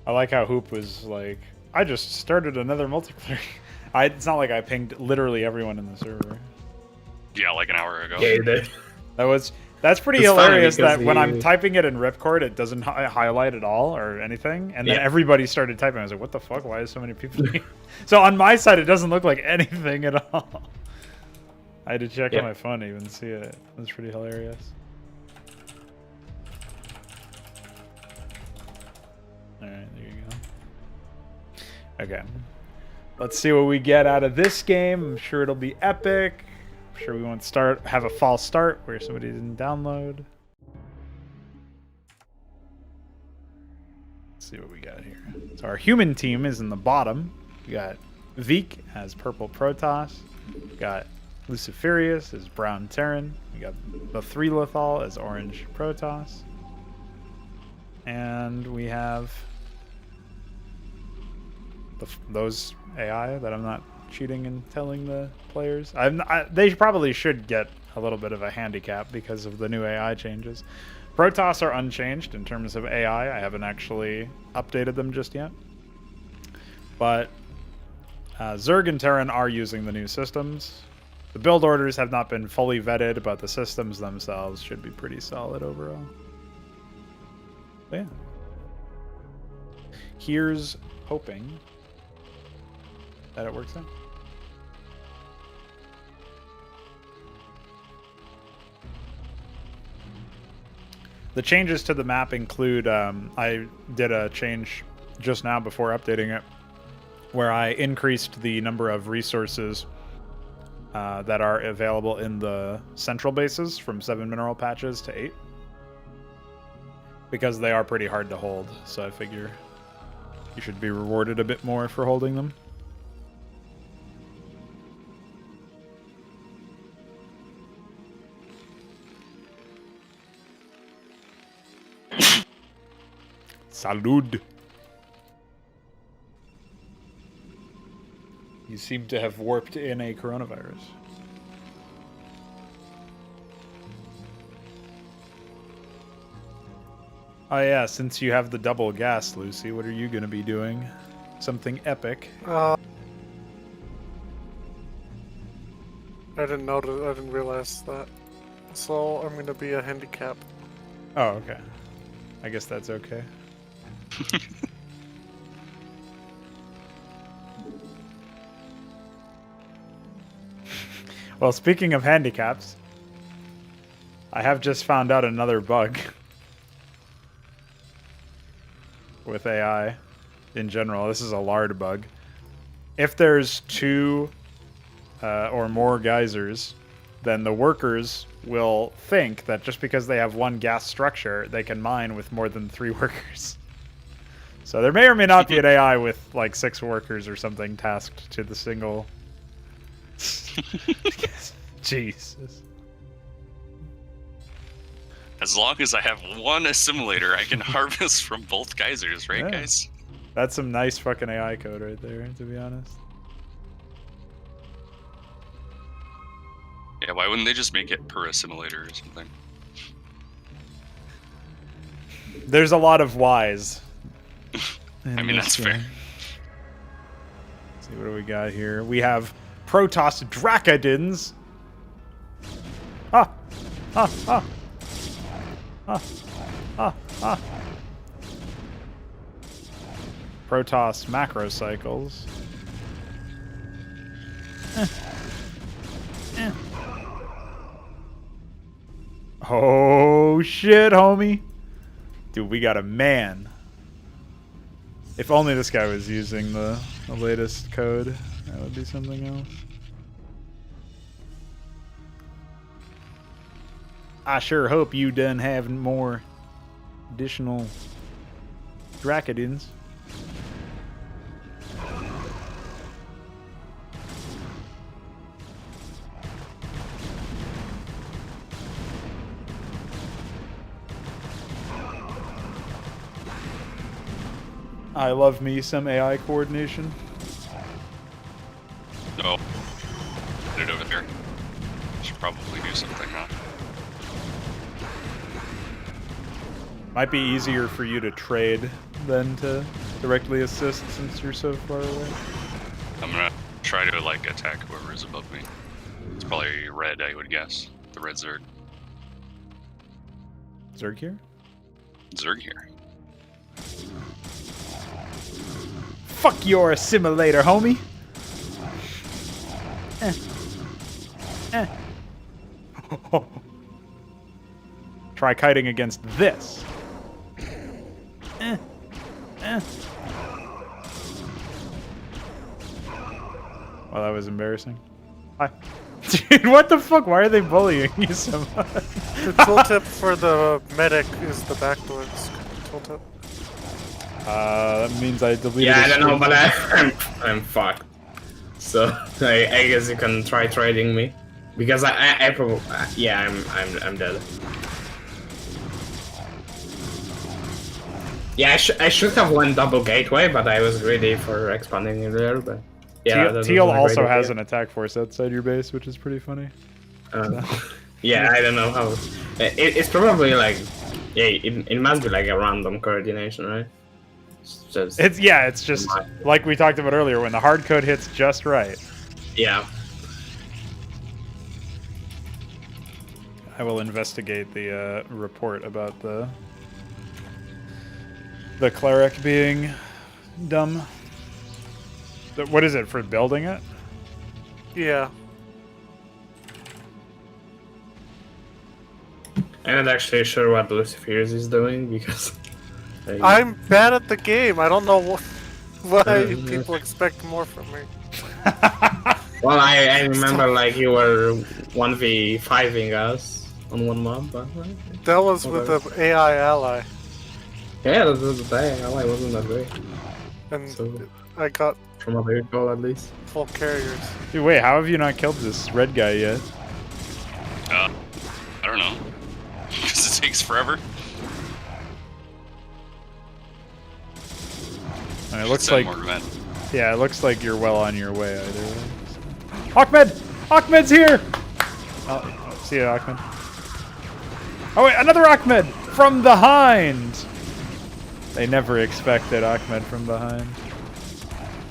I like how Hoop was like, I just started another multiplayer. It's not like I pinged literally everyone in the server. Yeah, like an hour ago. Yeah, that's pretty It's funny hilarious that because when I'm typing it in Ripcord, it doesn't highlight at all or anything. And then everybody started typing. I was like, what the fuck? Why is so many people here? So on my side, it doesn't look like anything at all. I had to check on my phone to even see it. That's pretty hilarious. Alright, there you go. Okay. Let's see what we get out of this game. I'm sure it'll be epic. I'm sure we won't have a false start where somebody didn't download. Let's see what we got here. So our human team is in the bottom. We got Veek as purple Protoss. We got Luciferius as brown Terran. We got the 3 Lethal as orange Protoss. And we have those AI that I'm not cheating and telling the players. They probably should get a little bit of a handicap because of the new AI changes. Protoss are unchanged in terms of AI. I haven't actually updated them just yet. But Zerg and Terran are using the new systems. The build orders have not been fully vetted, but the systems themselves should be pretty solid overall. But yeah. Here's hoping that it works out. The changes to the map include, I did a change just now before updating it, where I increased the number of resources that are available in the central bases from 7 mineral patches to 8. Because they are pretty hard to hold, so I figure you should be rewarded a bit more for holding them. Salud. You seem to have warped in a coronavirus. Oh yeah, since you have the double gas, Lucy, what are you going to be doing? Something epic. I didn't notice. I didn't realize that. So I'm going to be a handicap. Oh, okay. I guess that's okay. Well, speaking of handicaps, I have just found out another bug with AI in general. This is a lard bug. If there's 2 or more geysers, then the workers will think that just because they have 1 gas structure, they can mine with more than 3 workers. So there may or may not be an AI with like 6 workers or something tasked to the single. Jesus. As long as I have 1 assimilator, I can harvest from both geysers, right, guys? That's some nice fucking AI code right there, to be honest. Yeah, why wouldn't they just make it per assimilator or something? There's a lot of whys. I mean, that's fair. Let's see, what do we got here? We have Protoss Dracodins. Ah! Ah! Ah! Ah! Ah! Ah! Protoss Macrocycles. Oh shit, homie. Dude, we got a man. If only this guy was using the latest code, that would be something else. I sure hope you done have more additional Dracodins. I love me some AI coordination. No. Put it over there. Should probably do something, huh? Might be easier for you to trade than to directly assist since you're so far away? I'm gonna try to like attack whoever is above me. It's probably red, I would guess. The red Zerg. Zerg here? Zerg here. Fuck your assimilator, homie! Try kiting against this. Well, that was embarrassing. Hi. Dude, what the fuck? Why are they bullying you so much? The tooltip for the medic is the backdoor tooltip. That means I deleted. Yeah, I don't know, but I'm fucked. So I guess you can try trading me, because I probably yeah I'm dead. Yeah, I should have one double gateway, but I was greedy for expanding it there. But yeah, Teal also has an attack force outside your base, which is pretty funny. Yeah, I don't know how. It's probably like, yeah, it must be like a random coordination, right? It's just like we talked about earlier, when the hard code hits just right. Yeah. I will investigate the report about the cleric being dumb. What is it for building it? Yeah. I'm not actually sure what Luciferius is doing, because I'm bad at the game. I don't know why people expect more from me. Well, I remember like you were 1v5ing us on one mob, but That was with the AI ally, yeah, that was the thing. I wasn't that great. and So I got from what I recall, at least. full carriers. Dude, wait, how have you not killed this red guy yet? I don't know. Because it takes forever. And it looks Send like, more men. yeah, it looks like you're well on your way either way. Ahmed! Ahmed's here! Oh, see you, Ahmed. Oh wait, another Ahmed! From behind! They never expected Ahmed from behind.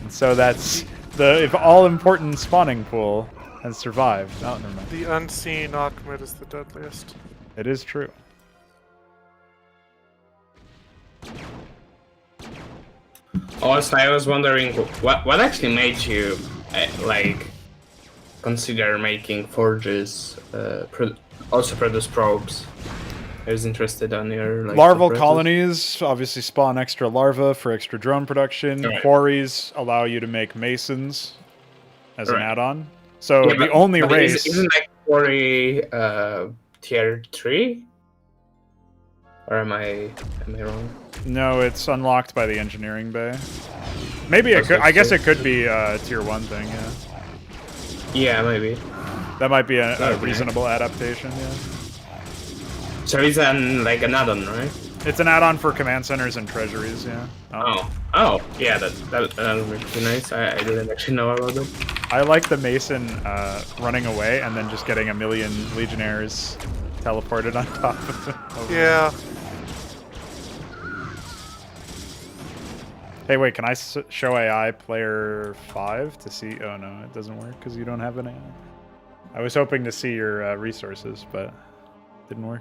And so that's the all-important spawning pool has survived. Oh, never mind. The unseen Ahmed is the deadliest. It is true. Also, I was wondering what actually made you like consider making forges, also produce probes. I was interested on your like, Larval subreddit. colonies obviously spawn extra larvae for extra drone production. Right. Quarries allow you to make masons as an Right. add-on. So Yeah, the only but race. isn't like quarry tier 3? Or am I wrong? No, it's unlocked by the engineering bay. Maybe it That's could. I guess good. it could be a tier 1 thing. Yeah, Yeah, maybe. that might be a Okay. reasonable adaptation. Yeah, So it's like an add-on, right? it's an add-on for command centers and treasuries. Yeah. Oh, yeah, that would be nice. I didn't actually know about it. I like the mason running away and then just getting a million legionnaires teleported on top of it. Yeah. Hey, wait, can I show AI player 5 to see? Oh no, it doesn't work because you don't have an AI. I was hoping to see your resources, but didn't work.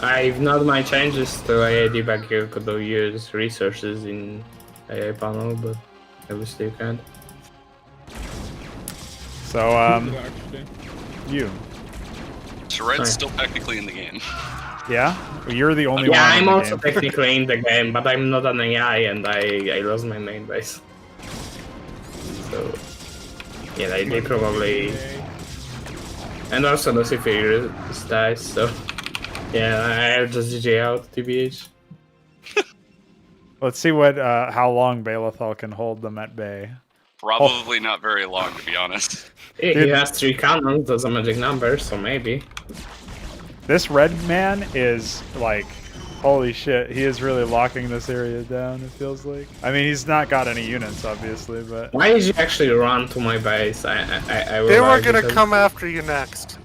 I've not my changes to AI debug. You could use resources in AI panel, but obviously you can't. So, you. So red's Sorry. still technically in the game. Yeah? Well, you're the only one Yeah, in I'm the also game. technically in the game, but I'm not an AI, and I lost my main base. So yeah, they probably. And also Lucifer dies, so yeah, I'll just GG out, TBH. Let's see what how long Balethal can hold them at bay. Probably not very long, to be honest. He Dude. has 3 cannons, that's a magic number, so maybe. This red man is like, holy shit, he is really locking this area down, it feels like. I mean, he's not got any units, obviously, but... Why did you actually run to my base? I will They were argue gonna that- come after you next.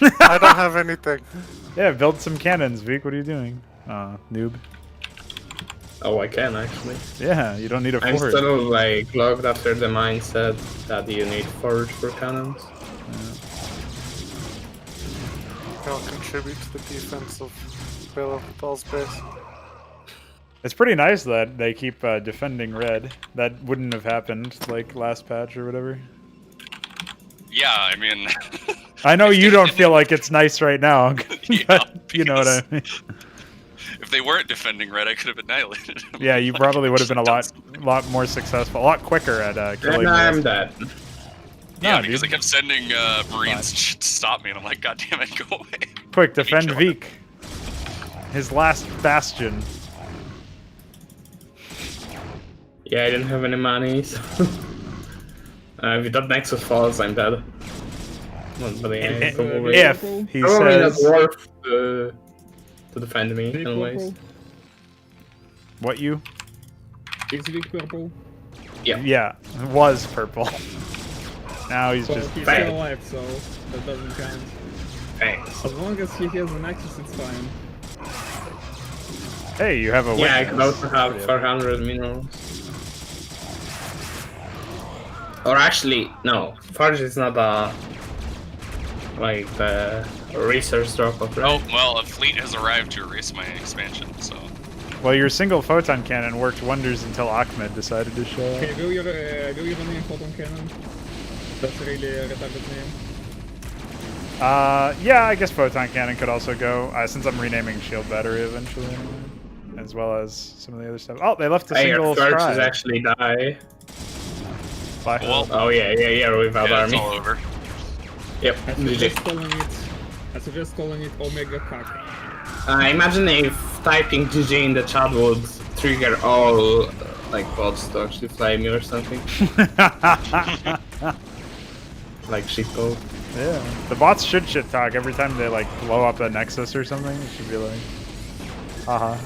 I don't have anything. Yeah, build some cannons, Vic, what are you doing? Noob. Oh, I can actually. Yeah, you don't need a I'm forge. still like logged after the mindset that you need forge for cannons. I'll contribute to the defense of Bell's base. It's pretty nice that they keep defending red. That wouldn't have happened like last patch or whatever. Yeah, I mean, I know you don't feel like it's nice right now, Yeah, but you know what I mean. if they weren't defending red, I could have annihilated them. Yeah, you Like, probably would have been a shut lot more successful, a lot quicker at killing. And I'm the dead. Yeah, No, because dude. they kept sending Marines to stop me, and I'm like, God damn it, go away. Quick, defend kill him. Veek. His last bastion. Yeah, I didn't have any money, so... if that Nexus falls, I'm dead. But yeah, probably, If he probably not says worth to defend me, Big anyways. purple. what you, Is big purple. yeah, was purple. Now he's Well, just he's bad. still alive, so that doesn't count. Thanks. As long as he has an access, it's fine. Hey, you have a Yeah, I witness. could also have 400 minerals. Or actually, no. Forge is not a... like the resource drop of Oh, well, a fleet has arrived to erase my expansion, so... Well, your single photon cannon worked wonders until Ahmed decided to show up. Okay, will you run in photon cannon? That's really a retarded name. Yeah, I guess photon cannon could also go, since I'm renaming shield battery eventually, anyway, as well as some of the other stuff. Oh, they left a Hey, single your Forge is scribe. actually die. Bye. Well, Oh yeah, without yeah, it's army. all over. Yep, I GG. suggest calling it Omega Cock. Imagine if typing GG in the chat would trigger all like bots to actually fly me or something. Like shitcode. Yeah, the bots should shit talk every time they like blow up a nexus or something. It should be like, haha.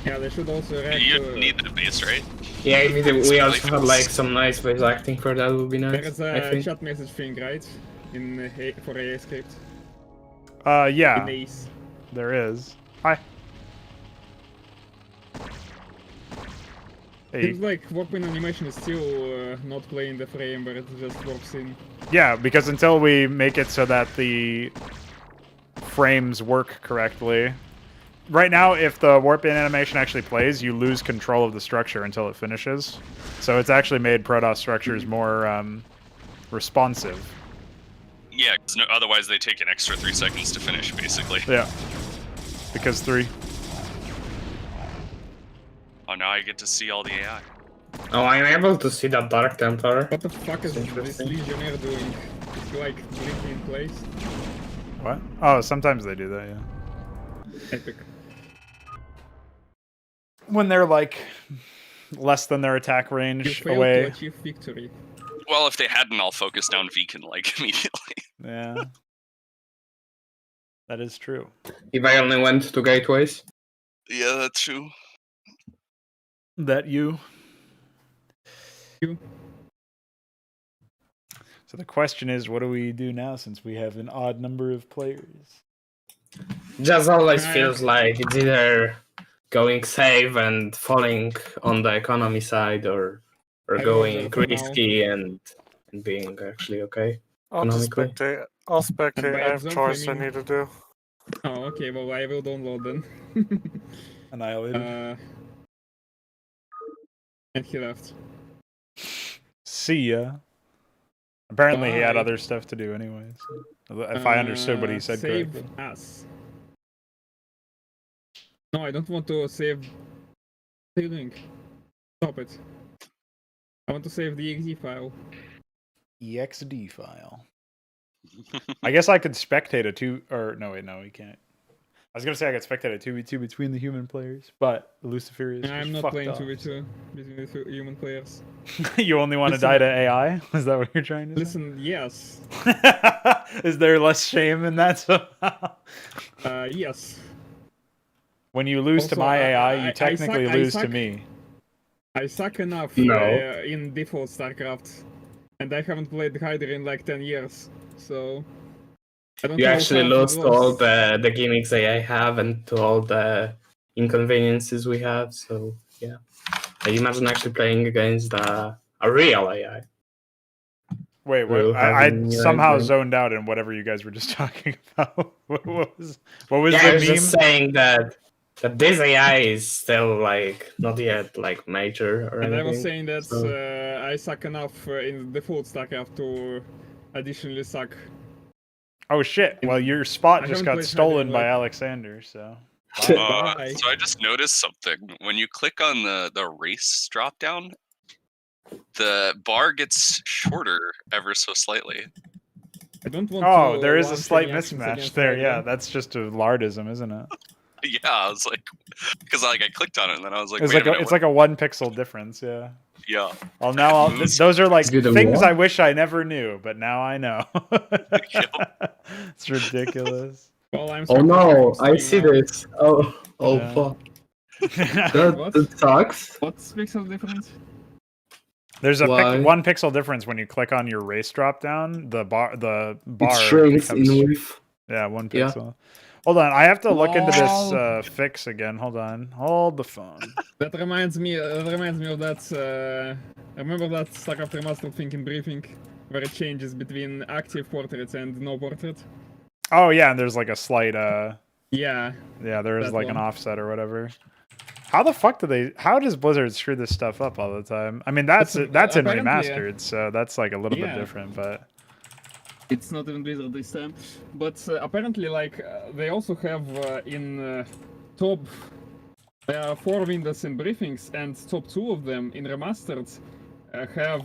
Yeah, they should also react You to... need the base, right? Yeah, if we really also had fast. like some nice voice acting for that would be There nice. is I a think. chat message thing, right? In for AA script. Yeah, In Ace. there is. Hi. Hey. Seems like warping animation is still not playing the frame where it just warps in. Yeah, because until we make it so that the frames work correctly. Right now, if the warp in animation actually plays, you lose control of the structure until it finishes. So it's actually made Protoss structures more responsive. Yeah, 'cause otherwise they take an extra 3 seconds to finish, basically. Yeah. Because 3. Oh, now I get to see all the AI. Oh, I'm able to see that Dark Templar. What the fuck is this Interesting. Legionnaire doing? Is he like blinking in place? What? Oh, sometimes they do that, yeah. Epic. When they're like less than their attack You range failed to away. achieve victory. Well, if they hadn't, I'll focus down Beacon, like, immediately. Yeah. That is true. If I only went to gateways. Yeah, that's true. That you. You. So the question is, what do we do now since we have an odd number of players? Just always feels like it's either going safe and falling on the economy side or going for now. risky and being actually okay. I'll just Economically. spectate. I'll spectate. And by I have example, chores I I mean- need to do. Oh, okay, well I will download then. Annihilated. And he left. See ya. Apparently he had Bye. other stuff to do anyway. So. If I understood what he said save correctly. us. No, I don't want to save. What are you doing? Stop it. I want to save the exe file. EXD file. I guess I could spectate a 2 or no wait, no, we can't. I was gonna say I could spectate a 2v2 between the human players, but Luciferius. I'm was not fucked playing off. 2v2 between the two human players. You only want to Listen- die to AI? Is that what you're trying to Listen, yes. say? Is there less shame in that somehow? Yes. When you lose to Also, my AI, I you technically suck- I lose to suck. me. I suck enough No. in default Starcraft. And I haven't played HYDRA in like 10 years. So. I don't You know actually how lost it to all was. the gimmicks I have and to all the inconveniences we have, so yeah. I imagine actually playing against a real AI. Wait, We'll what? have I an AI somehow brain. zoned out in whatever you guys were just talking about. What was Yeah, I the was meme? just saying that this AI is still like not yet like major or And anything. I was saying that so- I suck enough in the default Starcraft to additionally suck. Oh shit! Well, your spot I just haven't got played stolen HYDRA, by like- Alexander. So Bye. So I just noticed something. When you click on the race drop down, the bar gets shorter ever so slightly. I don't want oh, to there is a launch slight any actions mismatch against there. HYDRA. Yeah, that's just a lardism, isn't it? Yeah, I was like, because like I clicked on it and then I was like, It's wait like a minute, it's like a 1 pixel difference. Yeah. yeah. Well, now It moves. those are like Good things what? I wish I never knew, but now I know. Yep. It's ridiculous. Well, I'm Oh no, switching I to see stream now. this. Oh Yeah. fuck. What? That sucks. What's pixel difference? There's a Why? 1 pixel difference when you click on your race drop down. The bar It shrinks becomes in width. yeah 1 Yeah. pixel. Hold on, I have to look into this Lol. fix again. Hold on, hold the phone. That reminds me of that. Remember that Starcraft Remastered thing in briefing, where it changes between active portraits and no portrait? Oh yeah, and there's like a slight Yeah. yeah, there is That like an one. offset or whatever. How the fuck do they? How does Blizzard screw this stuff up all the time? I mean, that's in apparently, remastered, so that's like a little bit Yeah. different, but It's not even Blizzard this time, but apparently, like they also have in top 4 windows in briefings, and top 2 of them in remastered have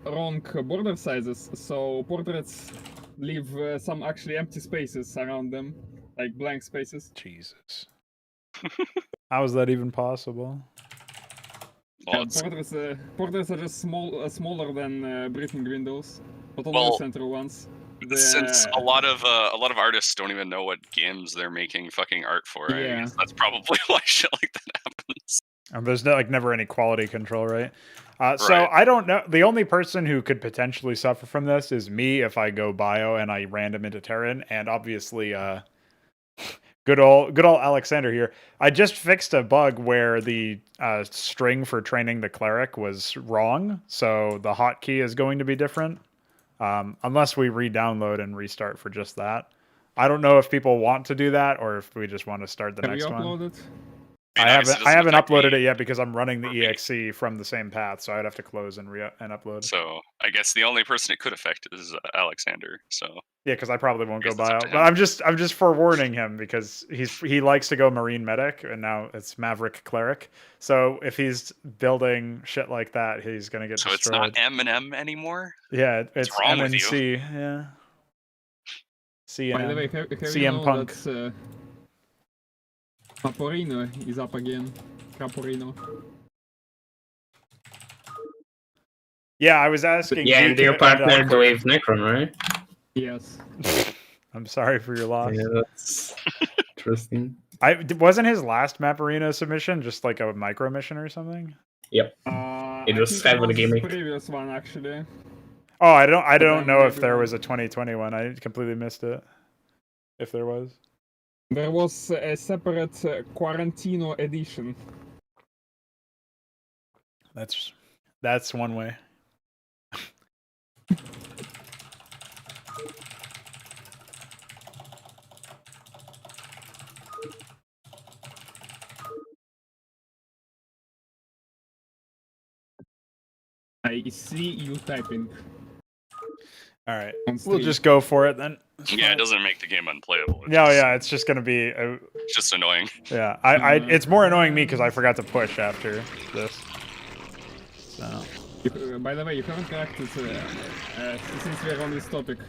wrong border sizes. So portraits leave some actually empty spaces around them, like blank spaces. Jesus. How is that even possible? Well, it's, Portraits are just smaller than briefing windows, but only Well, the central ones. since a lot of artists don't even know what games they're making fucking art for, I Yeah. guess that's probably why shit like that happens. And there's never any quality control, right? So Right. I don't know. The only person who could potentially suffer from this is me if I go bio and I random into Terran, and obviously, good old Alexander here. I just fixed a bug where the string for training the cleric was wrong, so the hotkey is going to be different. Unless we re-download and restart for just that. I don't know if people want to do that or if we just want to start the Have you next one. uploaded? I obviously haven't doesn't affect uploaded me it yet because I'm running the or me. exe from the same path, so I'd have to close and upload. So I guess the only person it could affect is Alexander. So Yeah, because I probably won't go Guess that's up bio. to But him. I'm just forewarning him because he likes to go Marine Medic and now it's Maverick Cleric. So if he's building shit like that, he's gonna get so it's destroyed. not M and M anymore. Yeah, it's wrong with you? MNC. Yeah. By the way, CM. have you CM known Punk. that Paporino is up again? Caporino. Yeah, I was asking. Yeah, and Geek you're and partnered with Necron, right? Yes. I'm sorry for your loss. Yeah, that's interesting. Wasn't his last Map Arena submission just like a micro mission or something? Yep. It was kind of a gimmick. Previous one actually. Oh, I don't I'm know if maybe there wrong. was a 2021. I completely missed it. If there was. There was a separate Quarantino edition. That's one way. I see you typing. All right, On we'll stream. just go for it then. It's Yeah, fine. it doesn't make the game unplayable. It's No, just, yeah, it's just gonna be. it's just annoying. Yeah, it's more annoying me because I forgot to push after this. So By the way, you haven't reacted since we're on this topic.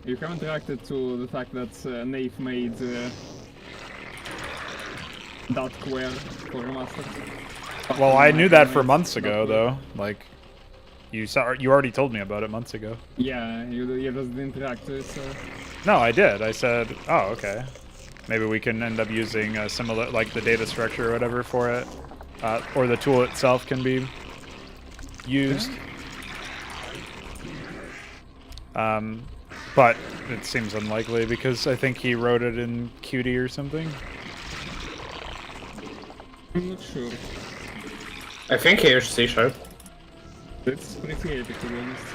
You haven't reacted to the fact that Nave made that queer for remastered. well, I knew that for months ago though. Like, you already told me about it months ago. Yeah, you just didn't react to it. So. No, I did. I said, oh, okay. Maybe we can end up using a similar, like the data structure or whatever for it. Or the tool itself can be used. But it seems unlikely because I think he wrote it in Qt or something. I'm not sure. I think here's C#. It's pretty epic, to be honest.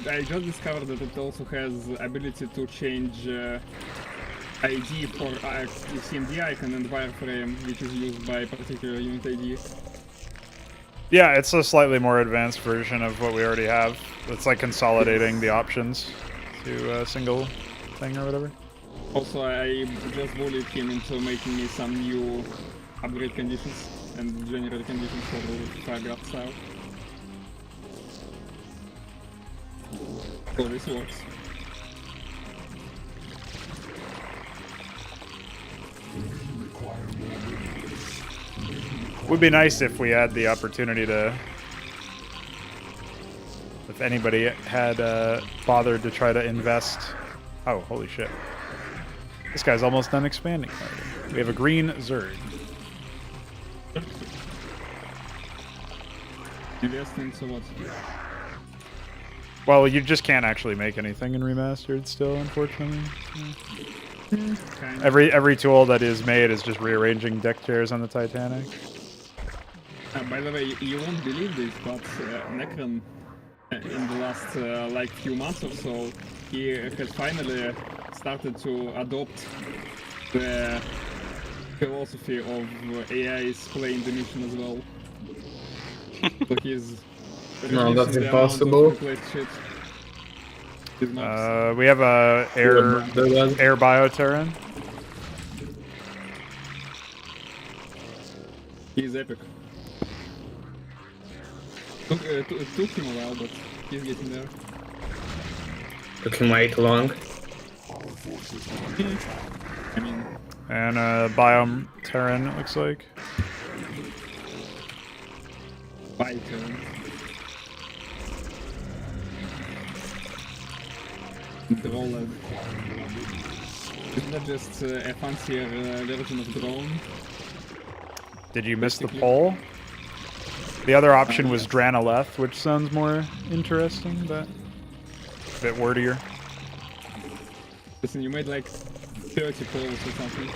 I just discovered that it also has ability to change ID for CMD icon and wireframe, which is used by particular unit ID. Yeah, it's a slightly more advanced version of what we already have. It's like consolidating the options to a single thing or whatever. Also, I just bullied him into making me some new upgrade conditions and general conditions for Fraudcraft style. So this works. Would be nice if we had the opportunity to, if anybody had bothered to try to invest. Oh, holy shit. This guy's almost done expanding already. We have a green Zerg. Invest into what? Well, you just can't actually make anything in Remastered still, unfortunately. Kind of. Every tool that is made is just rearranging deck chairs on the Titanic. By the way, you won't believe this, but Necron, in the last like few months or so, he has finally started to adopt the philosophy of AIs playing the mission as well. So he's No, that's reducing the impossible. amount of replaced shit. His mobs. We have a air bioterran. He's epic. It took him a while, but he's getting there. Took him way too long. I mean, And a biome terran, it looks like. by turn. Drone. Isn't that just a fancier version of drone? Did you miss the poll? The other option was Dranaleth, which sounds more interesting, but a bit wordier. Listen, you made like 30 polls or something.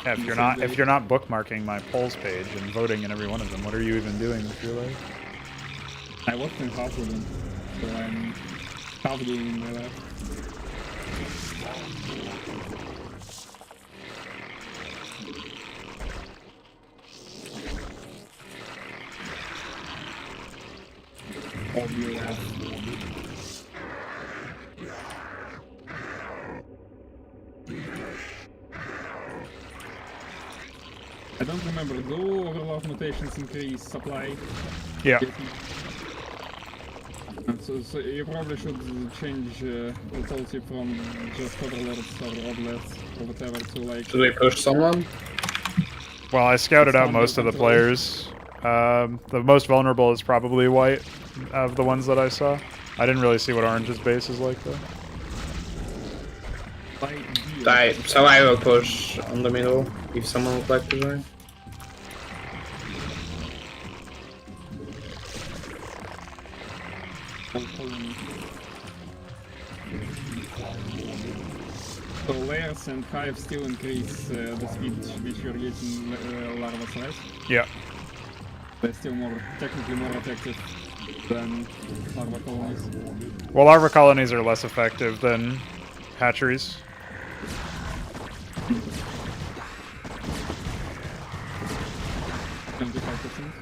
Yeah, if you're not bookmarking my polls page and voting in every one of them, what are you even doing with your life? I watched in half of them, so I'm half doing my life. I don't remember, do overload mutations increase supply? Yeah. So you probably should change the policy from just overlords or oblets or whatever to like... Should we push someone? Well, I scouted out most of the players. The most vulnerable is probably white of the ones that I saw. I didn't really see what orange's base is like though. So I will push on the middle if someone would like to join. So layers and hives still increase the speed which you're getting larvas, right? Yeah. They're still technically more effective than larva colonies. Well, larva colonies are less effective than hatcheries. 25%.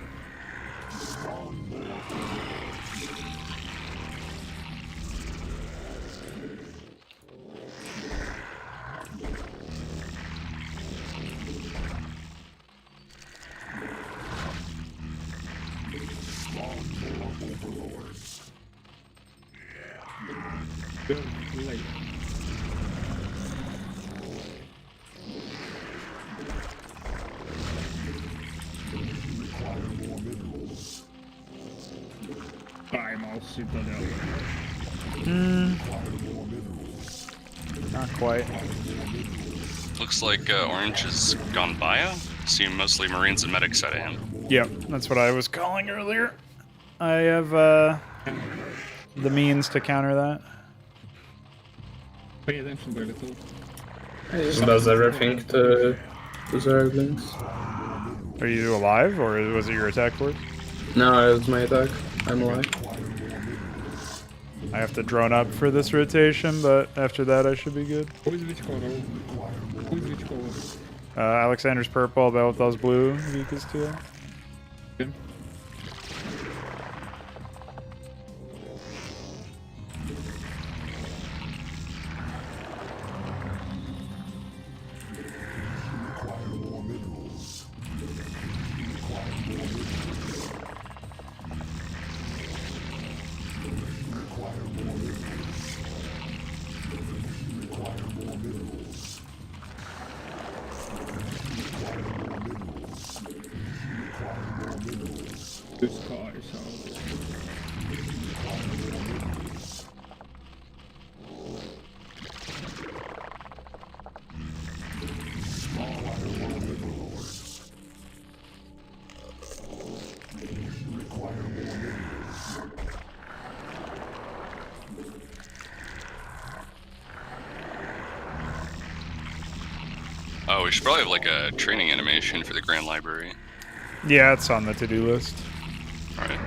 Good, late. Primal Citadel. Not quite. Looks like Orange has gone bio. See mostly Marines and medics out of him. Yep, that's what I was calling earlier. I have the means to counter that. Pay attention very little. He just does everything to Zerglings. Are you alive, or was it your attack force? No, it was my attack. I'm alive. I have to drone up for this rotation, but after that I should be good. Who is which color? Who is which color? Alexander's purple, Belthal's blue, Vika's teal. Okay. This car is out. Oh, we should probably have like a training animation for the Grand Library. Yeah, it's on the to-do list. Alright.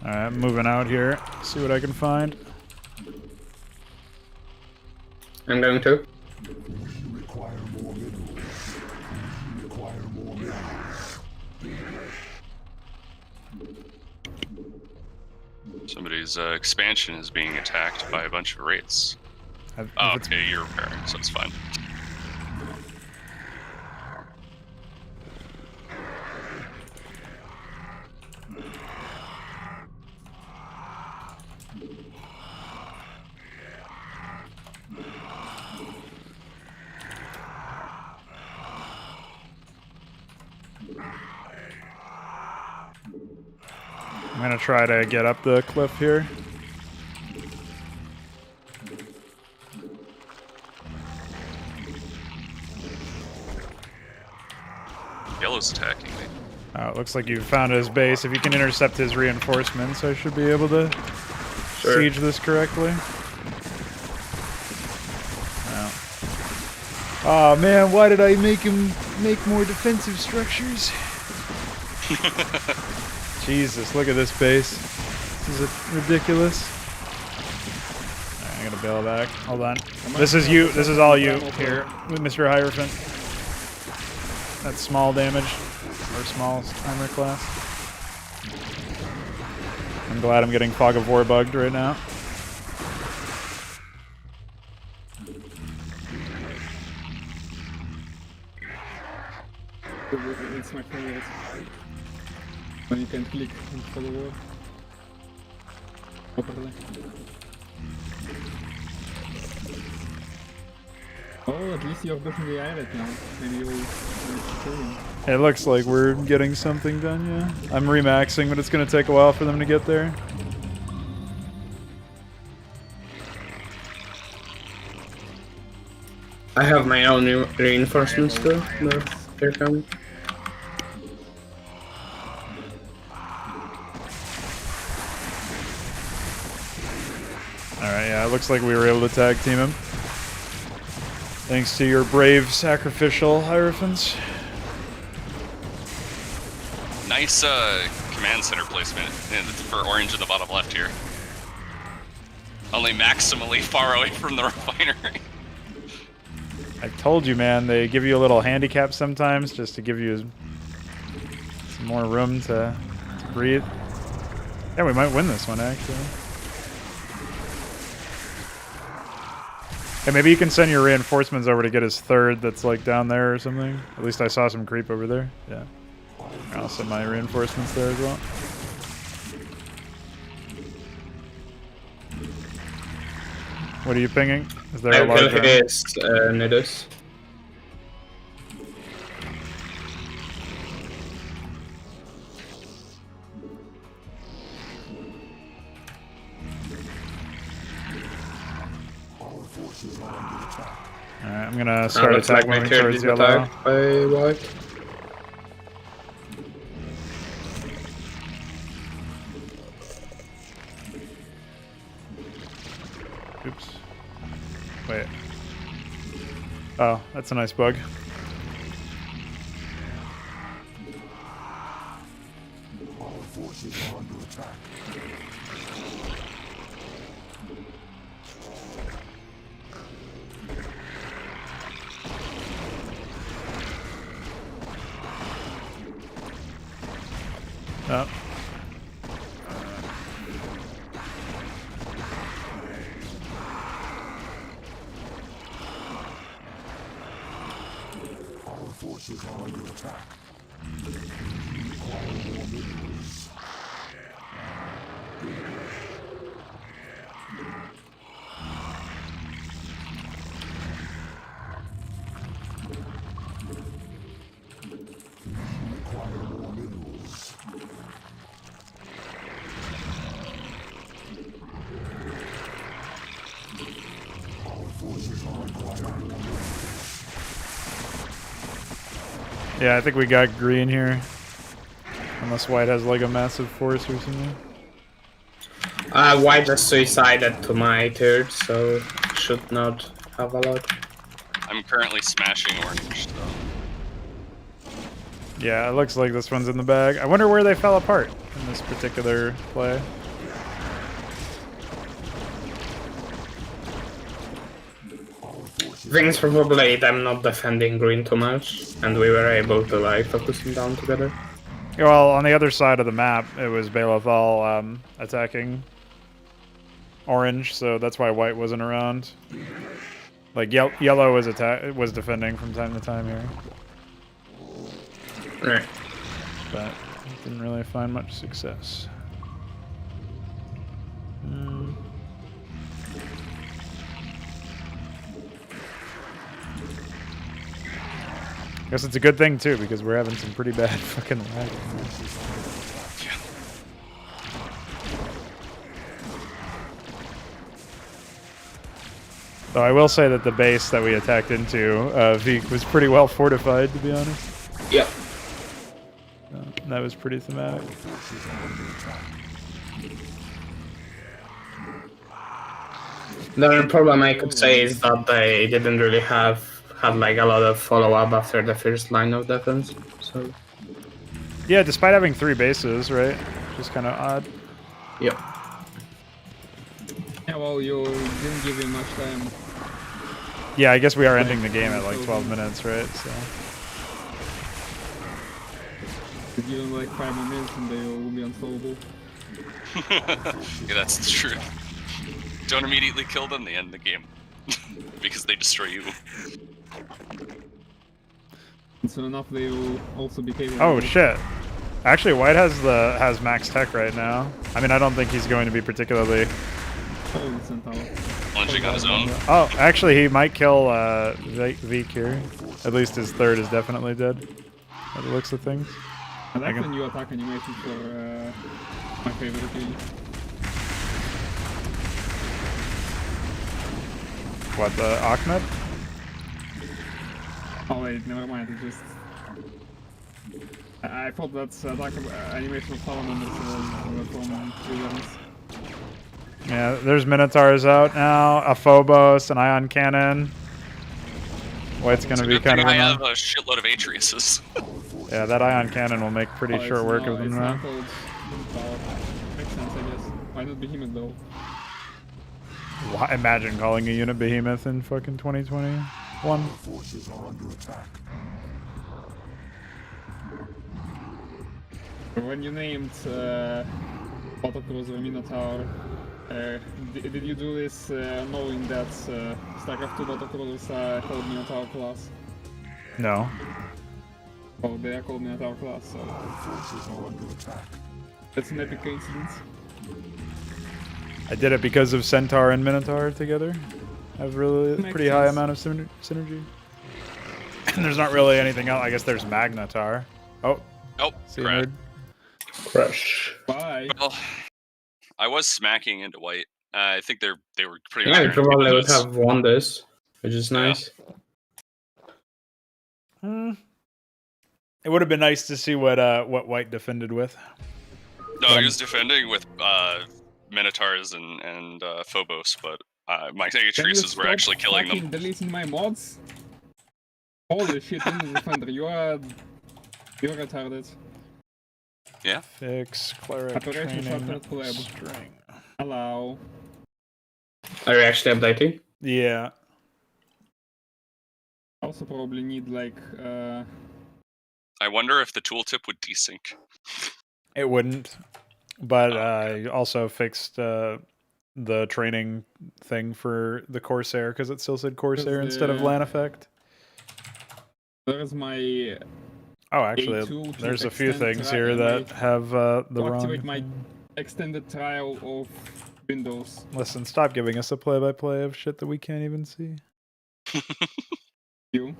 Alright, I'm moving out here. See what I can find. I'm going to. Somebody's expansion is being attacked by a bunch of wraiths. If Oh, it's- okay, you're repairing, so it's fine. I'm gonna try to get up the cliff here. Yellow's attacking me. Oh, it looks like you found his base. If you can intercept his reinforcements, I should be able to Sure. siege this correctly. Oh. Oh man, why did I make him make more defensive structures? Jesus, look at this base. This is ridiculous. Alright, I gotta bail back. Hold on. This is you. This is all you here, Mr. Hierophant. That's small damage. Or small armor class. I'm glad I'm getting Fog of War bugged right now. It's my favorite. When you can click and follow war. Properly. Oh, at least you're pushing the eye right now. Maybe you'll manage to kill him. It looks like we're getting something done, yeah. I'm remaxing, but it's gonna take a while for them to get there. I have my own reinforcements too. No, they're coming. Alright, yeah, it looks like we were able to tag team him. Thanks to your brave sacrificial Hierophants. Nice command center placement for orange in the bottom left here. Only maximally far away from the refinery. I told you, man, they give you a little handicap sometimes just to give you some more room to breathe. Yeah, we might win this one, actually. Hey, maybe you can send your reinforcements over to get his third that's like down there or something. At least I saw some creep over there. Yeah. I'll send my reinforcements there as well. What are you pinging? Is there a large I army? his Nidus. Alright, I'm gonna start Looks like attack my moving third towards is yellow. attacked by white. Wait. Oh, that's a nice bug. Oh. Forces are under attack. Require more minerals. Our forces are requiring more minerals. Yeah, I think we got green here. Unless white has like a massive force or something. White just suicided to my third, so should not have a lot. I'm currently smashing orange, so. Yeah, it looks like this one's in the bag. I wonder where they fell apart in this particular play. I think it's probably them not defending green too much, and we were able to like focus them down together. Well, on the other side of the map, it was Balethal attacking orange, so that's why white wasn't around. Like yellow was defending from time to time here, Right. but didn't really find much success. Guess it's a good thing too, because we're having some pretty bad fucking lag. So I will say that the base that we attacked into, Veek, was pretty well fortified, to be honest. Yep. That was pretty thematic. The only problem I could say is that they didn't really had like a lot of follow-up after the first line of defense. So Yeah, despite having 3 bases, right? Just kind of odd. yep. Yeah, well, you didn't give him much time. Yeah, I guess we are ending the game at like 12 minutes, right? So. Give him like 5 more minutes and they will be unsolvable. Yeah, that's true. Don't immediately kill them, they end the game. Because they destroy you. And soon enough they will also be capable. Oh shit! Actually, white has max tech right now. I mean, I don't think he's going to be particularly. Oh, Centaur. Lunging on his own. Oh, actually, he might kill Veek here. At least his third is definitely dead. By the looks of things. I like the new attack animation for my favorite game. What, the Ahmed? Oh wait, never mind, it just... I thought that's attack animation of Salamanders from 3 Yeah, there's Minotaurs out now, a Phobos, an Ion Cannon. White's gonna be kind of I annoying. have a shitload of Atreus's. Yeah, that Ion Cannon will make pretty short work of them now. Makes sense, I guess. Why not Behemoth though? Imagine calling a unit Behemoth in fucking 2021. Forces are under attack. When you named Autocruiser Minotaur, did you do this knowing that Starcraft 2 Autocruisers are called Minotaur class? No. Oh, they are called Minotaur class, so Forces are under attack. that's an epic coincidence. I did it because of Centaur and Minotaur together. Have really Makes pretty high sense. amount of synergy. And there's not really anything else. I guess there's Magnetar. Oh, Oh, Searing crap. Ridge. Crush. Bye! Well, I was smacking into white. I think they were pretty Yeah, we much probably would guaranteed have won this, which is nice. It would have been nice to see what White defended with. No, he was defending with Minotaurs and Phobos, but My Can you traces were stop actually killing fucking them. deleting my mods? Holy shit, Windows Defender, you're retarded. Yeah. Fix cleric Operation training Shortcut Collab. string. Allow. Are you actually updating? Yeah. Also probably need like I wonder if the tooltip would desync. It wouldn't. But Oh, I also fixed the training thing for the Corsair because it still said Corsair instead of the- LAN effect. there's my Oh, actually, A2 to there's a few extend things tri- here that my- have the to wrong. activate my extended trial of Windows. Listen, stop giving us a play-by-play of shit that we can't even see. You.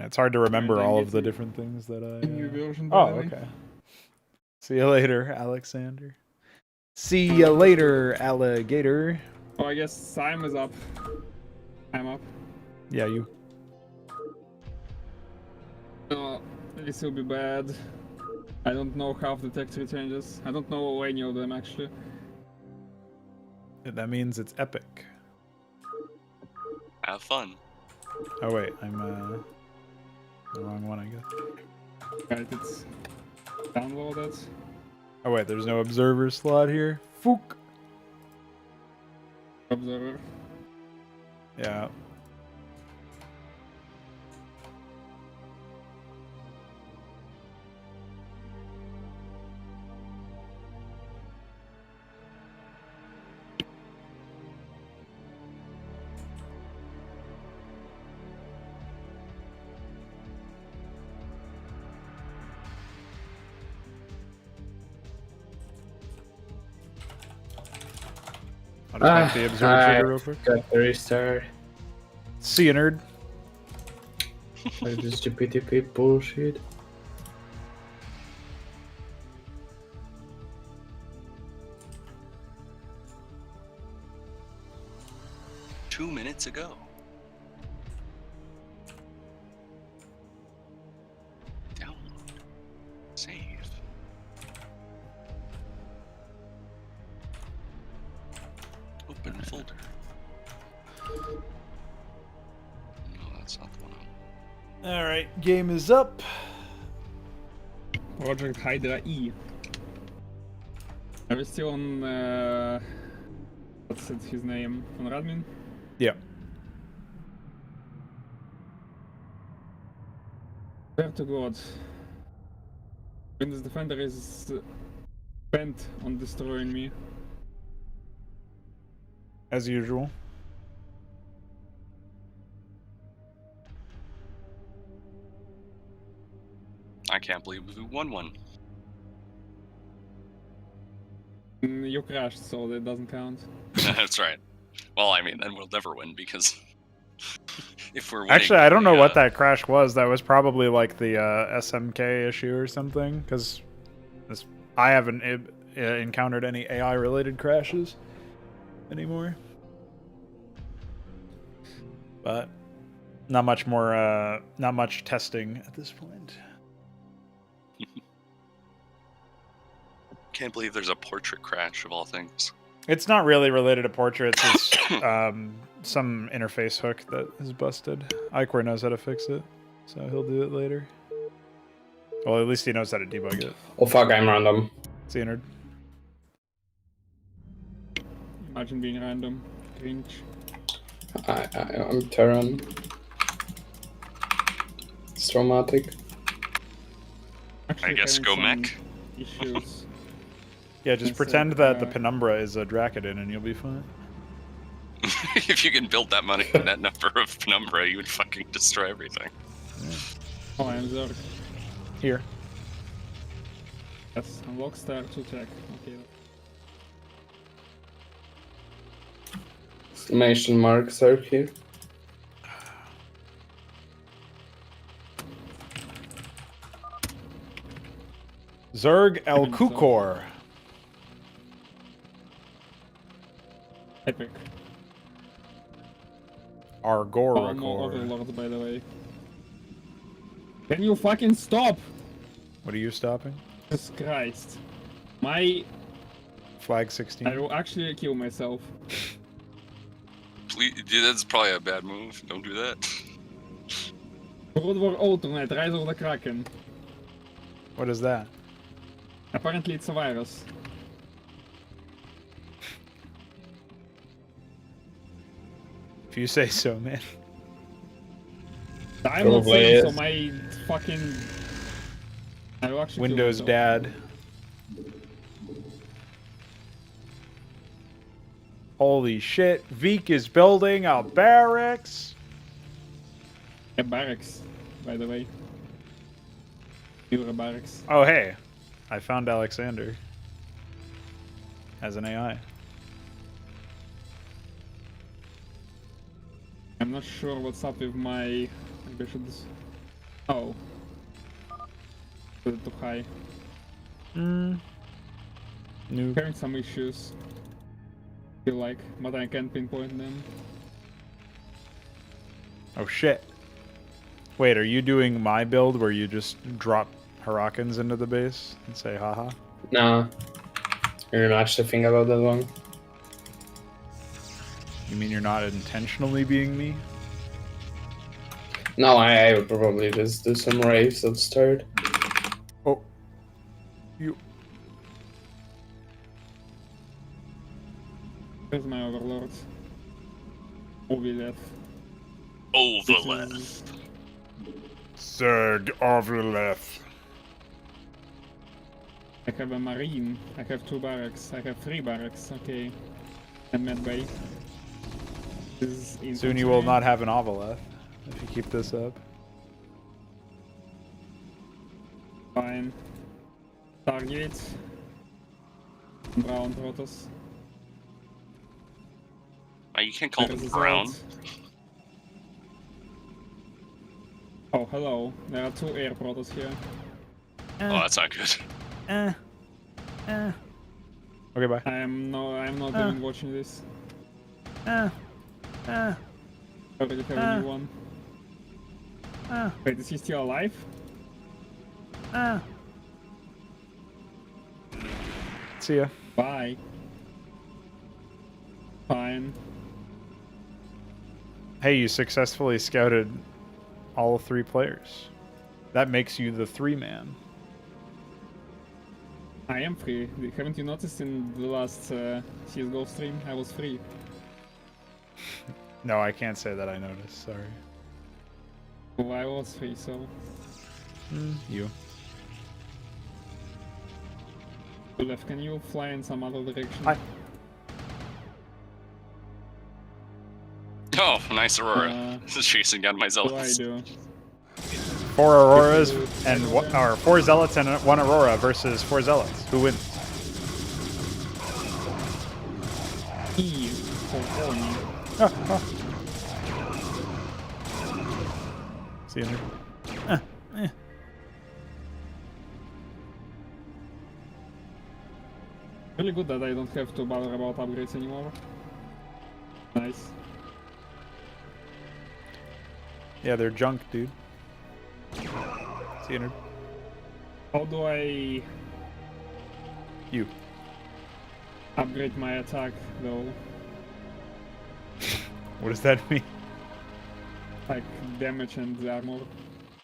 It's hard to remember then all get of the the different things that I. New version. by Oh, the way. okay. See you later, Alexander. See you later, alligator. Oh, I guess time is up. I'm up. Yeah, you. Oh, this will be bad. I don't know half the texture changes. I don't know any of them actually. That means it's epic. Have fun. Oh wait, I'm the wrong one, I guess. Right, it's downloaded. Oh wait, there's no observer slot here. Fook. Observer. Yeah. I'll just make the observer trigger real quick. Got the restart. See you, nerd. Like this GPTP bullshit. Two minutes ago. Download. Save. Open folder. No, that's not the one. All right, game is up. Project HYDRA E. Are we still on what's his name? On Radmin? Yeah. Swear to God. Windows Defender is bent on destroying me. As usual. I can't believe we won one. You crashed, so that doesn't count. That's right. Well, I mean, then we'll never win because if we're winning, Actually, I don't know we, what that crash was. That was probably like the SMK issue or something, because I haven't encountered any AI-related crashes anymore. But not much more, not much testing at this point. Can't believe there's a portrait crash of all things. It's not really related to portraits. It's some interface hook that is busted. Icor knows how to fix it, so he'll do it later. Well, at least he knows how to debug it. Oh fuck, I'm random. See you, nerd. Imagine being random. Cringe. I'm Terran. It's traumatic. Actually, guess go having mech. some Issues. Yeah, just Yes, pretend that the Penumbra is a Dracodon and you'll be fine. If you can build that that number of Penumbra, you would fucking destroy everything. Oh, I'm Zerg. Here. Yes, unlock star to check. Okay. Exclamation mark, sir, here. Zerg El Kukor. Epic. Our Oh, no overlords, by the way. Can you fucking stop? What are you stopping? Jesus Christ. My Flag I 16. will actually kill myself. Please, dude, that's probably a bad move. Don't do that. World War Alternate, Rise of the Kraken. What is that? Apparently it's a virus. If you say so, man. I'm not Probably saying so, is. my fucking... I will actually kill Windows myself. dad. Holy shit, Veek is building a barracks. A barracks, by the way. You're a barracks. Oh, hey. I found Alexander. As an AI. I'm not sure what's up with my ambitions. Oh. Put it too high. Noob. Having some issues. Feel like, but I can't pinpoint them. Oh shit. Wait, are you doing my build where you just drop Harakans into the base and say haha? No. I didn't actually think about that one. You mean you're not intentionally being me? No, I would probably just do some raves at start. Oh. You. Where's my overlord? Ovilev. Overlap. Zerg Overlef. I have a marine. I have 2 barracks. I have 3 barracks. Okay. And medbay. Soon you will not have an Ovaleth if you keep this up. Fine. Target. Brown Protoss. You can't call There them is a brown. Zeld. Oh, hello. There are 2 air Protoss here. Oh, that's not good. Okay, bye. I am not even watching this. Already have a new one. Wait, is he still alive? See ya. Bye. Fine. Hey, you successfully scouted all 3 players. That makes you the 3-man. I am free. Haven't you noticed in the last CSGO stream? I was free. No, I can't say that I noticed. Sorry. Well, I was free, so... You. Left, can you fly in some other direction? Hi. Oh, nice Aurora. Uh, This is chasing down my What do I zealots. do? 4 Auroras and or 4 Zealots and 1 Aurora versus 4 Zealots. Who wins? E for Oni. See you. Really good that I don't have to bother about upgrades anymore. Nice. Yeah, they're junk, dude. See you. How do I You. upgrade my attack though? What does that mean? Like damage and armor.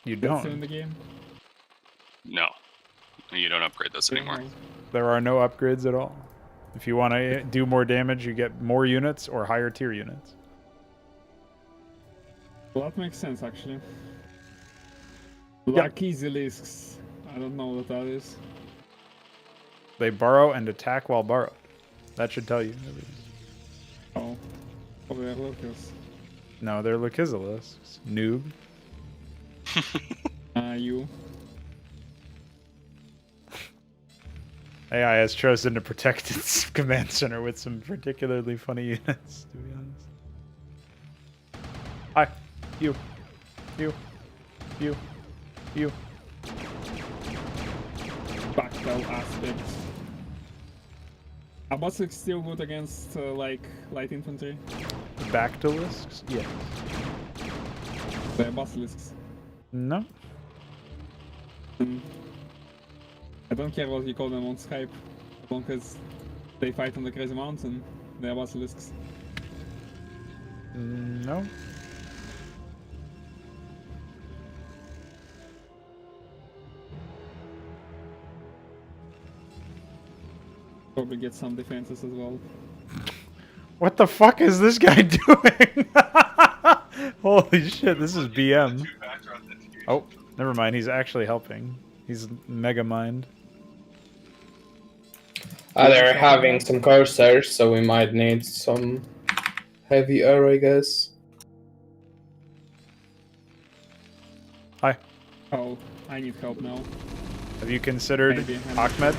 You That's still in don't. the game? No. You don't upgrade those anymore. There are no upgrades at all. If you want to do more damage, you get more units or higher tier units. Well, that makes sense actually. Lucky Zilisks. I don't know what that is. They burrow and attack while burrowed. That should tell you everything. Oh. Oh, they're lurkers. No, they're Lakizilisks. Noob. You. AI has chosen to protect its command center with some particularly funny units, to be honest. Hi. You. You. You. You. Backbell aspect. Are Basilisks still good against like light infantry? Bactylisks? Yes. They're Basilisks. No. I don't care what you call them on Skype, as long as They fight on the crazy mountain. They are basilisks. No. Probably get some defenses as well. What the fuck is this guy doing? Holy shit, this is BM. Oh, never mind. He's actually helping. He's Mega Mind. They're having some cursors, so we might need some heavier, I guess. Hi. Oh, I need help now. Have you considered Maybe. Ahmed?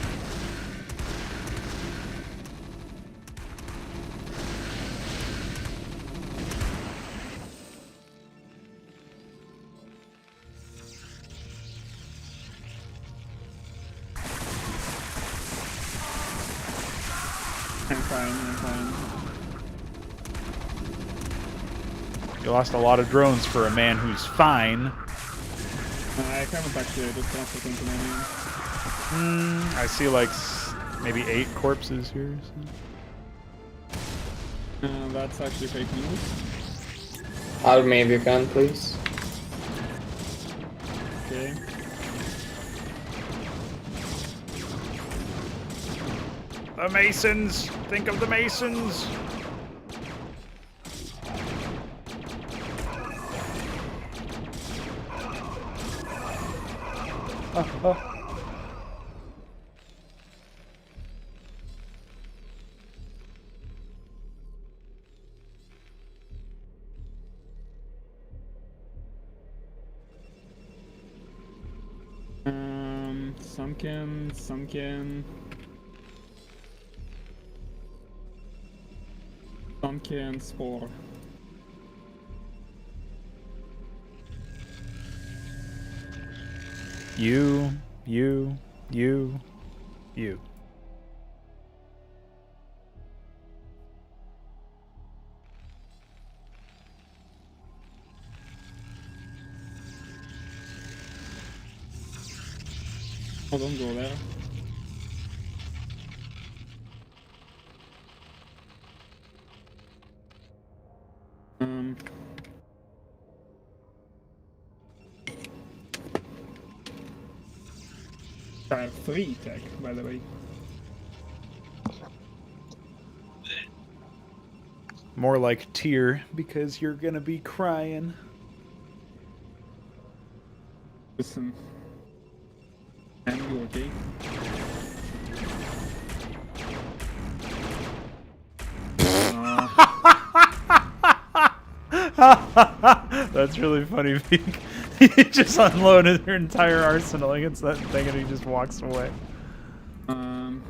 I'm fine. You lost a lot of drones for a man who's fine. I haven't actually just transferred into my main. I see like maybe 8 corpses here. So. That's actually fake news. Help me if you can, please. Okay. The Masons! Think of the Masons! Oh. Sunken spore. You. Oh, don't go there. Tier 3 tech, by the way. More like tear, because you're gonna be crying. Listen. Am you okay? That's really funny, Peak. He just unloaded their entire arsenal against that thing and he just walks away. I'm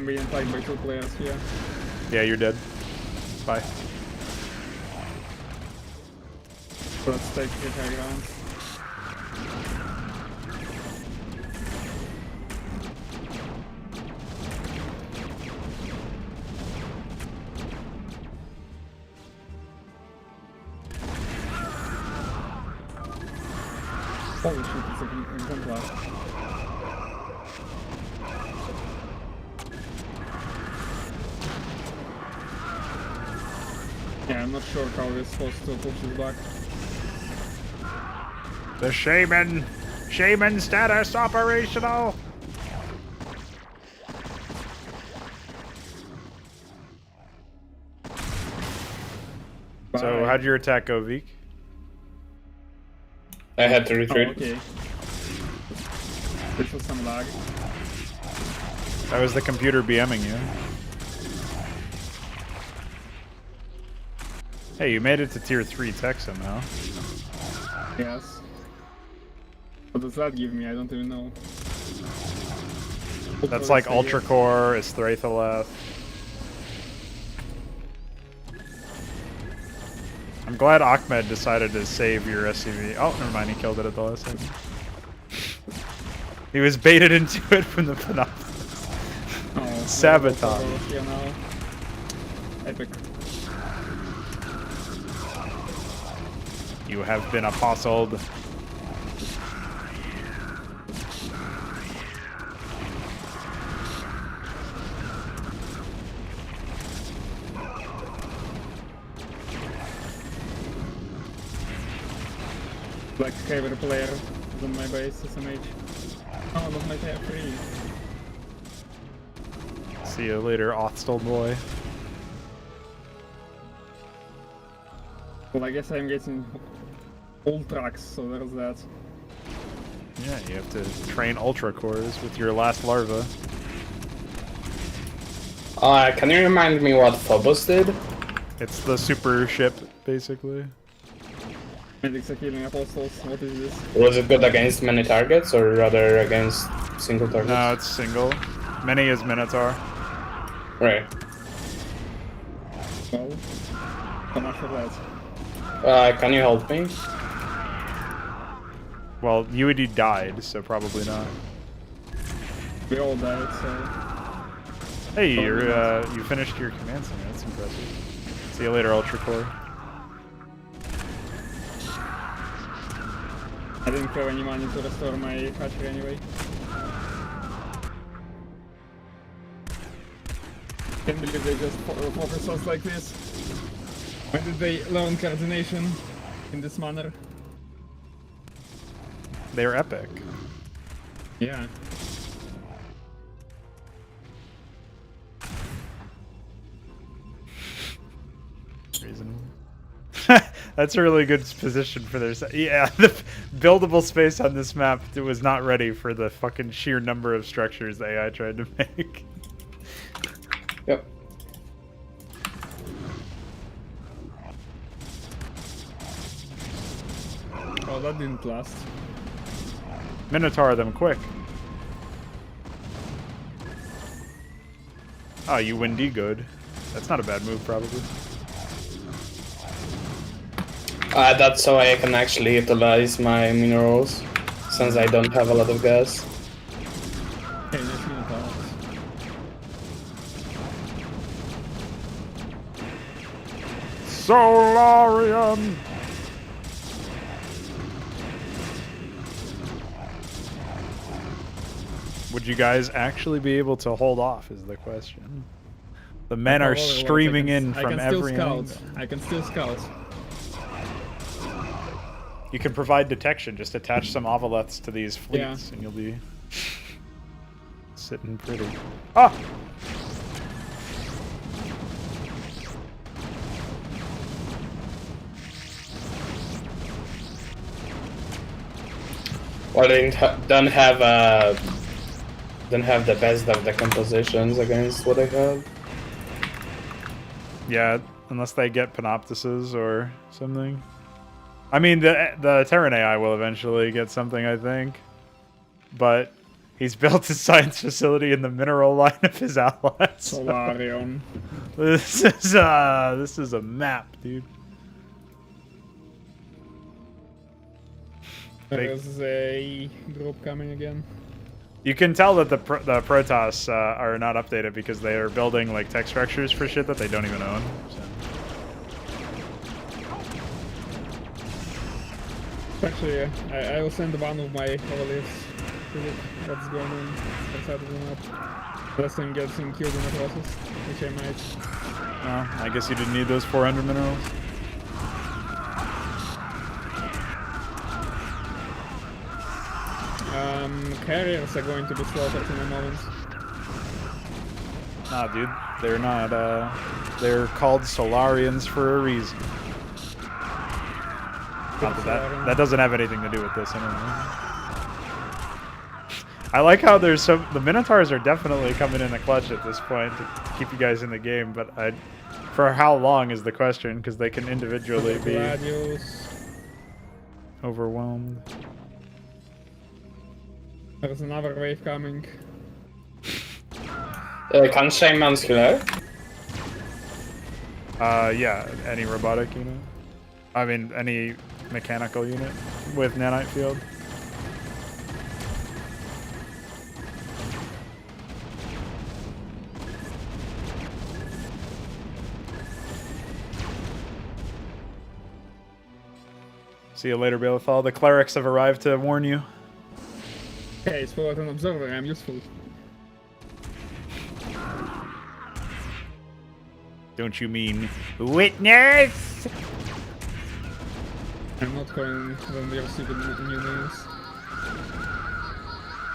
being attacked by 2 players here. Yeah, you're dead. Bye. Let's take the high ground. Holy shit, it's a exemplar. Yeah, I'm not sure how we're supposed to push this back. The Shaman status operational! So, Bye. how'd your attack go, Veek? I had to retreat. Oh, okay. This was some lag. That was the computer BMing you. Hey, you made it to tier 3 tech somehow. Yes. What does that give me? I don't even know. That's like Ultra Core, Estratholeth. I'm glad Ahmed decided to save your SCV. Oh, never mind, he killed it at the last second. He was baited into it from the Panopticon. Oh, Sabotage. Here now. Epic. You have been apostled. like favorite player on my base, SMH. Oh, not my tier 3. See you later, Othstel boy. Well, I guess I'm getting old tracks, so there's that. Yeah, you have to train ultra cores with your last larva. Can you remind me what Phobos did? It's the super ship, basically. Medics are killing apostles, what is this? Was it good against many targets or rather against single targets? No, it's single. Many is Minotaur. Right. Well, so much for that. Can you help me? Well, UED died, so probably not. We all died, so... Hey, you finished your command center. That's impressive. See you later, Ultra Core. I didn't have any money to restore my hatchery anyway. Can't believe they just focus us like this. When did they learn coordination in this manner? They're epic. Yeah. Reason. That's a really good position for their yeah, the buildable space on this map was not ready for the fucking sheer number of structures the AI tried to make. Yep. Oh, that didn't last. Minotaur them quick. Oh, you Wendigo'd. That's not a bad move, probably. That's so I can actually utilize my minerals, since I don't have a lot of gas. Okay, nice Minotaurs. Solarium! Would you guys actually be able to hold off is the question. The men are streaming in from every angle. I can still scout. You can provide detection, just attach some Ovoleths to these fleets Yeah. and you'll be sitting pretty. Ah! Well, they don't have the best of the compositions against what I have. Yeah, unless they get Panoptises or something. I mean, the Terran AI will eventually get something, I think. But he's built his science facility in the mineral line of his allies. Solarium. This is a map, dude. There's a group coming again. You can tell that the Protoss are not updated because they are building like tech structures for shit that they don't even own. So. Actually, I will send one of my overlays to look what's going on outside of the map. Unless I'm getting killed in the process, which I might. Well, I guess you didn't need those 400 minerals. Carriers are going to be slaughtered in a moment. Nah, dude, they're not. They're called Solarians for a reason. Not that doesn't have anything to do with this anyway. I like how there's the Minotaurs are definitely coming in the clutch at this point to keep you guys in the game, but for how long is the question, because they can individually be overwhelmed. There's another wave coming. Can Shaman's healer? Yeah, any robotic unit. I mean, any mechanical unit with nanite field. See you later, Balethal. The clerics have arrived to warn you. Okay, it's for an observer, I'm useful. Don't you mean witness? I'm not calling them their stupid new names.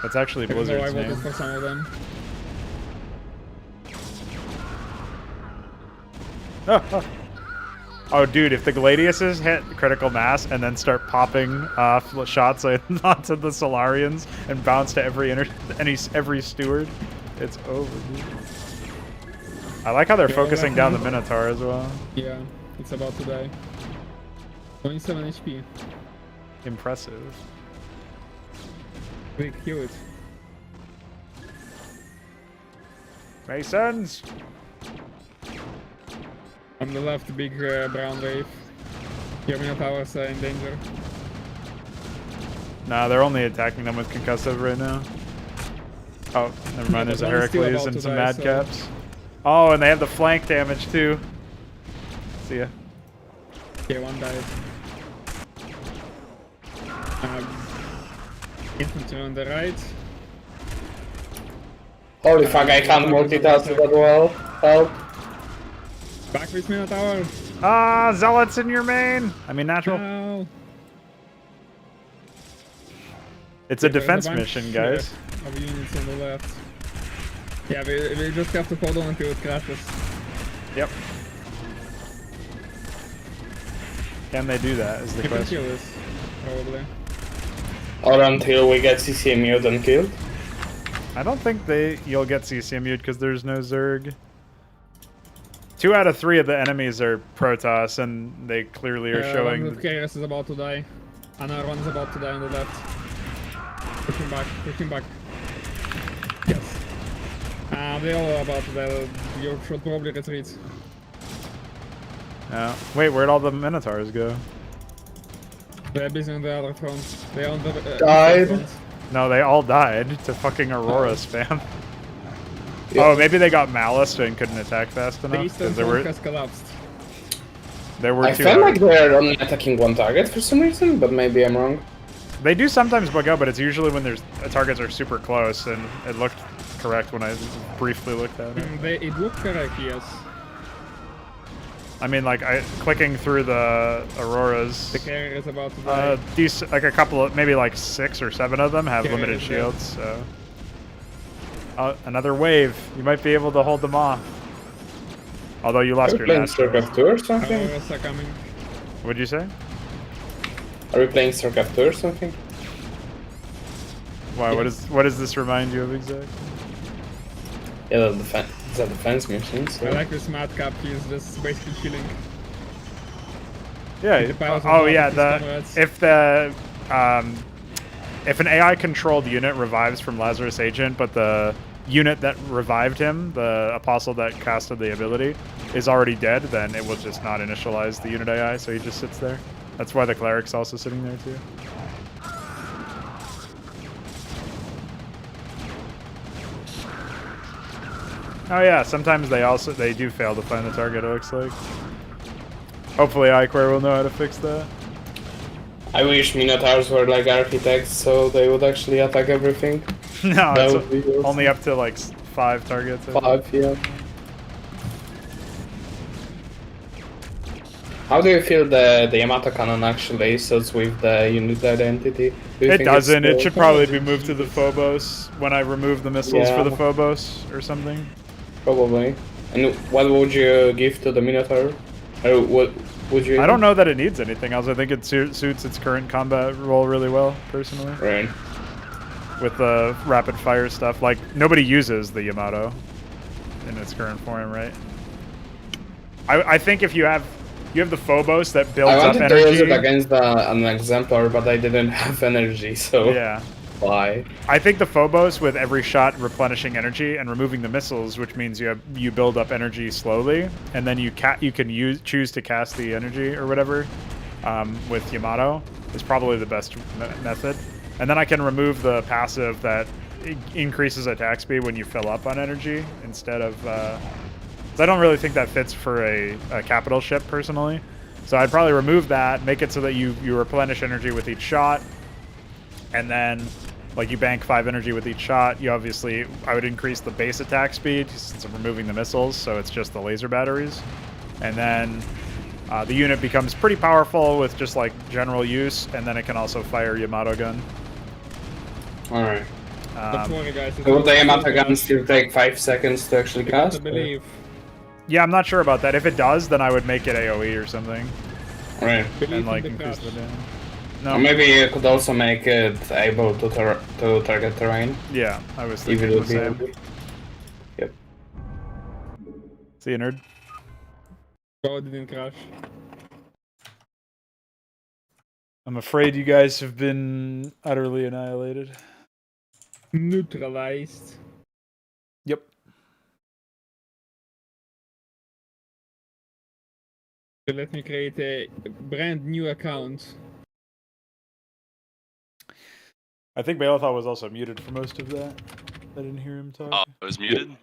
That's actually Even though I Blizzard's voted name. for some of them. Oh, dude, if the Gladiuses hit critical mass and then start popping shots onto the Solarians and bounce to every steward, it's over, dude. I like how they're Yeah, focusing down the definitely. Minotaur as well. Yeah, it's about to die. 27 HP. Impressive. Quick, kill it. Masons! On the left, big brown wave. Your Minotaurs are in danger. Nah, they're only attacking them with concussive right now. Oh, never mind, there's a but one is still Heracles about and to some die, Madcaps. Oh, and they have the flank damage too. See ya. Okay, one died. Infantry on the right. Holy fuck, I can't multitask that well. Help. Back with Minotaur. Ah, Zealots in your main! I mean, natural. No. It's a Yeah, there's defense bunch, mission, guys. Of units on the left. Yeah, we just have to hold on until it crashes. Yep. Can they do that is the We can question. kill this, probably. Or until we get CCMU'd and killed. I don't think you'll get CCMU'd because there's no Zerg. 2 out of 3 of the enemies are Protoss, and they clearly are One showing... of Chaos is about to die. Another one is about to die on the left. Push him back, push him back. Yes. They're all about to die. You should probably retreat. Wait, where'd all the Minotaurs go? They're busy on the other front. They're on the Died. front. No, they all died to fucking Aurora spam. Yeah. Oh, maybe they got Malice and couldn't attack fast The enough? eastern Because there front were, has collapsed. there were I 2 felt out. like they're only attacking one target for some reason, but maybe I'm wrong. They do sometimes bug out, but it's usually when there's targets are super close, and it looked correct when I briefly looked at it. It looked correct, yes. I mean, like, clicking through the Auroras, The carrier is about to die. like a couple of, maybe like 6 or 7 of them have Yeah, limited yeah. shields, so... another wave. You might be able to hold them off. Although you Are lost we your playing natural. Starcraft 2 or something? Auroras are coming. What'd you say? Are we playing Starcraft 2 or something? Why? What does this remind you of exactly? Yeah, it's a defense mission, so... I like this madcap, he's just basically killing. Yeah. The piles of Oh lava yeah. with comrades. If an AI controlled unit revives from Lazarus Agent, but the unit that revived him, the apostle that casted the ability, is already dead, then it will just not initialize the unit AI, so he just sits there. That's why the cleric's also sitting there too. Oh yeah, sometimes they do fail to find the target, it looks like. Hopefully iQuare will know how to fix that. I wish Minotaurs were like architects, so they would actually attack everything. No, That would be it's awesome. only up to like 5 targets. I think. 5, yeah. How do you feel the Yamato cannon actually suits with the unit identity? Do you It think it's doesn't. It still- should probably be moved to the Phobos when I remove the missiles for the Yeah. Phobos or something. Probably. And what would you give to the Minotaur? Or what would you... I don't know that it needs anything else. I think it suits its current combat role really well, personally. Right. With the rapid fire stuff. Like, nobody uses the Yamato in its current form, right? I think if you have the Phobos that builds I up wanted to use energy. it against an exemplar, but I didn't have energy, so... Yeah. Why? I think the Phobos with every shot replenishing energy and removing the missiles, which means you build up energy slowly, and then you can choose to cast the energy or whatever with Yamato is probably the best method. And then I can remove the passive that increases attack speed when you fill up on energy instead of. So I don't really think that fits for a capital ship personally. So I'd probably remove that, make it so that you replenish energy with each shot, and then. Like, you bank 5 energy with each shot. I would increase the base attack speed since I'm removing the missiles, so it's just the laser batteries. And then The unit becomes pretty powerful with just like general use, and then it can also fire Yamato gun. Alright. Don't worry, guys. So would the Yamato gun still take 5 seconds to actually I cast? believe. Yeah, I'm not sure about that. If it does, then I would make it AoE or something, Right. Believe and like in the increase crash. the damage. Or No, maybe you could also make it able to target terrain. yeah, I was If thinking it the would be same. able. Yep. See you, nerd. Oh, it didn't crash. I'm afraid you guys have been utterly annihilated. Neutralized. Yep. So let me create a brand new account. I think Balathal was also muted for most of that. I didn't hear him talk. Oh, I was muted?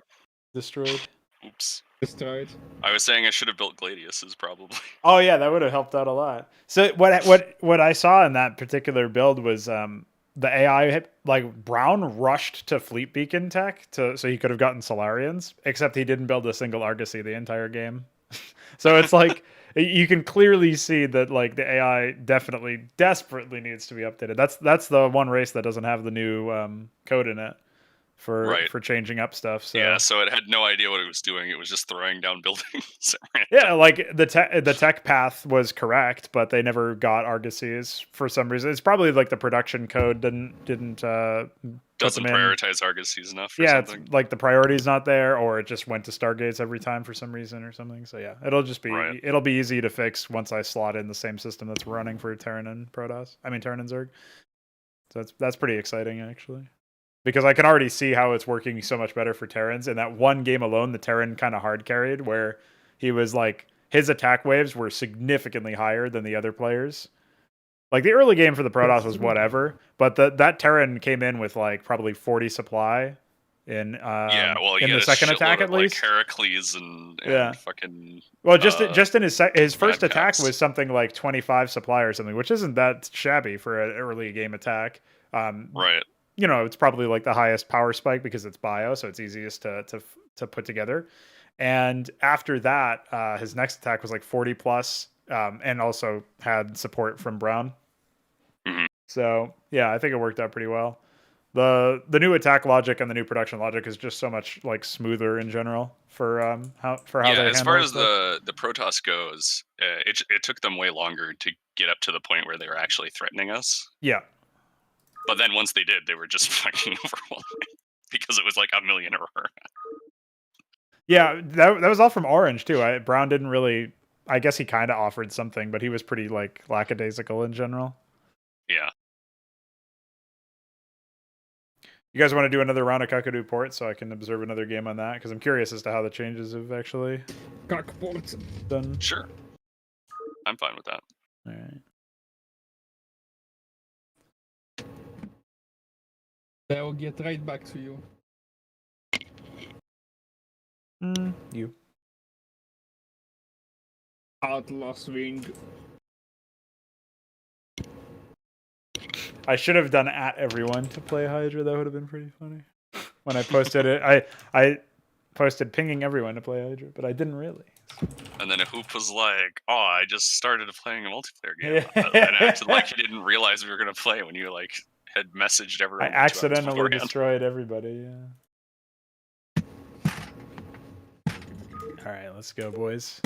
Destroyed. Oops. Destroyed. I was saying I should have built Gladiuses, probably. Oh yeah, that would have helped out a lot. So what I saw in that particular build was the AI like Brown rushed to Fleet Beacon tech so he could have gotten Solarians, except he didn't build a single Argosy the entire game. So it's like you can clearly see that like the AI desperately needs to be updated. That's the one race that doesn't have the new code in it for changing up stuff. So Yeah, so it had no idea what it was doing. It was just throwing down buildings. yeah, like the tech path was correct, but they never got Argosies for some reason. It's probably like the production code didn't Doesn't put them in. prioritize Argosies enough. Or Yeah, something. it's like the priority's not there, or it just went to Stargates every time for some reason or something. So yeah, it'll be easy to fix once I slot in the same system that's running for Terran and Protoss. I mean Terran and Zerg. So that's pretty exciting actually. Because I can already see how it's working so much better for Terrans. In that one game alone, the Terran kind of hard carried, where he was like, his attack waves were significantly higher than the other players. Like the early game for the Protoss was whatever, but that Terran came in with like probably 40 supply in the second attack at least. Like Heracles and fucking. Well, just in his first attack Babcocks. was something like 25 supply or something, which isn't that shabby for an early game attack. Right. You know, it's probably like the highest power spike because it's bio, so it's easiest to put together. And after that, his next attack was like 40 plus, and also had support from Brown. Mm-hmm. So yeah, I think it worked out pretty well. The new attack logic and the new production logic is just so much like smoother in general for how they handle as far as stuff. the Protoss goes, it took them way longer to get up to the point where they were actually threatening us. Yeah. But then once they did, they were just fucking overwhelming because it was like a million error. Yeah, that was all from Orange too. Brown didn't really. I guess he kind of offered something, but he was pretty like lackadaisical in general. Yeah. You guys want to do another round of Cuckadoo Port so I can observe another game on that? Because I'm curious as to how the changes have actually done. Sure. I'm fine with that. All right. I will get right back to you. You. Outlaw swing. I should have done at everyone to play HYDRA. That would have been pretty funny. When I posted it, I posted pinging everyone to play HYDRA, but I didn't really. And then a Hoop was like, "Oh, I just started playing a multiplayer game," and acted like you didn't realize we were gonna play when you like had messaged everyone. I accidentally destroyed everybody. Yeah. All right, let's go, boys.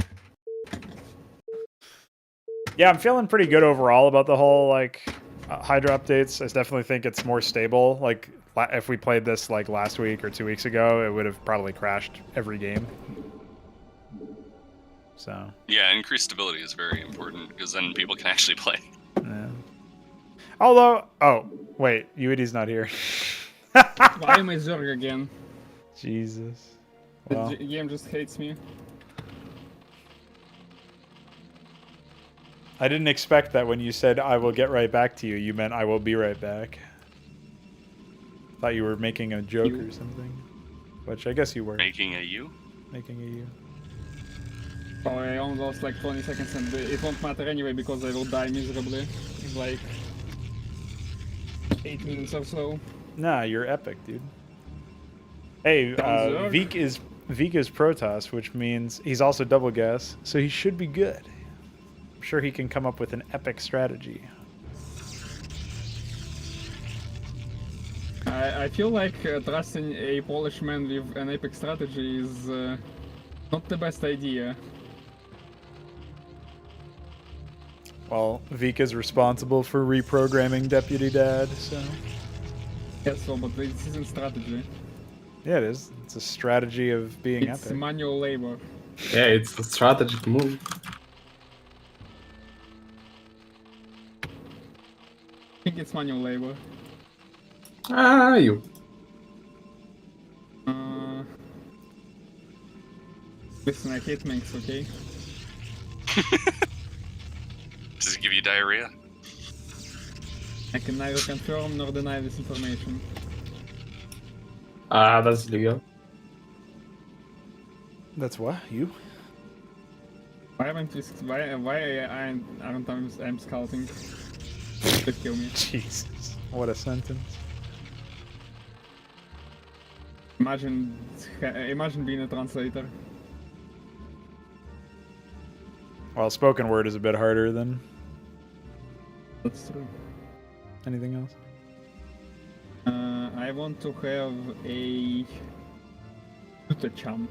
Yeah, I'm feeling pretty good overall about the whole like HYDRA updates. I definitely think it's more stable. Like if we played this like last week or 2 weeks ago, it would have probably crashed every game. So yeah, increased stability is very important because then people can actually play. yeah. Although, oh wait, UED's not here. Why am I Zerg again? Jesus. The Well. game just hates me. I didn't expect that when you said I will get right back to you, you meant I will be right back. Thought you were making a joke or something. Which I guess you were. Making a U? Making a U. Oh, I only lost like 20 seconds and it won't matter anyway because I will die miserably in like 8 minutes or so. Nah, you're epic, dude. Hey, Veek is Protoss, which means he's also double gas, so he should be good. I'm sure he can come up with an epic strategy. I feel like trusting a Polish man with an epic strategy is not the best idea. Well, Vika's responsible for reprogramming Deputy Dad, so... Yes, so, but this isn't strategy. Yeah, it is. It's a strategy of being It's epic. manual labor. Yeah, it's a strategic move. I think it's manual labor. Ah, you. Listen, I hate minks, okay? Does it give you diarrhea? I can neither confirm nor deny this information. Ah, that's legal. That's what? You? Why haven't we... Why aren't I'm scouting? Please kill me. Jesus. What a sentence. Imagine being a translator. Well, spoken word is a bit harder than That's true. anything else. I want to have a chum.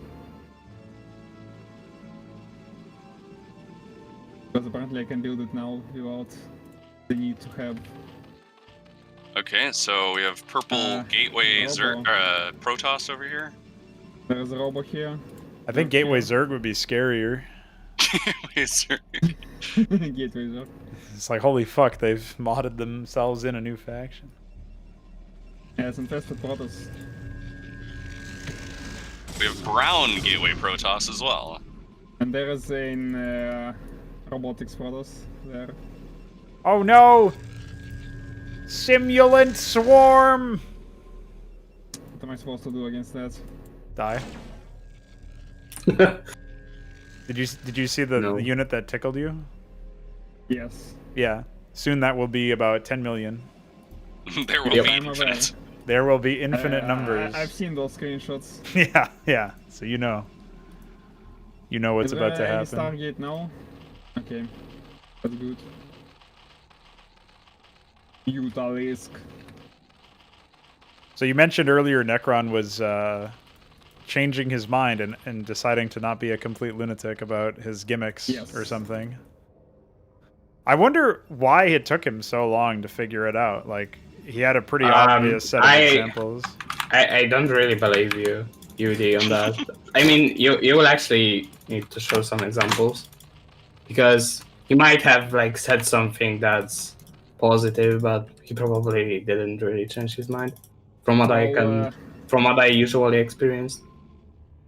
Because apparently I can build it now without the need to have. Okay, so we have purple Gateway Robo. Protoss over here. There's a robo here. I think Gateway Zerg would be scarier. Wait, sir. Gateway Zerg. It's like, holy fuck, they've modded themselves in a new faction. Yeah, it's infested Protoss. We have brown Gateway Protoss as well. And there is a robotics Protoss there. Oh no! Simulant swarm! What am I supposed to do against that? Die. Did you see the, No. the unit that tickled you? Yes. Yeah. Soon that will be about 10 million. There will Yep. be I'm aware. infinite. There will be infinite numbers. I've seen those screenshots. Yeah, yeah. So you know. You know what's Is about to there any happen. Stargate now? Okay. That's good. Utalisk. So you mentioned earlier Necron was changing his mind and deciding to not be a complete lunatic about his gimmicks Yes. or something. I wonder why it took him so long to figure it out. Like, he had a pretty obvious set of examples. I don't really believe you, UD, on that. I mean, you will actually need to show some examples. Because he might have, like, said something that's positive, but he probably didn't really change his mind. From what I usually experienced.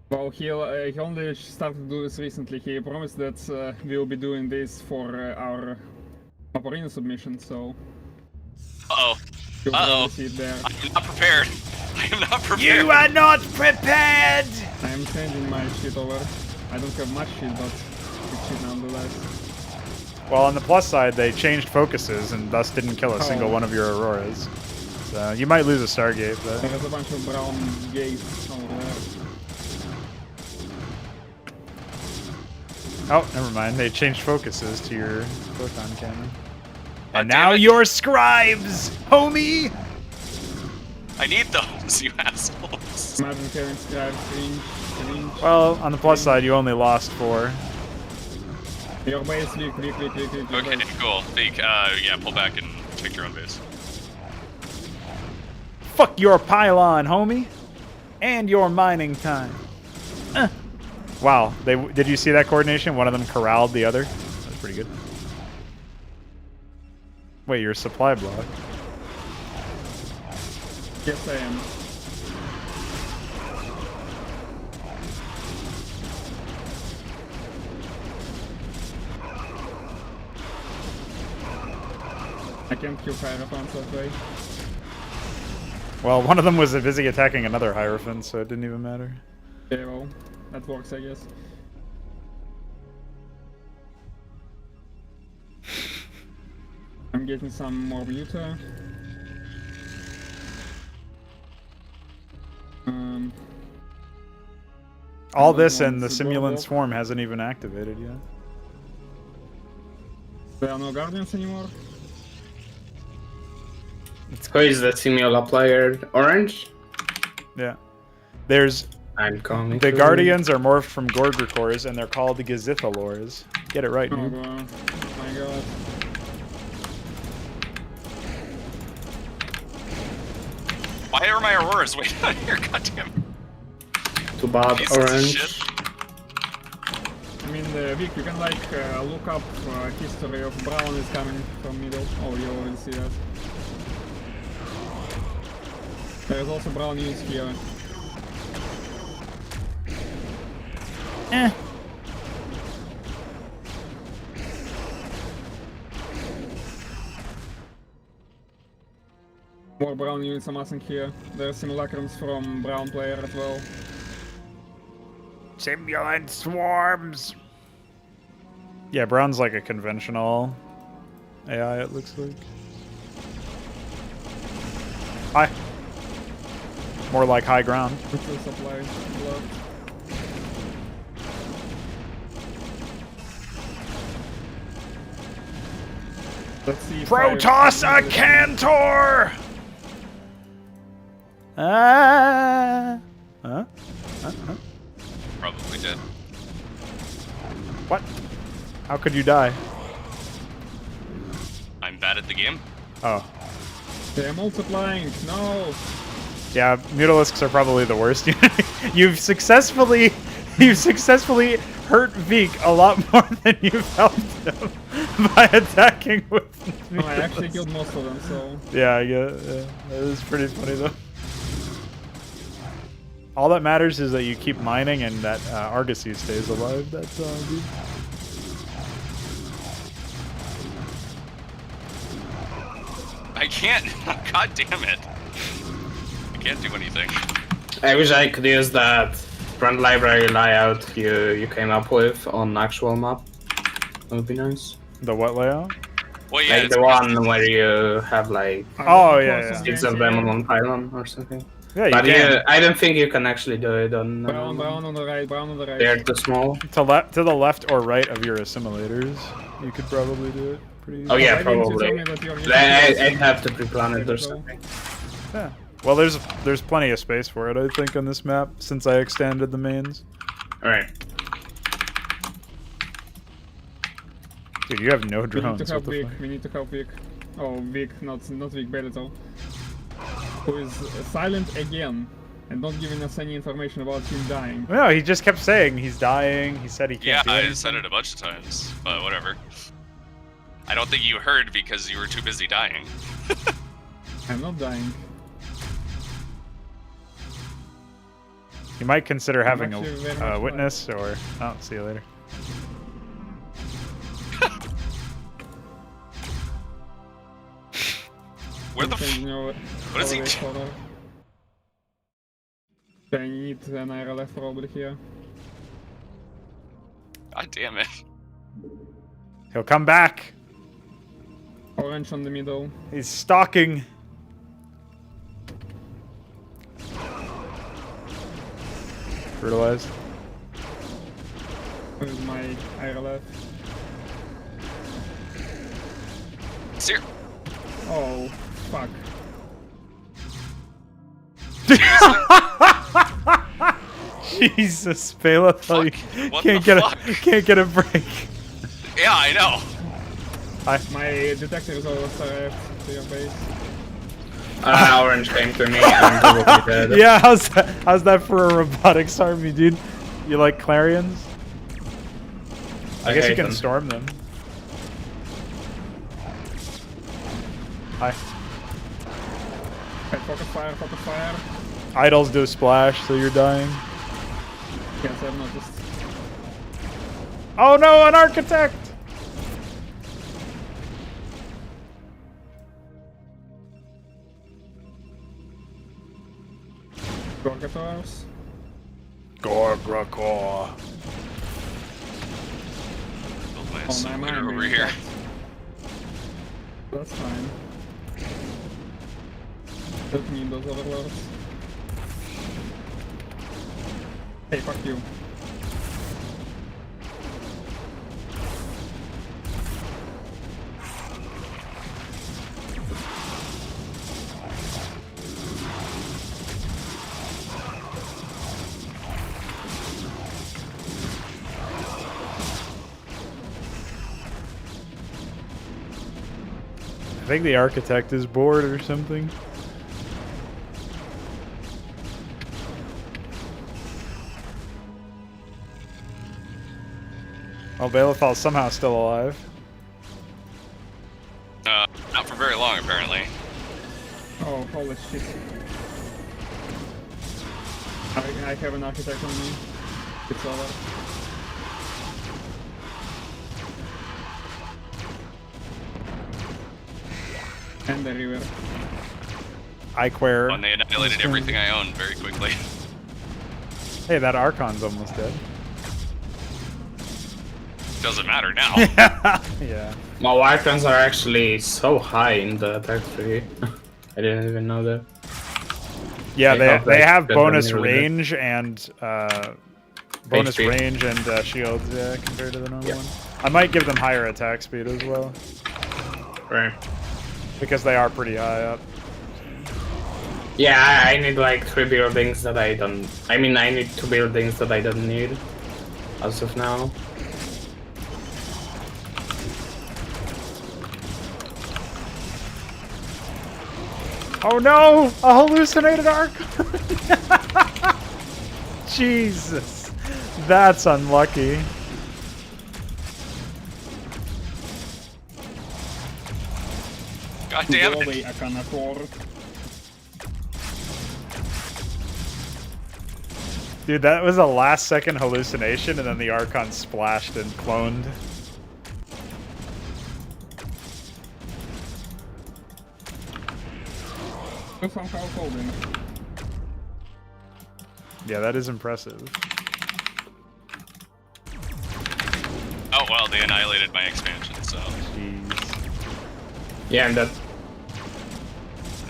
Well, he only started to do this recently. He promised that we'll be doing this for our Vaporino submission, so Uh-oh. you'll Uh-oh. probably see it there. I'm not prepared. I am not prepared. You are not prepared! I am sending my shit over. I don't have much shit, but it's shit nonetheless. Well, on the plus side, they changed focuses and thus didn't kill a single Oh. one of your Auroras. So you might lose a Stargate, but... There's a bunch of brown gates over there. Oh, never mind. They changed focuses to your photon cannon. And damn now it. you're scribes, homie! I need those, you assholes. Imagine having scribe cringe. Well, on the plus side, you only lost 4. Your base, leak. Okay, cool. Yeah, pull back and take your own base. Fuck your pylon, homie! And your mining time. Wow, did you see that coordination? One of them corralled the other. That was pretty good. Wait, your supply block. Yes, I am. I can't kill Hierophants that way. Well, one of them was busy attacking another Hierophant, so it didn't even matter. Okay, well, that works, I guess. I'm getting some more muta. All Another this one and the is a simulant Warlock. swarm hasn't even activated yet. There are no guardians anymore. Who is the Simula player? Orange? Yeah. There's I'm coming. the to- Guardians are morphed from Gorgorkors, and they're called Gazithalors. Get it right, Oh, dude. bro. Oh my god. Why are my Auroras way down here? Goddamn. Too bad, Pieces of Orange. shit. I mean, Vic, you can like look up history of Brown is coming from middle. Oh, you already see that. There is also Brown news here. More Brown units amassing here. There are simulacrums from Brown player as well. Simulant swarms. Yeah, Brown's like a conventional AI, it looks like. Hi. More like high ground. Full supply blood. Let's see. if Protoss fire- a Cantor! Ah. Huh? Probably did. What? How could you die? I'm bad at the game. Oh. They're multiplying. No. Yeah, Mutalisks are probably the worst. You've successfully hurt Veek a lot more than you've helped him by attacking with No, I actually Mutalisks. killed most of them, so. Yeah, I get it. Yeah, that is pretty funny though. All that matters is that you keep mining and that Argosy stays alive. That's all, dude. I can't. God damn it. I can't do anything. I wish I could use that front library layout you came up with on actual map. That would be nice. The what layout? Well, yeah, Like it's the one where you have like Oh, yeah, yeah. 6 of them on one pylon or something. Yeah, you But can. I don't think you can actually do it on. Brown on the right, brown on the right. They're too small. To the left or right of your assimilators, you could probably do it pretty easily. Oh yeah, Why didn't you tell probably. me that you're using I'd have to pre-plan it or So- something. Yeah. Well, there's plenty of space for it, I think, on this map since I extended the mains. Alright. Dude, you have no We need drones. to What help the Vic. fuck? We need to help Vic. Oh, Vic, not Vic Bellator. Who is silent again and not giving us any information about him dying. No, he just kept saying he's dying. He said he Yeah, can't do I anything. said it a bunch of times, but whatever. I don't think you heard because you were too busy dying. I'm not dying. You might consider having actually very a much witness or... Oh, see you later. Where the You know, What is he always do- follow. I need an IRLF probably here. God damn it. He'll come back. Orange on the middle. He's stalking. Brutalized. Where's my IRLF? Ser- Oh, fuck. Jesus, Bela, Fuck. you What can't the get fuck? can't get a break. Yeah, I know. My detector is almost arrived to your base. Orange came to me and probably dead. Yeah, how's that for a robotics army, dude? You like Clarions? I guess you hate can them. storm them. Hi. Okay, focus fire, focus fire. Idols do splash, so you're dying. Yes, I've noticed. Oh no, an architect! Gorgators. Gorgrakor. Build my Oh, simulator I'm over in here. fact. That's fine. Don't need those overlords. Hey, fuck you. think the architect is bored or something. Oh, Balefal's somehow still alive. Not for very long, apparently. Oh, holy shit. I have an architect on me. It's over. And the river. Iquare. And they annihilated everything I own very quickly. Hey, that Archon's almost dead. Doesn't matter now. Yeah. My Archons are actually so high in the attack tree. I didn't even know that. Yeah, I hope they that- have that bonus doesn't really range and bonus HP. range and shields, yeah, compared to the normal Yeah. one. I might give them higher attack speed as well, Right. because they are pretty high up. Yeah, I need like 3 buildings that I don't. I mean, I need 2 buildings that I don't need as of now. Oh no! A hallucinated arc! Jesus. That's unlucky. God damn Go it. away, Akanator. Dude, that was a last second hallucination and then the Archon splashed and cloned. You somehow hold him. Yeah, that is impressive. Oh well, they annihilated my expansion, so I Jeez. Yeah, and that.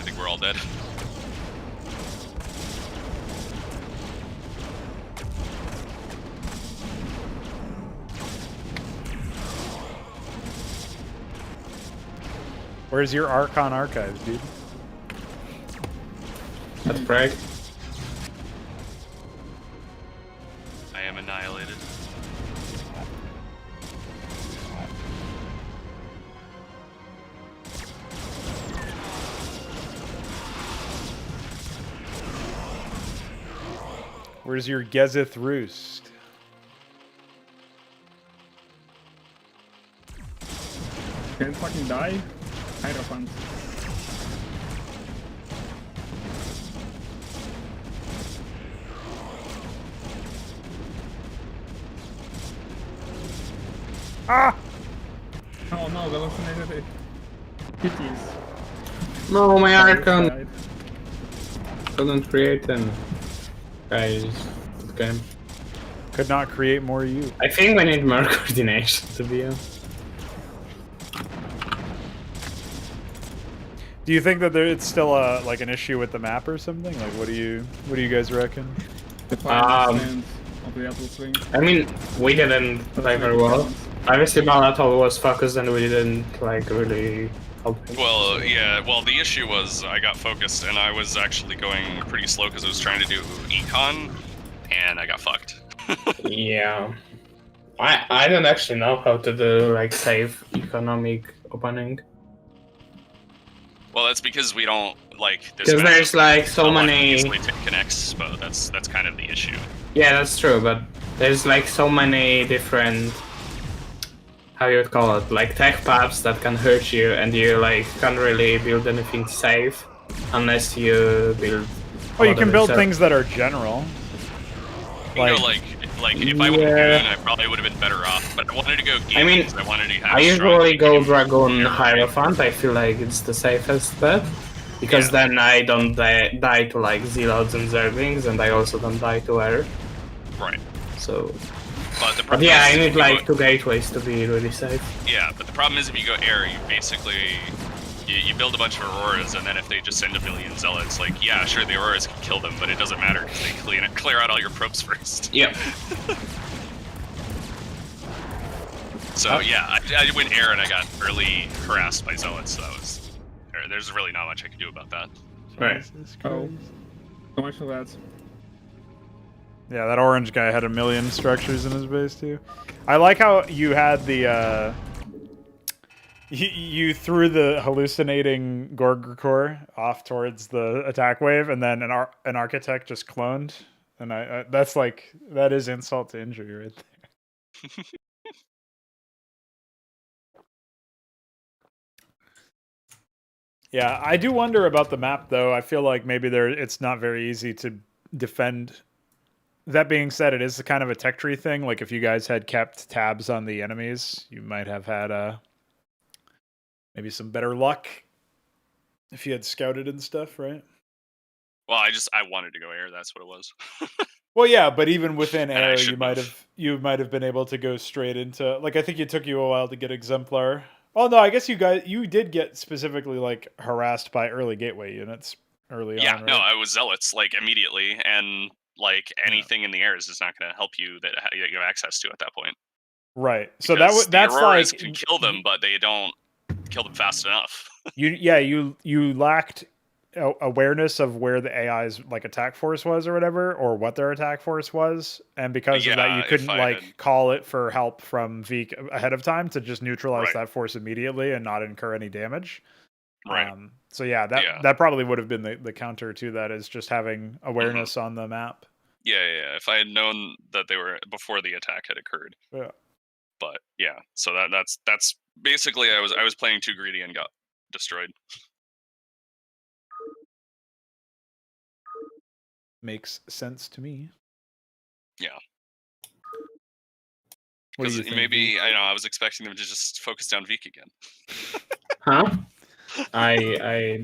think we're all dead. Where's your Archon archives, dude? That's Prague. I am annihilated. Where's your Gezeth Roost? Can't fucking die. Hierophant. Ah! Oh no, the hallucinated kitties. No, my Archon Died. couldn't create them. Guys, okay. Could not create more you. I think we need more coordination to be honest. Do you think that it's still like an issue with the map or something? Like, what do you guys reckon? The final Um, stand of the Atlas Wing. I mean, we didn't play very well. Obviously, Balato was focused and we didn't like really help him. Well, yeah, well, the issue was I got focused and I was actually going pretty slow because I was trying to do econ and I got fucked. Yeah. I don't actually know how to do like safe economic opening. Well, that's because we don't like this. Because map there's like so doesn't many. easily connects, but that's kind of the issue. Yeah, that's true, but there's like so many different, how you would call it, like tech paths that can hurt you, and you like can't really build anything safe unless you build. Oh, you can build other things that are general. You know, like if I would have Yeah. Goon, I probably would have been better off. But I wanted to go Goon I mean, because I wanted to have. I strong usually go team. Dragon Hierophant. I feel like it's the safest bet. Because Yeah. then I don't die to like Zealots and Zerglings, and I also don't die to air. Right. So. But the But problem yeah, is I if need you like go, 2 gateways to be really safe. Yeah, but the problem is if you go air, you basically you build a bunch of Auroras, and then if they just send a million Zealots, like yeah, sure the Auroras can kill them, but it doesn't matter because they clear out all your probes first. Yep. So yeah, I went air and I got early harassed by Zealots. So that was there's really not much I can do about that. Right. Jesus Oh. Christ. So much for that. Yeah, that orange guy had 1 million structures in his base too. I like how you had the You threw the hallucinating Gorgor off towards the attack wave, and then an architect just cloned. And that's like, that is insult to injury right there. Yeah, I do wonder about the map though. I feel like maybe it's not very easy to defend. That being said, it is kind of a tech tree thing. Like if you guys had kept tabs on the enemies, you might have had maybe some better luck if you had scouted and stuff, right? Well, I wanted to go air. That's what it was. Well, yeah, but even within And I air, shouldn't have. you might have been able to go straight into, like, I think it took you a while to get exemplar. Oh no, I guess you did get specifically like harassed by early gateway units early Yeah, on, right? no, I was zealots like immediately, and like anything in the airs is not going to help you that you have access to at that point. Right. So Because that's the Auroras like can kill them, but they don't kill them fast enough. you lacked awareness of where the AI's like attack force was or whatever, or what their attack force was, and because of that you Yeah, couldn't if I like had- call it for help from Veek ahead of time to just neutralize Right. that force immediately and not incur any damage. Right. So yeah, that probably would have been the counter to that, is just having awareness on the map. Yeah. If I had known that they were before the attack had occurred. Yeah. But yeah, so that's basically I was playing too greedy and got destroyed. Makes sense to me. Yeah. What do you Because think, maybe Veek? I was expecting them to just focus down Veek again. Huh? I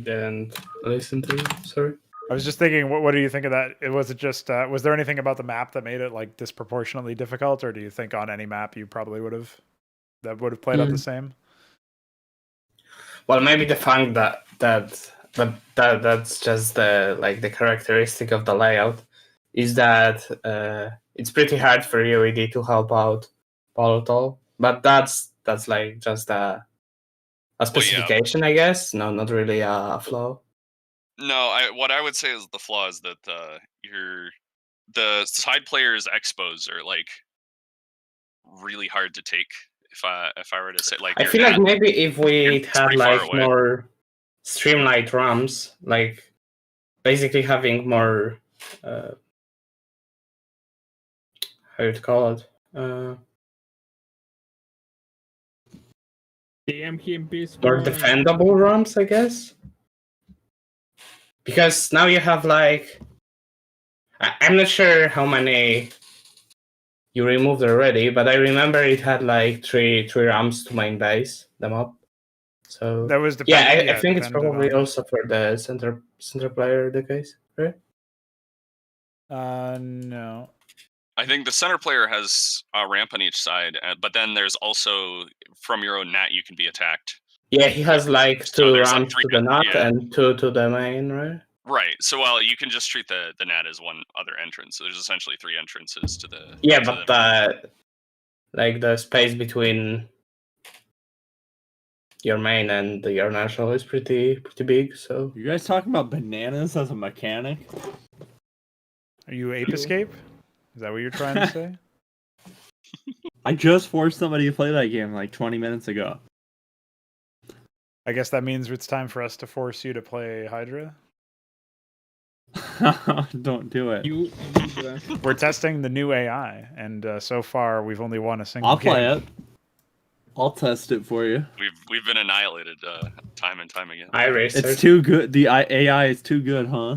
didn't listen to you. Sorry. I was just thinking, what do you think of that? Was it just was there anything about the map that made it like disproportionately difficult, or do you think on any map you probably would have played out the same? Well, maybe the fact that's just the characteristic of the layout is that it's pretty hard for UED to help out volatile, but that's like just a specification, I guess. No, not really a flaw. No, what I would say is the flaw is that the side players' expos are like really hard to take. If I were to say, like, I feel like maybe if we had pretty far like away. more streamlined RAMs, like basically having more how to call it. Or defendable RAMs, I guess. Because now you have like I'm not sure how many you removed already, but I remember it had like three RAMs to main base them up. So That was I think it's depended probably on... also for the center player the case, right? No. I think the center player has a ramp on each side, but then there's also from your own NAT you can be attacked. Yeah, he has like two there's, ramps like, to the NAT yeah. and two to the main, right? Right. So you can just treat the NAT as one other entrance. So there's essentially three entrances to the. Yeah, to but like the space between your main and your national is pretty big. So You guys talking about bananas as a mechanic? Are you Ape Escape? Is that what you're trying to say? I just forced somebody to play that game like 20 minutes ago. I guess that means it's time for us to force you to play Hydra. Don't do it. We're testing the new AI, and so far we've only won a single I'll game. play it. I'll test it for you. We've been annihilated time and time again. It's too good. The AI is too good, huh?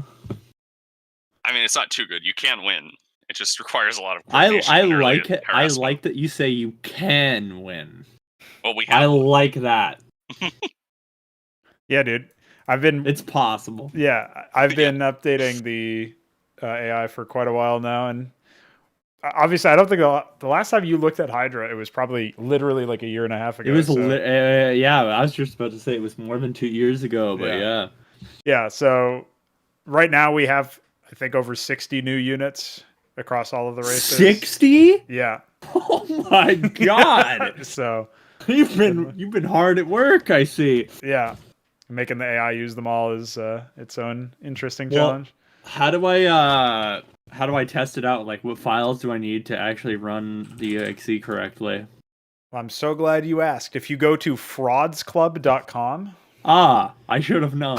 I mean, it's not too good. You can win. It just requires a lot of. I coordination and like early it. I harassment. like that you say you can win. Well, we I have. like that. Yeah, dude. It's possible. Yeah, I've been updating the AI for quite a while now, and obviously, I don't think the last time you looked at Hydra, it was probably literally like a year and a half ago. It was so. yeah. I was just about to say it was more than 2 years ago, but yeah. Yeah. So right now we have, I think, over 60 new units across all of the races. 60? Yeah. Oh my god! So you've been hard at work, I see. Yeah. Making the AI use them all is its own interesting challenge. How do I test it out? Like, what files do I need to actually run the exe correctly? Well, I'm so glad you asked. If you go to fraudsclub.com Ah, I should have known.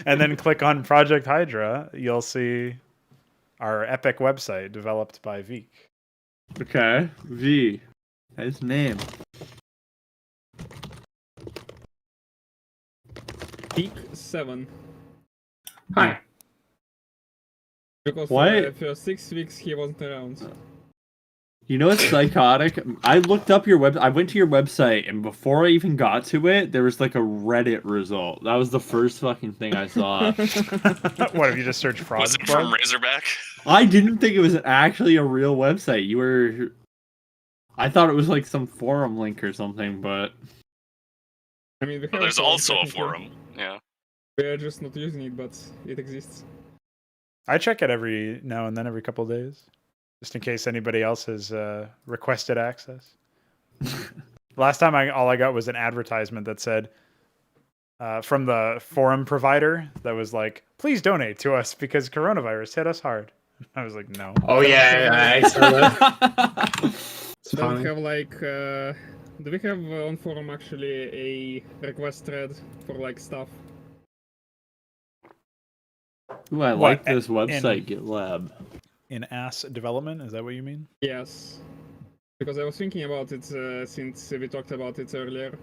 and then click on Project Hydra, you'll see our epic website developed by Veek. Okay, V. His name. Peak 7. Hi. Because Why- for 6 weeks he wasn't around. You know what's psychotic? I looked up your web. I went to your website, and before I even got to it, there was like a Reddit result. That was the first fucking thing I saw. What, if you just search Fraud Was it Club? from Razorback? I didn't think it was actually a real website. You were. I thought it was like some forum link or something, but I mean, we have Well, there's forum, also a technically. forum. Yeah. We're just not using it, but it exists. I check it every now and then, every couple of days, just in case anybody else has requested access. Last time, all I got was an advertisement that said from the forum provider that was like, "Please donate to us because coronavirus hit us hard." I was like, "No." Oh yeah, I saw that. It's Do we funny. have like, do we have on forum actually a request thread for like stuff? ooh, I What, like this website, GitLab. In ass development, is that what you mean? Yes. Because I was thinking about it since we talked about it earlier.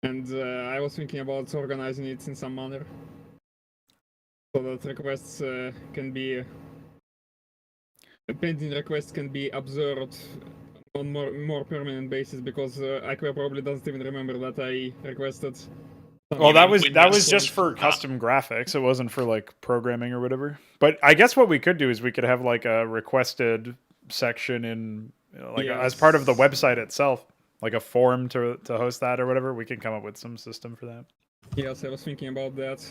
And I was thinking about organizing it in some manner. So that requests can be... pending requests can be observed on more permanent basis, because Aqua probably doesn't even remember that I requested. Well, that was Windows just for custom graphics. It wasn't for like programming or whatever. But I guess what we could do is we could have like a requested section in like as part of the website itself, like a forum to host that or whatever. We could come up with some system for that. Yes, I was thinking about that.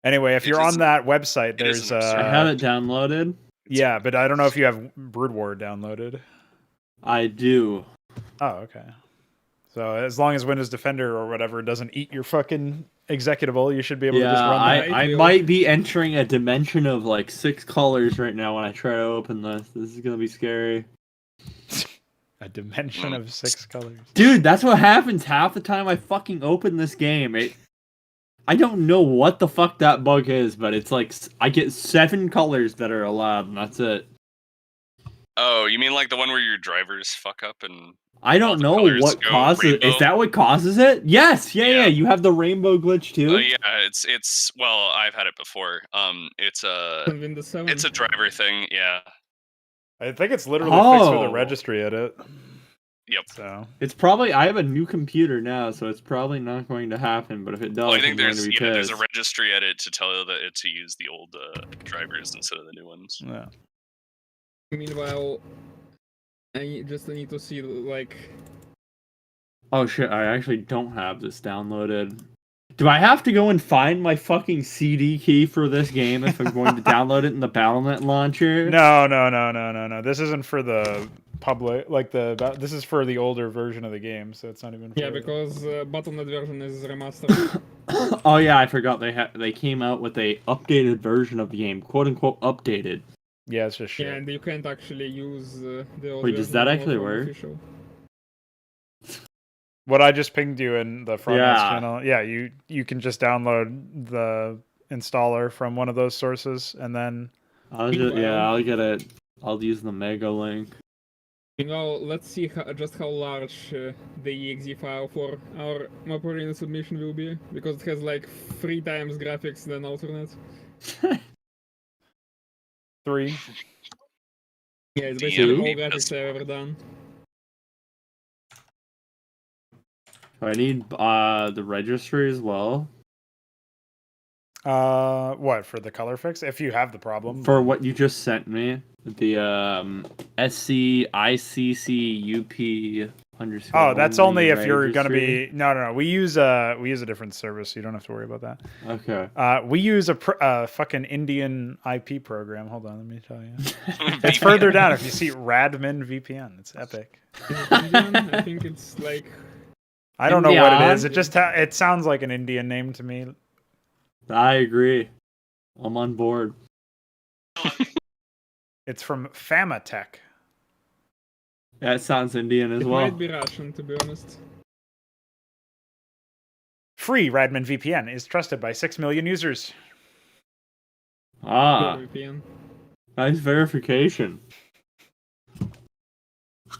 Anyway, if It you're is- on that website, it is there's an absurd- I have it downloaded. yeah, but I don't know if you have Brood War downloaded. I do. Oh, okay. So as long as Windows Defender or whatever doesn't eat your fucking executable, you should be able to just Yeah, run that. I might be entering a dimension of like 6 colors right now when I try to open this. This is gonna be scary. A dimension of 6 colors. Dude, that's what happens half the time I fucking open this game. I don't know what the fuck that bug is, but it's like I get 7 colors that are allowed, and that's it. Oh, you mean like the one where your drivers fuck up and I all don't the know colors what go causes. rainbow? Is that what causes it? Yes, yeah. Yeah. You have the rainbow glitch too. yeah, it's well, I've had it before. It's a On Windows 7. it's a driver thing. Yeah. I think it's literally fixed with a Oh. registry edit. Yep. So It's probably. I have a new computer now, so it's probably not going to happen. But if it does, Well, I think I'm going to there's be there's a pissed. registry edit to tell you that to use the old drivers instead of the new ones. yeah. Meanwhile, I just need to see like... Oh shit! I actually don't have this downloaded. Do I have to go and find my fucking CD key for this game if I'm going to download it in the Battle.net launcher? No. This isn't for the public. Like this is for the older version of the game, so it's not even. For Yeah, because Battle.net version is remastered. Oh yeah, I forgot they came out with a updated version of the game, quote unquote updated. Yeah, it's just shit. Yeah, and you can't actually use the old Wait, does version that of actually from work? official. What I just pinged you in the Fraudcraft Yeah. channel. Yeah, you can just download the installer from one of those sources, and then I'll get it. I'll use the mega link. You know, let's see just how large the exe file for our map arena submission will be, because it has like 3 times graphics than alternate. 3. Yeah, it's Damn, basically all maybe graphics that's- I've ever done. I need the registry as well What for the color fix? If you have the problem for what you just sent me. The SCICCUP underscore. Oh, that's only if you're registry. gonna be. No. We use a different service, so you don't have to worry about that. Okay. We use a fucking Indian IP program. Hold on, let me tell you. It's further down. If you see Radmin VPN, it's epic. Is it Indian? I think it's like... I don't know what it is. Indian? It just it sounds like an Indian name to me. I agree. I'm on board. It's from Famatech. That sounds Indian as It well. might be Russian, to be honest. Free Radman VPN is trusted by 6 million users. Ah, VPN. nice verification.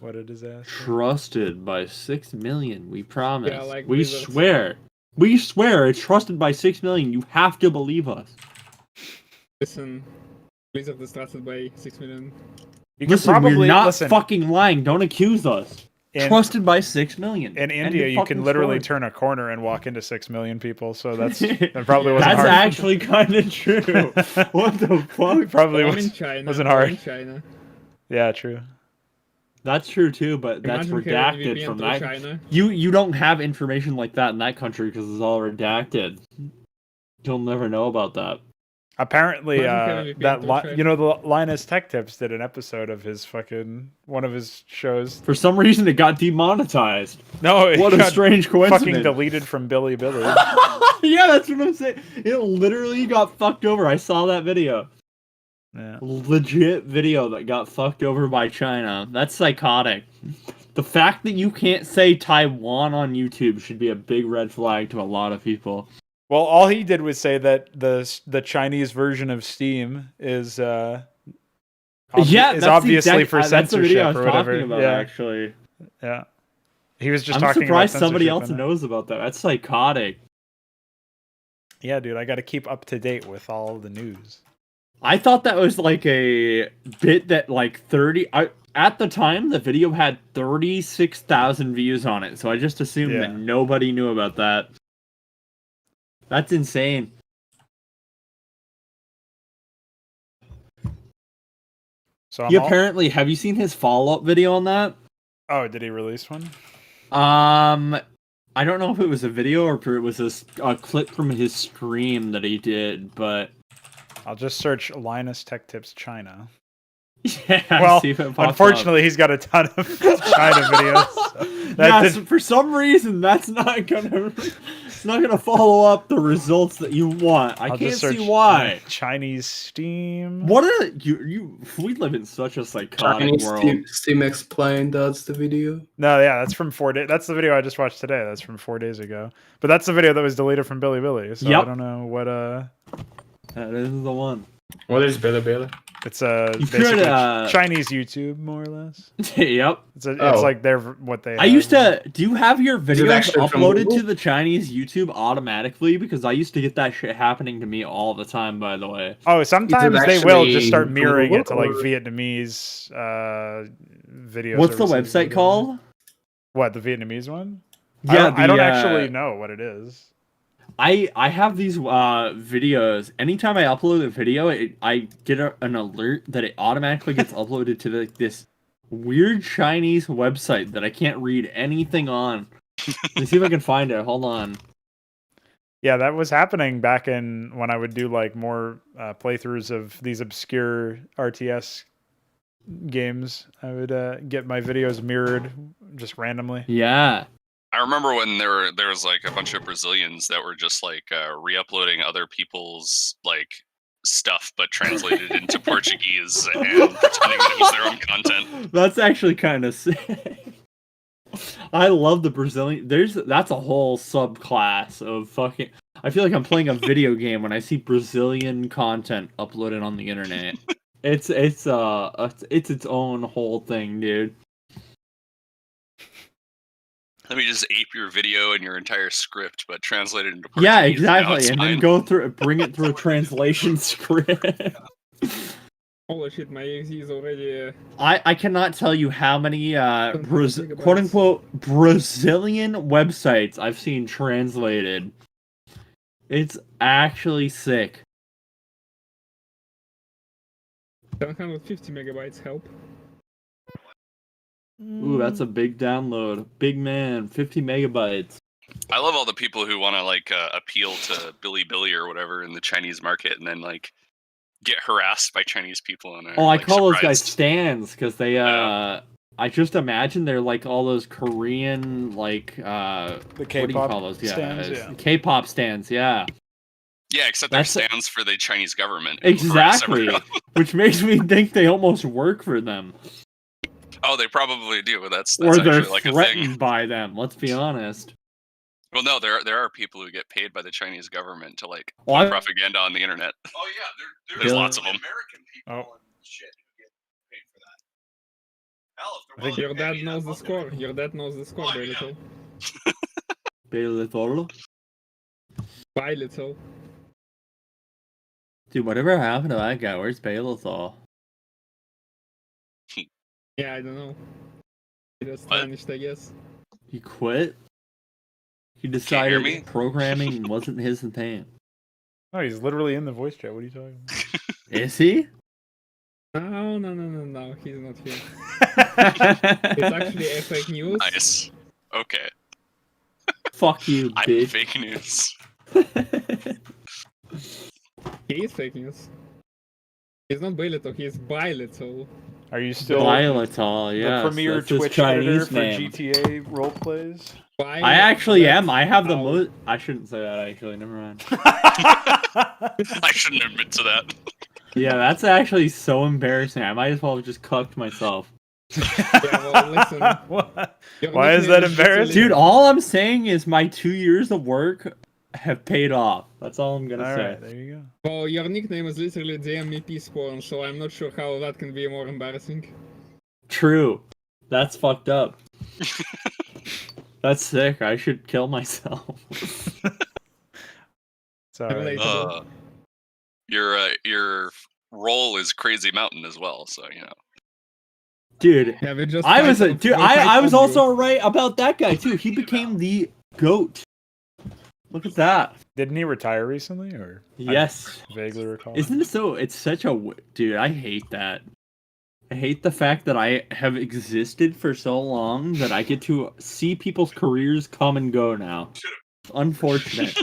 What a disaster. Trusted by 6 million. We promise. Yeah, like we Blizzard. swear. We swear it's trusted by 6 million. You have to believe us. Listen, Blizzard is trusted by 6 million. You can Listen, probably we're not listen. fucking lying. Don't accuse us. In- Trusted by 6 million. In End India, of you can fucking literally story. turn a corner and walk into 6 million people. So that probably wasn't That's hard. actually kind of true. What the fuck? Probably Or in was, China. wasn't or hard. In China. Yeah, true. That's true too, but that's Imagine having redacted VPN from to that. China. You don't have information like that in that country because it's all redacted. You'll never know about that. Apparently, Imagine that having VPN to you know, the Linus Tech Tips did an episode of his one of his shows. For some reason, it got demonetized. No, it What a got strange fucking coincidence. deleted from Billy. Yeah, that's what I'm saying. It literally got fucked over. I saw that video. Yeah. Legit video that got fucked over by China. That's psychotic. The fact that you can't say Taiwan on YouTube should be a big red flag to a lot of people. Well, all he did was say that the Chinese version of Steam is That's obviously for that's the video I censorship was or whatever. talking about, Yeah, actually. yeah. He was just I'm talking about surprised somebody censorship else in it. knows about that. That's psychotic. Yeah, dude, I got to keep up to date with all the news. I thought that was like a bit that like at the time the video had 36,000 views on it, so I just assumed Yeah. that nobody knew about that. That's insane. So He apparently, have you seen his follow-up video on that? Oh, did he release one? I don't know if it was a video or if it was a clip from his stream that he did, but I'll just search Linus Tech Tips China. yeah, Well, see if it pops unfortunately, he's got a ton of China videos. So Yes, for some reason that's not gonna it's not gonna follow up the results that you want. I I'll can't just search see why. Chinese Steam. What are you we live in such a psychotic Chinese world. Steam Explained, that's the video. No, yeah, that's from 4 days. That's the video I just watched today. That's from 4 days ago. But that's the video that was deleted from Billy. So Yep. I don't know what That is the one. What is Billy? it's You basically could, Chinese YouTube more or less. Yep. It's Oh. like what they. I used to. Do you have your videos actually from uploaded Google? to the Chinese YouTube automatically? Because I used to get that shit happening to me all the time. By the way. Oh, sometimes they will actually just start from mirroring it to Google like or- Vietnamese videos. What's the services, website whatever. called? What, the Vietnamese one? Yeah, I don't actually know what it is. I have these videos. Anytime I upload a video, I get an alert that it automatically gets uploaded to this weird Chinese website that I can't read anything on. Let me see if I can find it. Hold on. Yeah, that was happening back in when I would do like more playthroughs of these obscure RTS games. I would get my videos mirrored just randomly. Yeah. I remember when there was like a bunch of Brazilians that were just like re-uploading other people's like stuff, but translated into Portuguese and pretending that it was their own content. That's actually kind of sick. I love the Brazilian. That's a whole subclass of fucking. I feel like I'm playing a video game when I see Brazilian content uploaded on the internet. It's its own whole thing, dude. Let me just ape your video and your entire script, but translate it into Portuguese. Yeah, Now exactly, it's and fine. then go through, bring it through a translation script. Holy shit, my exe is already... I cannot tell you how many Megabytes. quote unquote Brazilian websites I've seen translated. It's actually sick. 750 megabytes, help. Ooh, that's a big download. Big man, 50 megabytes. I love all the people who want to like appeal to Billy or whatever in the Chinese market, and then like get harassed by Chinese people. And are, Oh, I like, call those guys surprised. stands because they I just imagine they're like all those Korean like The what do you K-pop call those? stands, it's yeah. K-pop stands, yeah. Yeah, except That's that a- stands for the Chinese government. who harass Exactly. everyone. Which makes me think they almost work for them. Oh, they probably do. That's or they're actually like a threatened thing. by them. Let's be honest. Well, no, there are people who get paid by the Chinese government to like Well, put I- propaganda on the internet. Oh yeah, There's Yeah. lots of them. American people Oh. and shit who get paid for that. Hell, if I they're think Your willing to pay dad me that knows the much, score. Your dad knows the score, Oh, by yeah. little. Very little. By little. Dude, whatever happened to that guy? Where's Baylithol? Yeah, I don't know. He just What? vanished, I guess. He quit? He hear decided me? programming wasn't his thing. No, he's literally in the voice chat. What are you talking Is he? No, he's not here. about? It's actually a fake news. Nice. Okay. Fuck you, I'm bitch. fake news. He is fake news. He's not by little, he is by little. Are you still Xylitol, yeah. the premier that's his Twitch editor Chinese for name. GTA role plays? I actually am. I have the Ow. most. I shouldn't say that actually. Never mind. I shouldn't admit to that. Yeah, that's actually so embarrassing. I might as well have just cucked myself. Yeah, well, listen. What? Your Why is nickname that embarrassing? Dude, all I'm saying is my 2 years of work have paid off. That's all I'm gonna All say. right, there you go. Well, your nickname is literally DMEP Spawn, so I'm not sure how that can be more embarrassing. True. That's fucked up. That's sick. I should kill myself. It's all right. Relatable. Your role is Crazy Mountain as well, so you know. Dude, Yeah, we just I was typed- dude. we I typed was on also right about that guy too. He became the GOAT. Look at that. Didn't he retire recently, or Yes. I vaguely recall? Isn't it so? It's such a dude. I hate that. I hate the fact that I have existed for so long that I get to see people's careers come and go now. Unfortunate.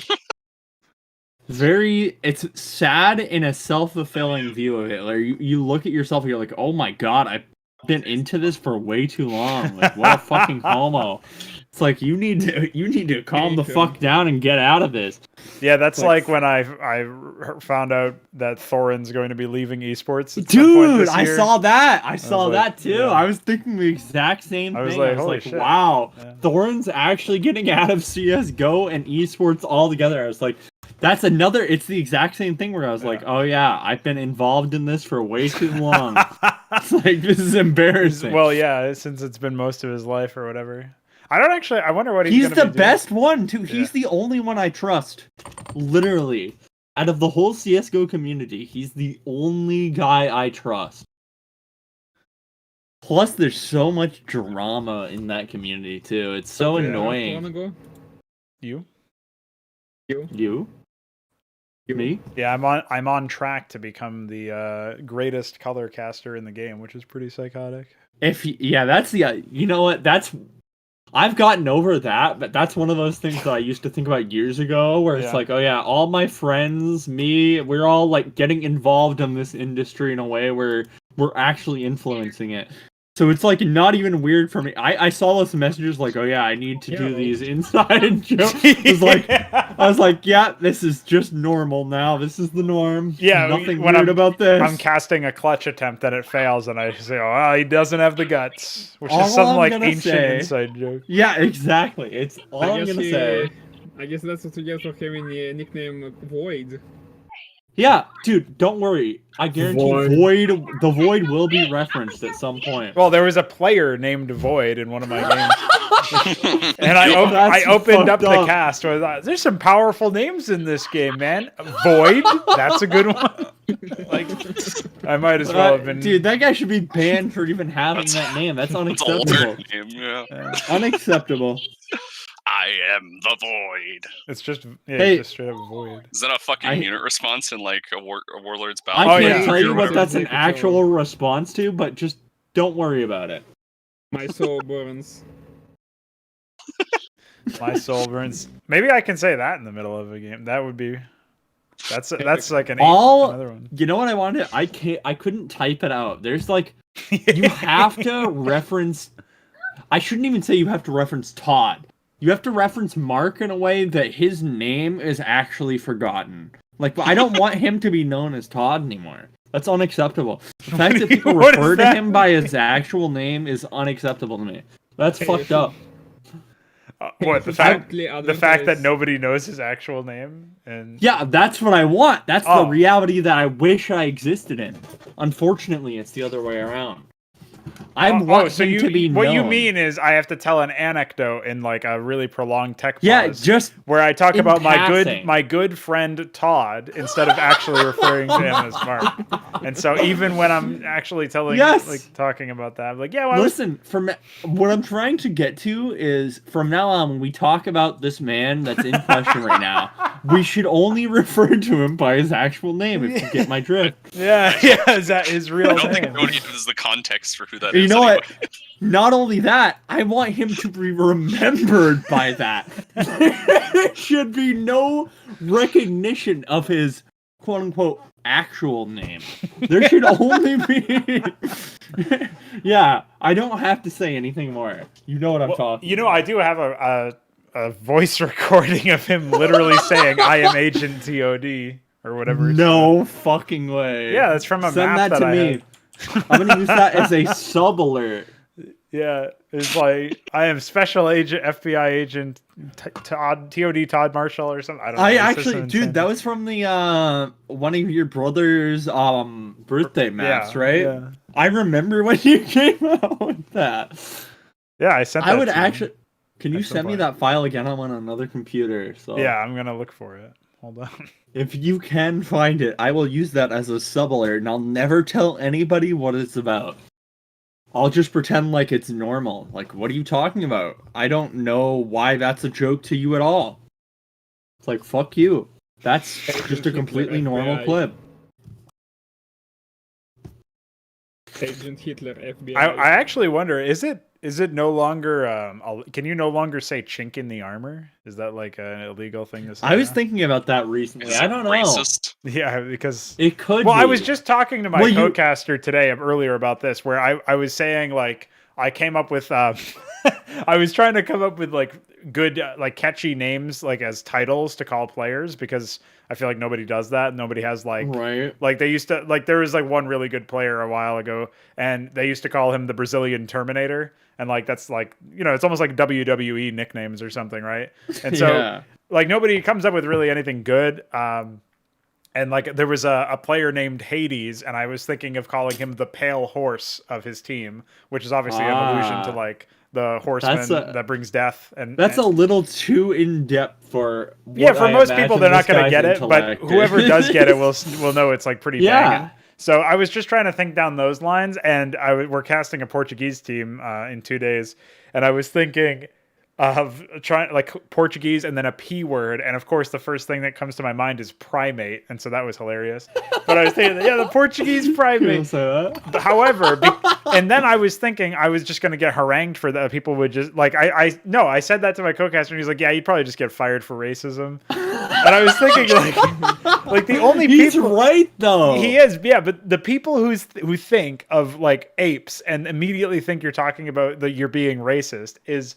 It's sad in a self-fulfilling view of it. Like you look at yourself and you're like, oh my god, I've been into this for way too long. Like what a fucking homo. It's like you need to calm the fuck down and get out of this. Yeah, that's Like- like when I found out that Thorin's going to be leaving esports. At some point Dude, this I year. saw that. I saw like, that too. yeah. I was thinking the exact same I was thing. like, I was holy like, shit. wow, Yeah. Thorin's actually getting out of CS:GO and esports altogether. I was like, that's another. It's the exact same thing where I was like, oh yeah, I've been involved in this for way too long. It's like this is embarrassing. Well, yeah, since it's been most of his life or whatever. I don't actually. I wonder what he's gonna the be doing. best one too. Yeah. He's the only one I trust. Literally, out of the whole CS:GO community, he's the only guy I trust. Plus, there's so much drama in that community too. It's so Yeah. annoying. Wanna go? You? You? Me? Yeah, I'm on track to become the greatest color caster in the game, which is pretty psychotic. That's the. You know what? I've gotten over that, but that's one of those things that I used to think about years ago, where it's Yeah. like, oh yeah, all my friends, me, we're all like getting involved in this industry in a way where we're actually influencing it. So it's like not even weird for me. I saw those messages like, oh yeah, I need to do these inside jokes. I was like, yeah, this is just normal now. This is the norm. Yeah, nothing when weird about this. I'm casting a clutch attempt and it fails, and I say, "Oh, he doesn't have the guts," which All is some I'm like gonna ancient say- inside joke. Yeah, exactly. It's all I'm gonna say. I guess that's what you get for having the nickname Void. Yeah, dude, don't worry. I guarantee the Void will be referenced at some point. Well, there was a player named Void in one of my games, and I That's opened up fucked the up. cast. I thought, there's some powerful names in this game, man. Void, that's a good one. Like, I might as well have been. Dude, that guy should be banned for even having That's- that name. That's It's a unacceptable. older name, yeah. Unacceptable. I am the Void. It's just Hey. just straight up Void. Is that a fucking I- unit response in like a Warlord's I Battle? Oh, can't yeah. tell you Or what whatever. that's an actual response to, but just don't worry about it. My soul burns. My soul burns. Maybe I can say that in the middle of a game. That would be. That's like an another one. You know what I wanted? I couldn't type it out. There's like you have to reference. I shouldn't even say you have to reference Todd. You have to reference Mark in a way that his name is actually forgotten. Like, I don't want him to be known as Todd anymore. That's unacceptable. The fact that people What does refer to that him by his actual name is unacceptable to me. That's fucked up. What the Exactly, fact? The fact that advertise. nobody knows his actual name, and Yeah, that's what I want. That's Oh. the reality that I wish I existed in. Unfortunately, it's the other way around. I want so him to be what you known. mean is I have to tell an anecdote in like a really prolonged tech Yeah, pause, just where I talk in about passing. my good friend Todd instead of actually referring to him as Mark. And so even when I'm actually talking about that, I'm like, yeah, well, Listen, what I'm trying to get to is from now on, when we talk about this man that's in question right now, we should only refer to him by his actual name. If you get my drift. yeah, is that his real I don't think name? nobody has the context for who that is. You know anyway. what? Not only that, I want him to be remembered by that. There should be no recognition of his quote-unquote actual name. There should only be... Yeah, I don't have to say anything more. You know what I'm talking You know, I do have a voice recording of him literally saying, "I am Agent TOD," or whatever. it's No fucking way. Yeah, that's from a Send map that to I me. had. I'm gonna use that as a sub alert. Yeah, it's like I am Special Agent, FBI Agent TOD Todd Marshall or something. I don't know. I It's just actually, an dude, insane- that was from the one of your brother's birthday maps, right? Yeah. I remember when you came out with that. Yeah, I sent. I that would to you actually. Can you at some send me point. that file again? I'm on another computer. So Yeah, I'm gonna look for it. Hold on. if you can find it, I will use that as a sub alert, and I'll never tell anybody what it's about. I'll just pretend like it's normal. Like, what are you talking about? I don't know why that's a joke to you at all. It's like, fuck you. That's just a completely normal FBI. clip. Agent Hitler, FBI. I actually wonder, is it no longer can you no longer say chink in the armor? Is that like an illegal thing to say? I was now? thinking about that recently. Is I it don't know. racist? Yeah, because It could well, be. I was just talking to my Well, you- co-caster today earlier about this, where I was saying like I came up with I was trying to come up with like good like catchy names like as titles to call players because I feel like nobody does that. Nobody has like Right. like they used to like there was like one really good player a while ago and they used to call him the Brazilian Terminator and like that's like you know it's almost like WWE nicknames or something, right? And so Yeah. like nobody comes up with really anything good. And like there was a player named Hades, and I was thinking of calling him the Pale Horse of his team, which is obviously an allusion to like the horseman that brings death. And That's a little too in depth for. yeah, for I most people imagine they're not this going to guy's get it, but intellect whoever is. does get it will know it's like pretty Yeah. banging. So I was just trying to think down those lines, and we're casting a Portuguese team in 2 days, and I was thinking of trying like Portuguese and then a P word, and of course the first thing that comes to my mind is primate, and so that was hilarious. But I was thinking, yeah, the Portuguese primate. However, and then I was thinking I was just going to get harangued for that. People would just like I said that to my co-caster, and he's like, yeah, you'd probably just get fired for racism. And I was thinking like the only He's people right though. he is, yeah, but the people who think of like apes and immediately think you're talking about you're being racist is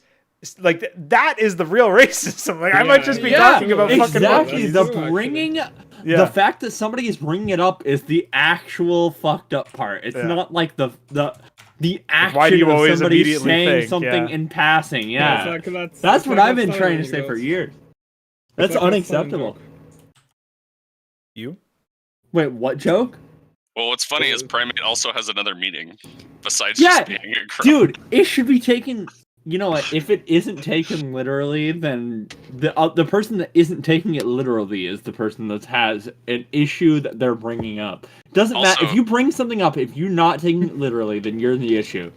like that is the real racism. Like I might just be talking about fucking exactly. monkeys. The bringing, Yeah. the fact that somebody is bringing it up is the actual fucked up part. It's Yeah. not like the action Why do you of always somebody immediately saying think, something yeah. in passing. Yeah, It's like that's it's what like I've been that trying to Stalin say for goes. years. It's That's like that Stalin unacceptable. joke. You? Wait, what joke? Well, what's funny is Primate also has another meaning besides Yeah, just being a crow. dude, it should be taken. You know what? If it isn't taken literally, then the person that isn't taking it literally is the person that has an issue that they're bringing up. Doesn't matter Also- if you bring something up. If you're not taking it literally, then you're the issue.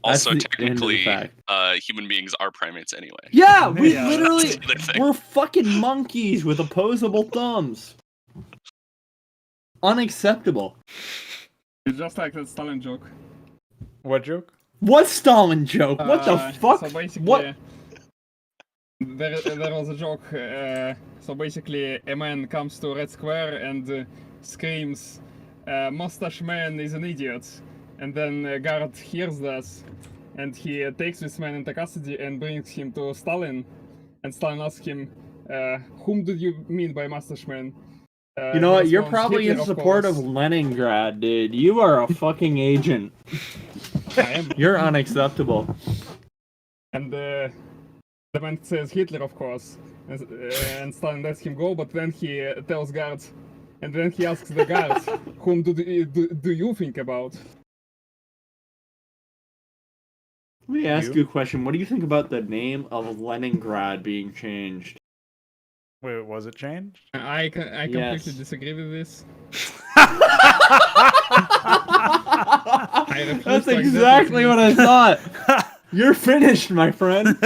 Also, That's the end of the technically, fact. human beings are primates anyway. Yeah, we Yeah. literally That's the other thing. we're fucking monkeys with opposable thumbs. Unacceptable. It's just like that Stalin joke. What joke? What Stalin joke? What the fuck? So basically, What? There was a joke. So basically, a man comes to Red Square and screams, "Mustache man is an idiot." And then guard hears this, and he takes this man into custody and brings him to Stalin. And Stalin asks him, "Whom did you mean by mustache man?" You know what? there's You're one probably in Hitler, support of course. Leningrad, dude. You are a fucking agent. I am. You're unacceptable. And the man says Hitler, of course, and Stalin lets him go. But then he tells guards, and then he asks the guards, "Whom do you think about?" Let me ask you a question. What do you think about the name of Leningrad being changed? Wait, was it changed? I completely Yes. disagree with this. That's exactly what I thought. You're finished, my friend.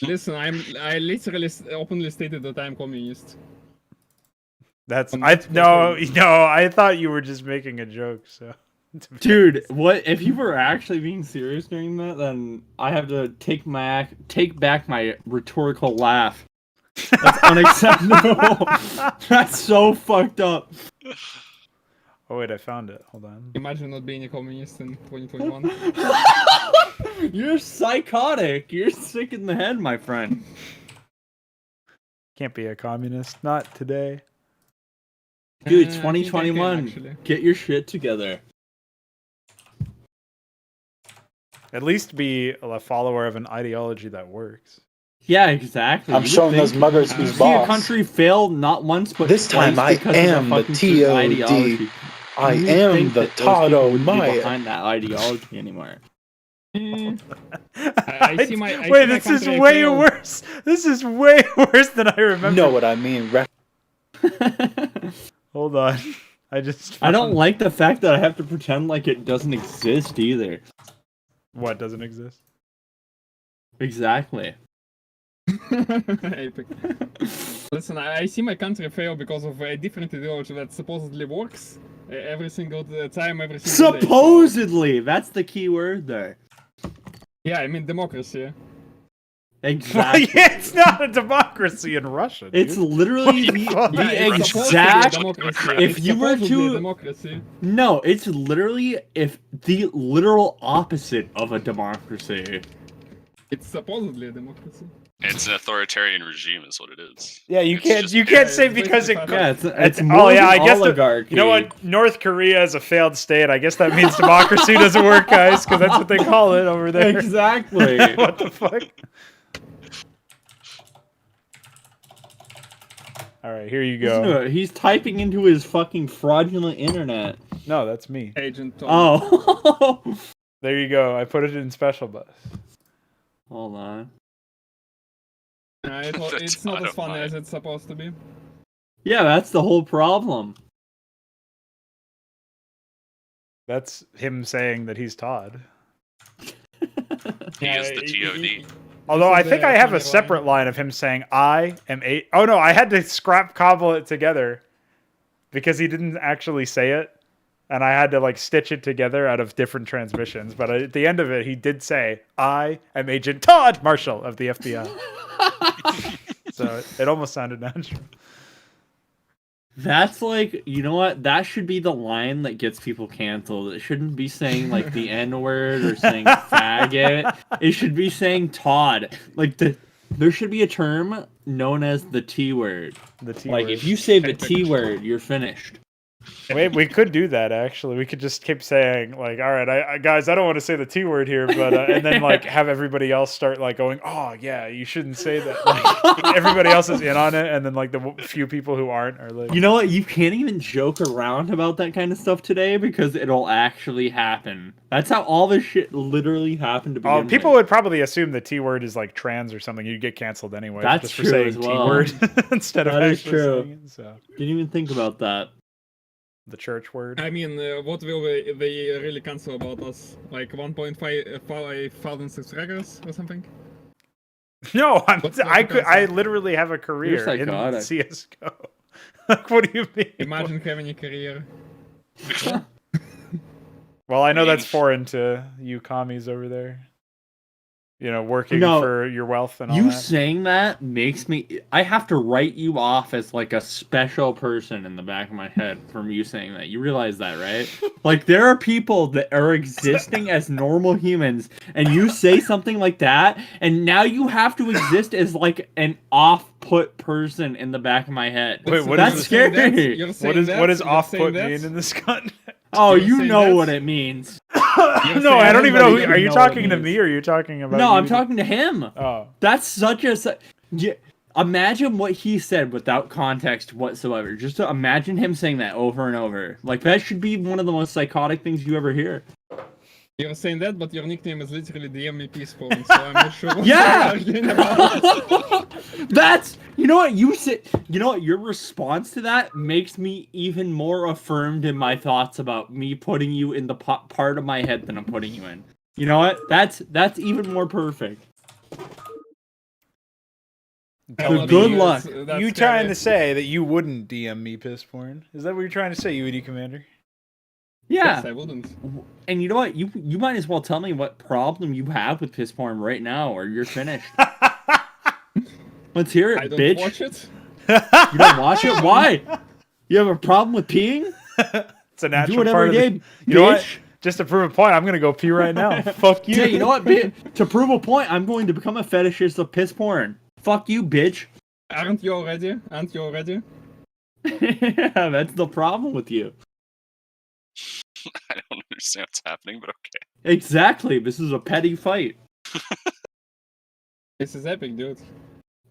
Listen, I literally openly stated that I'm communist. That's I'm I not no supposed no. I thought you were just making a joke. So, Dude, what if you were actually being serious during that? Then I have to take back my rhetorical laugh. That's unacceptable. That's so fucked up. Oh wait, I found it. Hold on. Imagine not being a communist in 2021. You're psychotic. You're sick in the head, my friend. Can't be a communist. Not today. Dude, I think I 2021. can, actually. Get your shit together. At least be a follower of an ideology that works. Yeah, exactly. I'm You showing would those think- muggers You who's see a boss. country fail not once but This time twice I because am of the a fucking stupid TOD. ideology. I You would am think the that those people wouldn't be Todd behind that ideology anymore. I see my- I Wait, see my this is country way fail. worse. This is way worse than I remember. You know what I mean? Hold on. I just. I don't found- like the fact that I have to pretend like it doesn't exist either. What doesn't exist? Exactly. Epic. Listen, I see my country fail because of a different ideology that supposedly works every single time, every single day. Supposedly! That's the key word there. Yeah, I mean democracy. Well, Exactly. yeah, it's not a democracy in Russia. Dude. It's literally What do you call the that? It's supposed to be a exact. democracy. If It's you were supposedly a to- democracy. No, it's literally the literal opposite of a democracy. It's supposedly a democracy. It's an authoritarian regime, is what it is. Yeah, you It's can't. just- You can't yeah, say it's because it. basically Yeah, it's oh more yeah, I than guess. oligarchy. You know what? North Korea is a failed state. I guess that means democracy doesn't work, guys, because that's what they call it over there. Exactly. What the fuck? All right, here you Listen to go. it. He's typing into his fucking fraudulent internet. No, that's me. Agent Tom. Oh. There you go. I put it in special bus. Hold on. It's not as funny as it's supposed to be. Yeah, that's the whole problem. That's him saying that he's Todd. He is the TOD. Although This I is think the I have funny a separate line of him saying, I am a... Oh no, I had to scrap cobble it together because he didn't actually say it. And I had to like stitch it together out of different transmissions. But at the end of it, he did say, I am Agent Todd Marshall of the FBI. So it almost sounded natural. That's like, you know what? That should be the line that gets people canceled. It shouldn't be saying like the N word or saying faggot. It should be saying Todd. Like there should be a term known as the T word. The T Like word. if you say the T word, you're finished. Wait, we could do that actually. We could just keep saying like, "All right, I guys, I don't want to say the T word here," but and then like have everybody else start like going, "Oh yeah, you shouldn't say that." Like everybody else is in on it, and then like the few people who aren't are like, You know what? You can't even joke around about that kind of stuff today because it'll actually happen. That's how all this shit literally happened to begin "Oh, people with. would probably assume the T word is like trans or something. You'd get canceled anyway That's just for true saying as well. T word instead of That is actually true. saying it." So Didn't even think about that. the church word. I mean, what will they really cancel about us? Like 1.5 thousand subscribers or something? No, What's the I concept? literally have a career in psychotic. CS:GO. Like, what do you mean? Imagine having a career. Well, I know that's foreign to you commies over there. You know, working No, for your wealth and all You that. saying that makes me. I have to write you off as like a special person in the back of my head from you saying that. You realize that, right? Like there are people that are existing as normal humans, and you say something like that, and now you have to exist as like an off off-put person in the back of my head. Wait, what That's is You're saying that? scary. You're What saying is that? what does You're off-put saying that? mean in this context? Oh, You're you saying know that's- what it means. No, I don't even know. Everybody Are you should know what talking it to means. me or are you talking about? No, you? I'm talking to him. Oh, That's such a. Yeah, imagine what he said without context whatsoever. Just to imagine him saying that over and over. Like, that should be one of the most psychotic things you ever hear. You're saying that, but your nickname is literally the MVP spawn, so I'm not sure what Yeah! you're arguing about. That's. You know what? You said. You know what? Your response to that makes me even more affirmed in my thoughts about me putting you in the part of my head than I'm putting you in. You know what? That's even more perfect. So good luck. you trying to say that you wouldn't DM me piss porn? Is that what you're trying to say, UED Commander? Yeah. Yes, I wouldn't. And you know what? You might as well tell me what problem you have with piss porn right now, or you're finished. Let's hear it, I don't bitch. watch it. You don't watch it? Why? You have a problem with peeing? It's a You natural do it part every of day, the... You know what? bitch. Just to prove a point, I'm gonna go pee right now. Fuck you. Yeah, you know what? To prove a point, I'm going to become a fetishist of piss porn. Fuck you, bitch. Aren't you already? Aren't you already? Yeah, that's the problem with you. I don't understand what's happening, but okay. Exactly. This is a petty fight. This is epic, dude.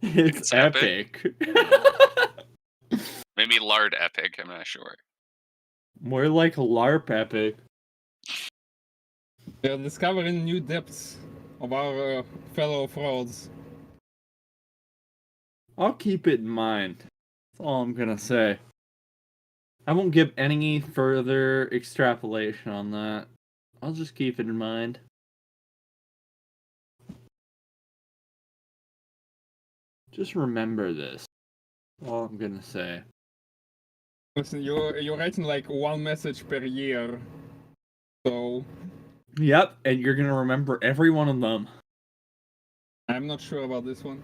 It's epic. epic. Maybe lard epic, I'm not sure. More like LARP epic. We are discovering new depths of our fellow frauds. I'll keep it in mind. That's all I'm gonna say. I won't give any further extrapolation on that. I'll just keep it in mind. Just remember this. That's all I'm gonna say. Listen, you're writing like one message per year, so Yep, and you're gonna remember every one of them. I'm not sure about this one.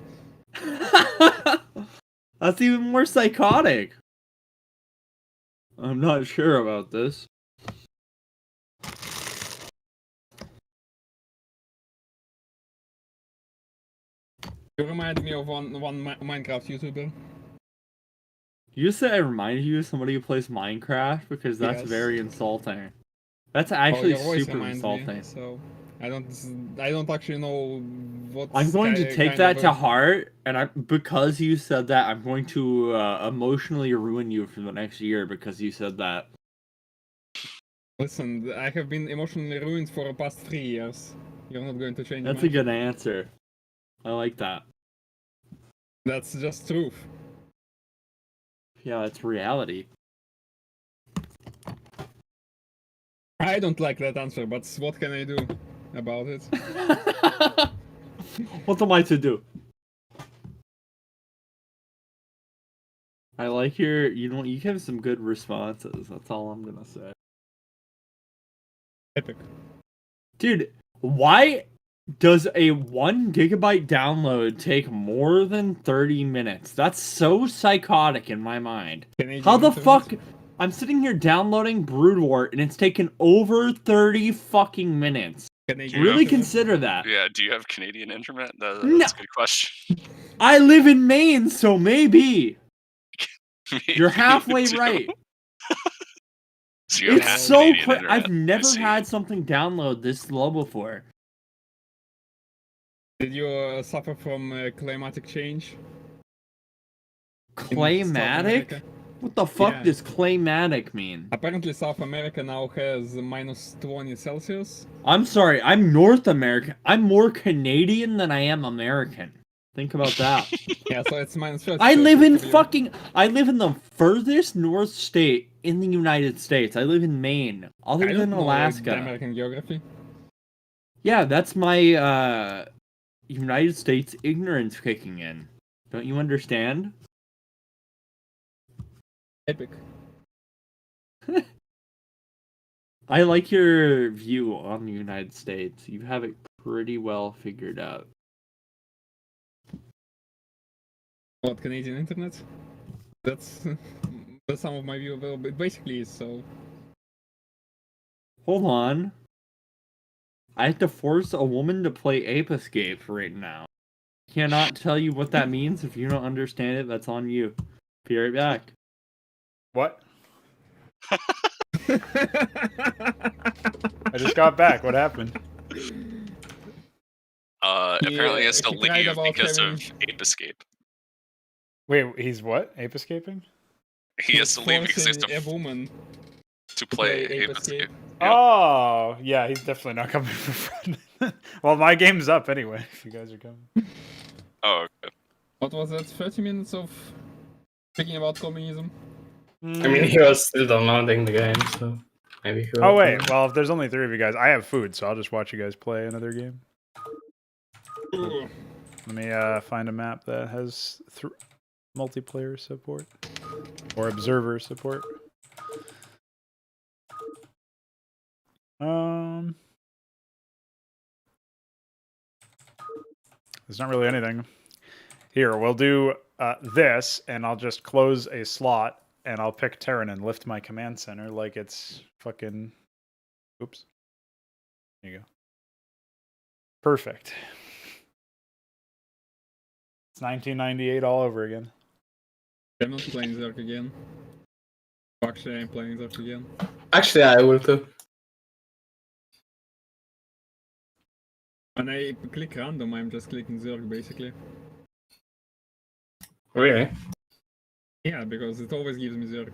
That's even more psychotic. I'm not sure about this. You remind me of one Minecraft YouTuber. You say I reminded you of somebody who plays Minecraft because that's Yes. very insulting. That's actually your voice super reminds insulting. me, so I don't actually know what. I'm going to take that to heart, and because you said that, I'm going to emotionally ruin you for the next year because you said that. Listen, I have been emotionally ruined for the past 3 years. You're not going to change. That's a good answer. I like that. That's just truth. Yeah, it's reality. I don't like that answer, but what can I do about it? What am I to do? I like you have some good responses. That's all I'm gonna say. Epic. Dude, why does a 1 gigabyte download take more than 30 minutes? That's so psychotic in my mind. Canadian How the internet? fuck? I'm sitting here downloading Brood War and it's taken over 30 fucking minutes. Canadian Really internet? consider that. Yeah, do you have Canadian internet? That's No. a good question. I live in Maine, so maybe. You're Maybe halfway you do. right. So you have It's half so Canadian quick. internet. I've never I see. had something download this slow before. Did you suffer from climatic change? in South Claymatic? America? What the fuck Yeah. does claymatic mean? Apparently, South America now has minus 20 Celsius. I'm sorry, I'm North American. I'm more Canadian than I am American. Think about that. Yeah, so it's minus 30. I live in for you. I live in the furthest north state in the United States. I live in Maine, other I don't than know Alaska. the American geography. Yeah, that's my United States ignorance kicking in. Don't you understand? Epic. I like your view on the United States. You have it pretty well figured out. What, Canadian internet? That's some of my view of it basically is, so. Hold on. I have to force a woman to play Ape Escape right now. Cannot tell you what that means. If you don't understand it, that's on you. Be right back. What? I just got back. What happened? Apparently he has to he cried leave about because having- of Ape Escape. Wait, he's what? Ape escaping? He has to leave because he has forcing to, a woman to play play Ape Escape. Yeah. Oh, yeah, he's definitely not coming for fun. Well, my game's up anyway, if you guys are coming. Oh, okay. What was that? 30 minutes of speaking about communism? I mean, he was still downloading the game, so maybe he will. Oh, wait, well, if there's only 3 of you guys, I have food, so I'll just watch you guys play another game. Ooh. Let me find a map that has multiplayer support. Or observer support. There's not really anything. Here, we'll do this, and I'll just close a slot, and I'll pick Terran and lift my command center like it's fucking... Oops. There you go. Perfect. It's 1998 all over again. I'm not playing Zerg again. Actually, I'm playing Zerg again. Actually, I will too. When I click random, I'm just clicking Zerg basically. Really? Yeah, because it always gives me Zerg.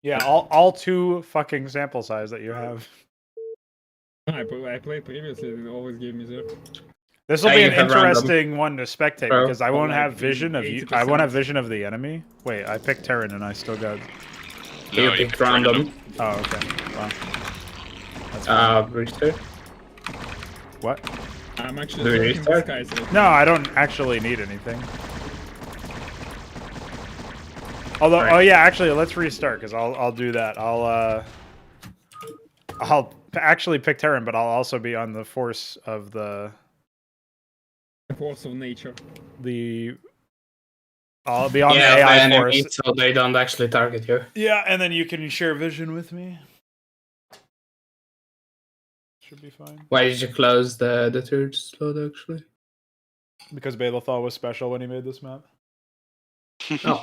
Yeah, all 2 fucking sample size that you have. I played previously, it always gave me Zerg. This will Yeah, be you an have random. interesting one to spectate Bro. because I won't Like have vision of you. 80%. I won't have vision of the enemy. Wait, I picked Terran and I still got. You No, picked can random. Oh, okay. Wow. That's fine. Brewster. What? I'm actually Do you looking restart? disguise right No, I don't actually need anything. Although, Right. oh yeah, actually, let's restart because I'll do that. I'll actually pick Terran, but I'll also be on the force of the. force of nature. I'll be on Yeah, the AI enemy, force. so they don't actually target you. Yeah, and then you can share vision with me. Should be fine. Why did you close the third slot actually? Because Balathal was special when he made this map. Oh.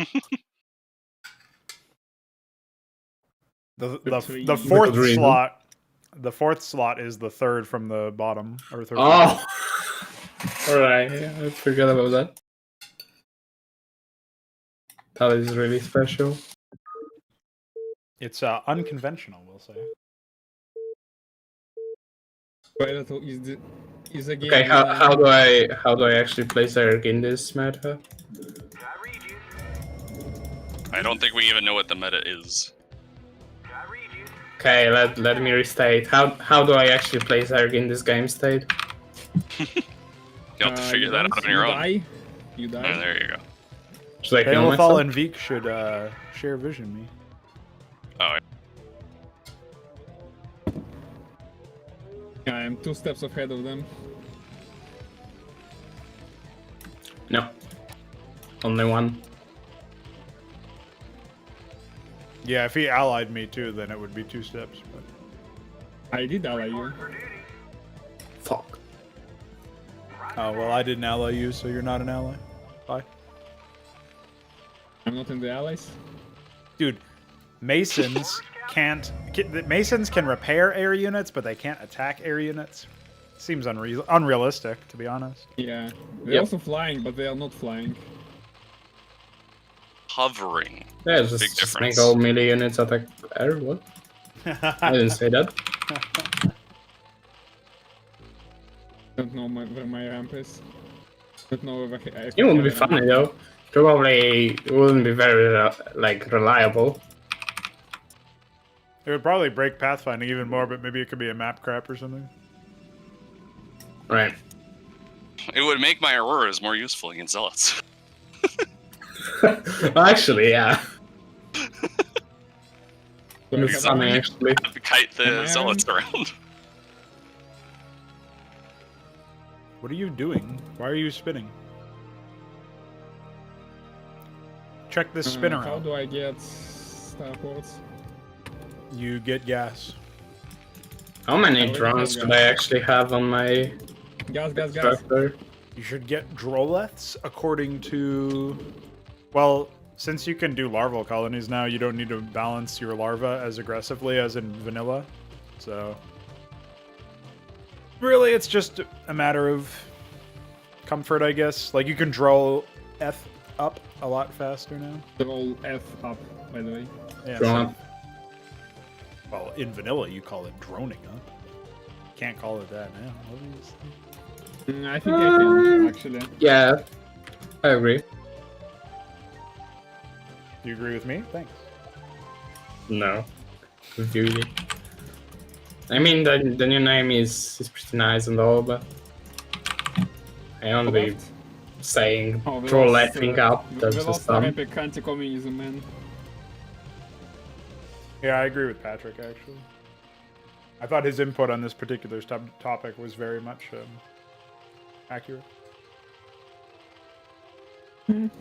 The Between- fourth Good reason. slot. The 4th slot is the 3rd from the bottom, or 3rd. Oh! Alright, yeah, I forgot about that. That is really special. It's unconventional, we'll say. Predator is a game. Okay, how do I actually place Eric in this meta? I don't think we even know what the meta is. Okay, let me restate. How do I actually place Eric in this game state? You'll have to figure that out on your own. You Oh, die. there you go. Should I kill Balathal myself? and Veek should share vision me. Oh, Yeah, I'm 2 steps ahead of them. No. Only one. Yeah, if he allied me too, then it would be 2 steps. But... I did ally you. Fuck. Oh, well, I didn't ally you, so you're not an ally. Bye. I'm not in the allies. Dude, Masons Masons can repair air units, but they can't attack air units. Seems unrealistic, to be honest. Yeah. They're Yep. also flying, but they are not flying. hovering. Yeah, Big just make difference. all melee units attack air. What? I didn't say that. Don't know where my ramp is. Don't know where I It would be funny though. Probably wouldn't be very reliable. It would probably break pathfinding even more, but maybe it could be a map crap or something. Right. It would make my auroras more useful against zealots. Well, actually, yeah. Where It's is funny that? actually. Kite Am the I zealots around. What are you doing? Why are you spinning? Check this spin How around. do I get starports? You get gas. How many Oh, drones yeah. do I actually have on my Gas. structure? You should get Droleths according to... Well, since you can do larval colonies now, you don't need to balance your larva as aggressively as in vanilla. So... Really, it's just a matter of comfort, I guess. Like, you can draw F up a lot faster now. Roll F up, by the way. Yeah, Drone. well, in vanilla, you call it droning up. Can't call it that now, obviously. I think I can, actually. Yeah, I agree. Do you agree with me? Thanks. No, really. I mean, the new name is pretty nice and all, but I only Left. saying Oh, we draw lost, letting up. We That's lost just our dumb. epic anti-communism, man. Yeah, I agree with Patrick, actually. I thought his input on this particular topic was very much accurate. So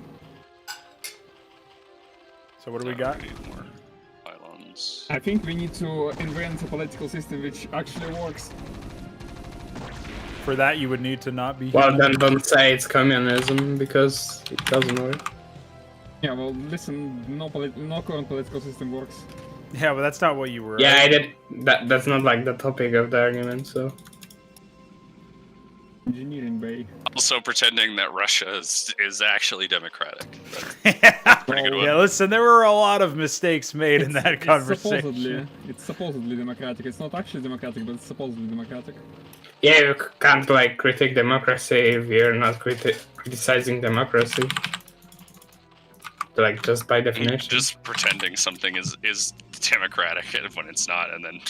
what do we got? We need more pylons. I think we need to invent a political system which actually works. For that, you would need to not be... Well, then don't say it's communism because it doesn't work. Yeah, well, listen, no current political system works. Yeah, but that's not what you were... Yeah, I did. That's not like the topic of the argument, so. Engineering bay. Also pretending that Russia is actually democratic. Pretty good one. Yeah, listen, there were a lot of mistakes made in that conversation. It's supposedly democratic. It's not actually democratic, but it's supposedly democratic. Yeah, you can't like critique democracy if you're not criticizing democracy. Like just by definition. Just pretending something is democratic when it's not, and then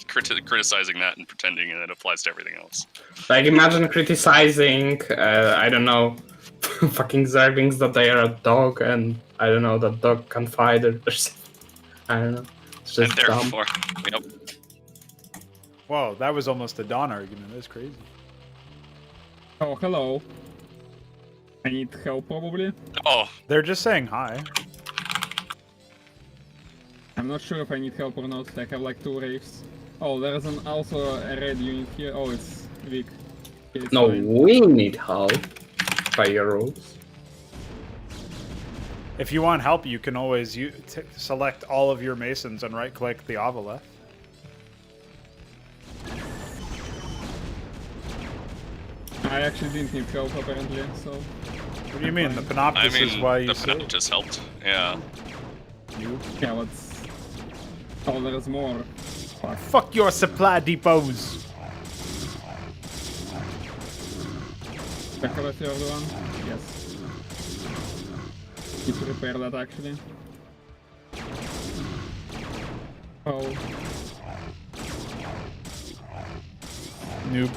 criticizing that and pretending that it applies to everything else. Like imagine criticizing, I don't know, fucking Zerglings that they are a dog and I don't know, that dog can fight or something. I don't know. It's And just dumb. therefore, yep. Whoa, that was almost a Dawn argument. That's crazy. Oh, hello. I need help, probably. Oh, They're just saying hi. I'm not sure if I need help or not. I have like 2 raves. Oh, there's also a red unit here. Oh, it's weak. Okay, it's No, fine. we need help by your rules. If you want help, you can always select all of your Masons and right-click the Ovaleth. I actually didn't need help, apparently, so... What do you mean? The Panoptis I mean, is why you the say Panoptis helped. Yeah. Yeah, what's... Oh, there's more. Fuck. Fuck your supply depots. I have a third one. Yes. Need to repair that, actually. Oh. Nope.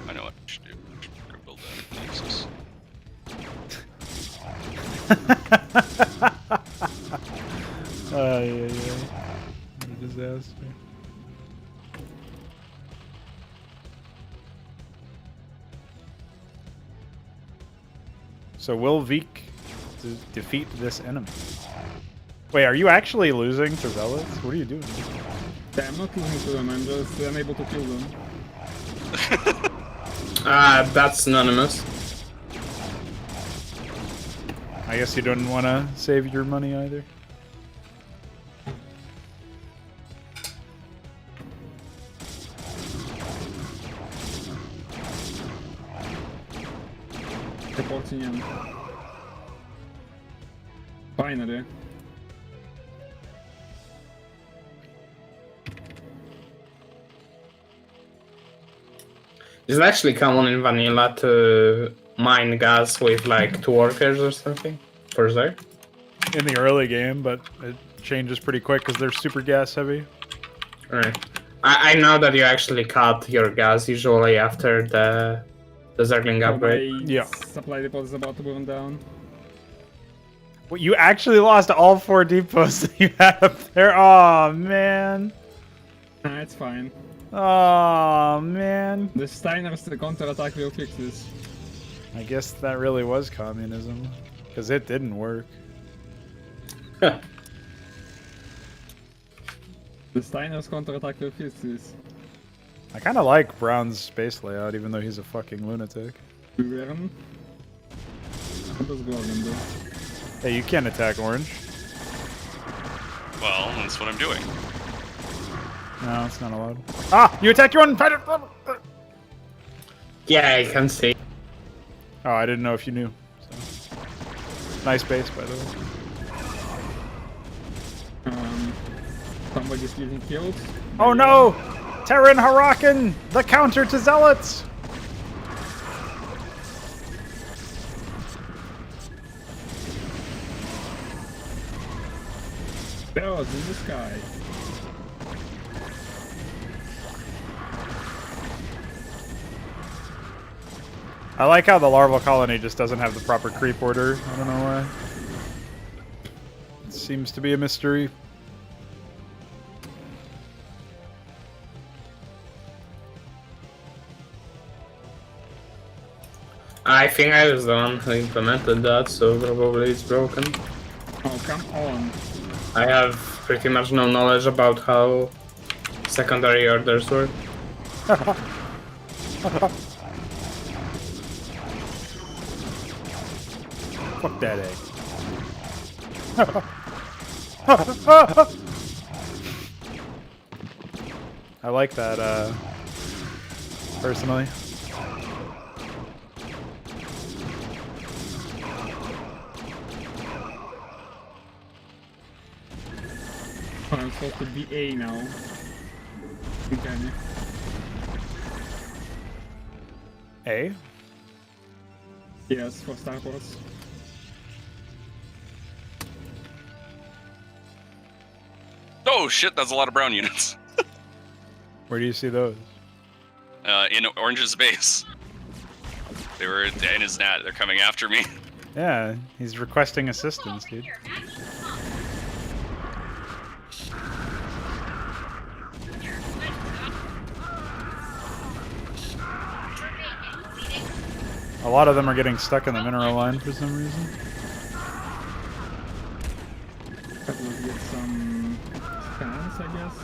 I know what I should do. I should build that Nexus. Yeah. What a disaster. So will Veek defeat this enemy? Wait, are you actually losing to Velith? What are you doing? Yeah, I'm not losing to them, I'm just unable to kill them. That's anonymous. I guess you didn't want to save your money either. Reporting in. Finally. It's actually common in vanilla to mine gas with like 2 workers or something for there. In the early game, but it changes pretty quick because they're super gas heavy. Alright. I know that you actually cut your gas usually after the Zergling upgrade. My Yeah. supply depot is about to burn down. Well, you actually lost all 4 depots that you had up there. Oh man. Nah, it's fine. Oh man. The Steiners, the counterattack will fix this. I guess that really was communism, because it didn't work. The Steiners counterattack will fix this. I kind of like Brown's space layout, even though he's a fucking lunatic. Wyvern. What does Gorgon do? Hey, you can't attack orange. Well, that's what I'm doing. No, it's not allowed. Ah! You attacked your own fighter! Yeah, I can see. Oh, I didn't know if you knew. So. Nice base, by the way. Somebody's getting killed. Oh no! Terran Harakan! The counter to Zealots! Bells in the sky. I like how the larval colony just doesn't have the proper creep order. I don't know why. It seems to be a mystery. I think I was the one who implemented that, so probably it's broken. Oh, come on. I have pretty much no knowledge about how secondary orders work. Fuck that egg. I like that, personally. I'm supposed to be A now. Okay. A? Yes, for Starports. Oh shit, that's a lot of brown units. Where do you see those? In Orange's base. They were in his nat, they're coming after me. Yeah, he's requesting assistance, dude. A lot of them are getting stuck in the mineral line for some reason. Couple of get some scans, I guess.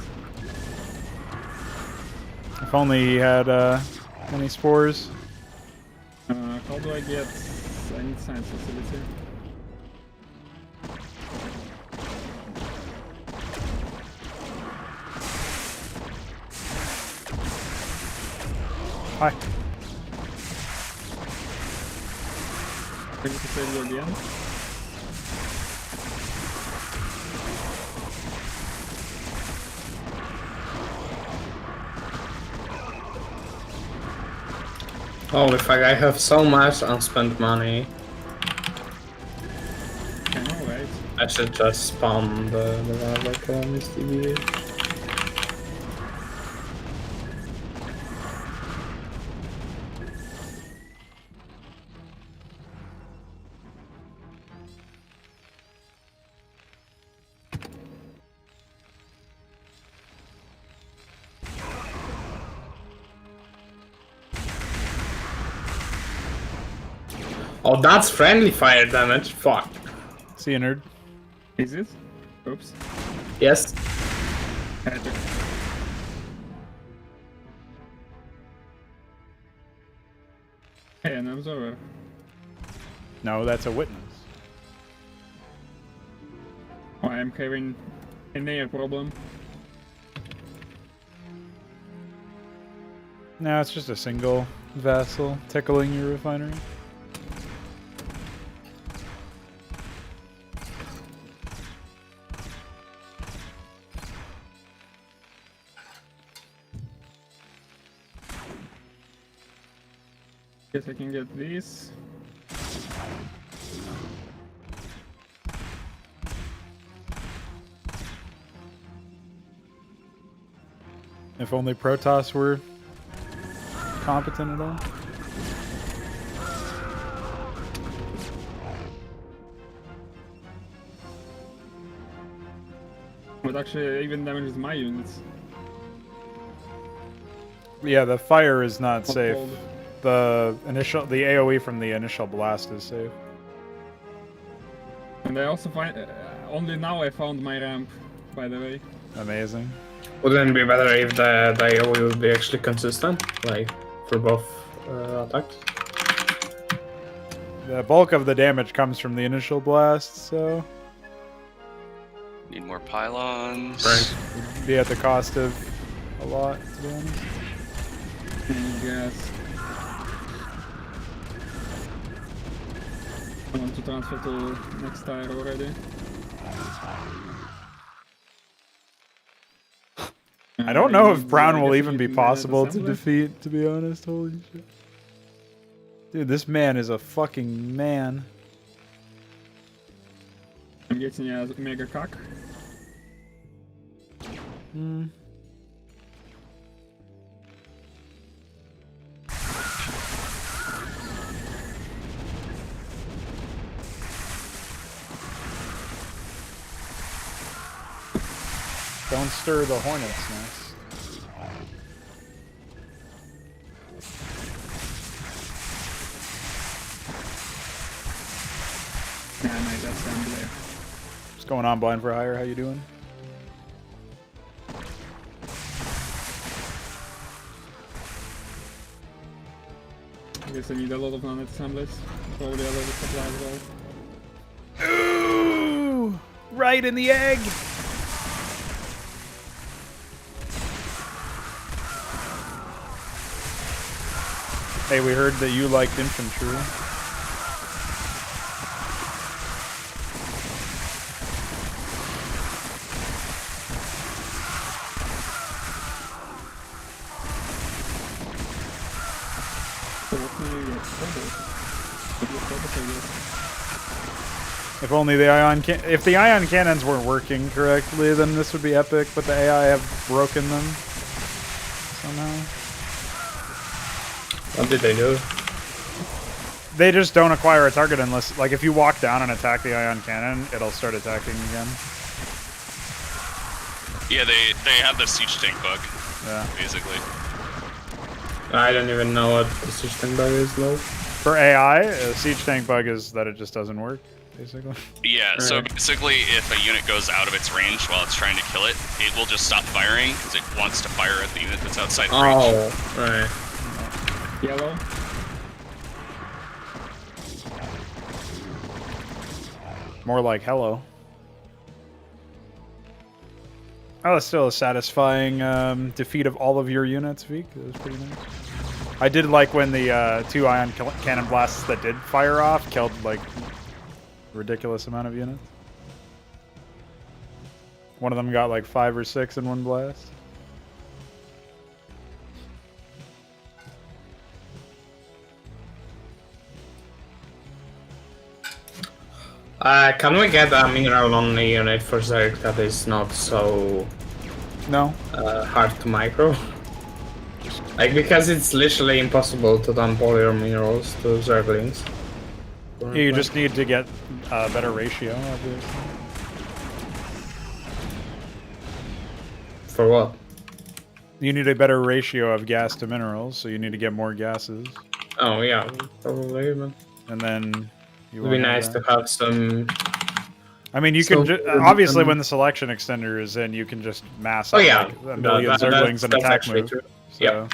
If only he had any spores. How do I get? I need science facility. Hi. Can you save you again? Holy fuck, I have so much unspent money. I know, right? I should just spawn the lava colonies TV. Oh, that's friendly fire damage. Fuck. See you, nerd. Is it? Oops. Yes. Hey, an observer. No, that's a witness. Oh, I'm having an air problem. No, it's just a single vessel tickling your refinery. Guess I can get this. If only Protoss were competent at all. But actually even damages my units. Yeah, the fire is not safe. Cold. The AoE from the initial blast is safe. And I also find only now I found my ramp, by the way. Amazing. Wouldn't it be better if the AoE would be actually consistent, like for both attacks? the bulk of the damage comes from the initial blast, so Need more pylons. Right. it'd be at the cost of a lot, to be honest. I guess. I want to transfer to next tire already. I don't know if need, Brown will guess even we be need possible to assembly. defeat, to be honest. Holy shit. Dude, this man is a fucking man. I'm getting a mega cock. Hmm. Don't stir the hornet's nest. Yeah, I made assembly. What's going on, Blind for Hire? How you doing? I guess I need a lot of non-assemblies. Probably a lot of supply as well. Ooh! Right in the egg! Hey, we heard that you liked infantry. So what can we get? If only the ion if the ion cannons weren't working correctly, then this would be epic. But the AI have broken them somehow. What did they do? They just don't acquire a target unless, like, if you walk down and attack the ion cannon, it'll start attacking again. Yeah, they have the siege tank bug, Yeah. basically. I don't even know what the system bug is, though. For AI, a siege tank bug is that it just doesn't work, basically. Yeah, so Right. basically if a unit goes out of its range while it's trying to kill it, it will just stop firing because it wants to fire at the unit that's outside the range. Oh, right. Yellow. More like hello. Oh, that's still a satisfying defeat of all of your units, Veek. That was pretty nice. I did like when the 2 ion cannon blasts that did fire off killed, like, a ridiculous amount of units. One of them got like 5 or 6 in one blast. Can we get a mineral only unit for Zerg that is not so No. hard to micro? Like, because it's literally impossible to dump all your minerals to Zerglings. You just need to get a better ratio, obviously. For what? You need a better ratio of gas to minerals, so you need to get more gases. Oh, yeah, probably, but And then you it would be won't have nice to that. have some. I mean, you So, can obviously when the selection extender is in, you can just mass Oh, up yeah, like a million Zerglings and that's attack actually move. true. So, yeah.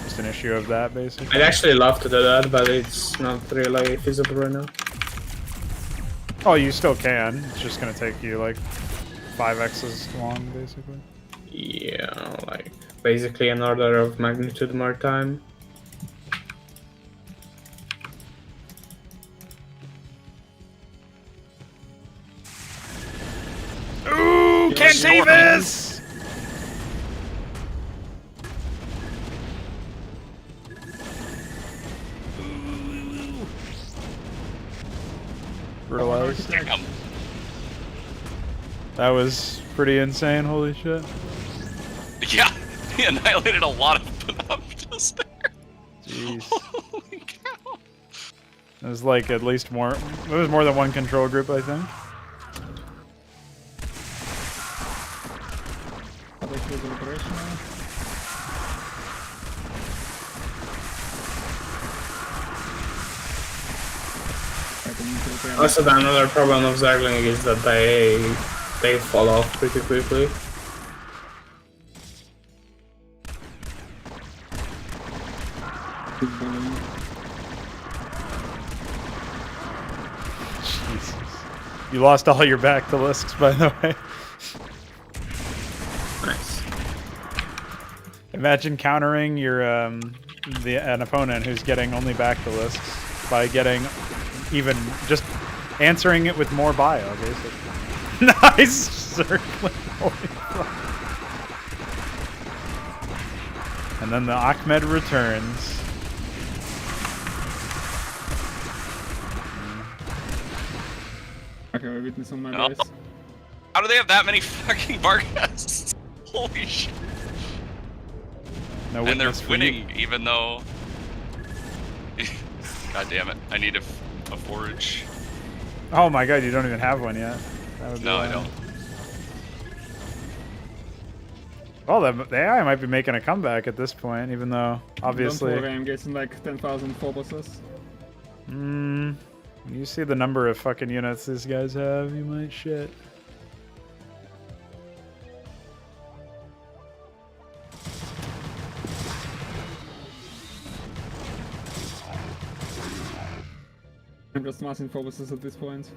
Just an issue of that, basically. I'd actually love to do that, but it's not really feasible right now. Oh, you still can. It's just gonna take you like 5x's long, basically. Yeah, like basically an order of magnitude more time. Ooh, Cantavis! Brutalized. Damn. That was pretty insane, holy shit. Yeah, he annihilated a lot of them just there. Jeez. Holy cow. It was like at least more. It was more than one control group, I think. Other crews are operational. I can need to repair Also, the another problem of Zergling is that they fall off pretty quickly. this building. Jesus. You lost all your basilisks, by the way. Nice. Imagine countering your an opponent who's getting only basilisks by getting even just answering it with more bio, basically. Nice circling. Holy fuck. And then the Ahmed returns. Okay, we're witness on my No. base. How do they have that many fucking Vargas? Holy shit. No And they're witness for you. winning, even though... God damn it. I need a forage. Oh my god, you don't even have one yet. That would be No, I wild. don't. Well, the AI might be making a comeback at this point, even though, obviously... Don't worry, I'm getting like 10,000 focuses. You see the number of fucking units these guys have, you might shit. I'm just massing focuses at this point.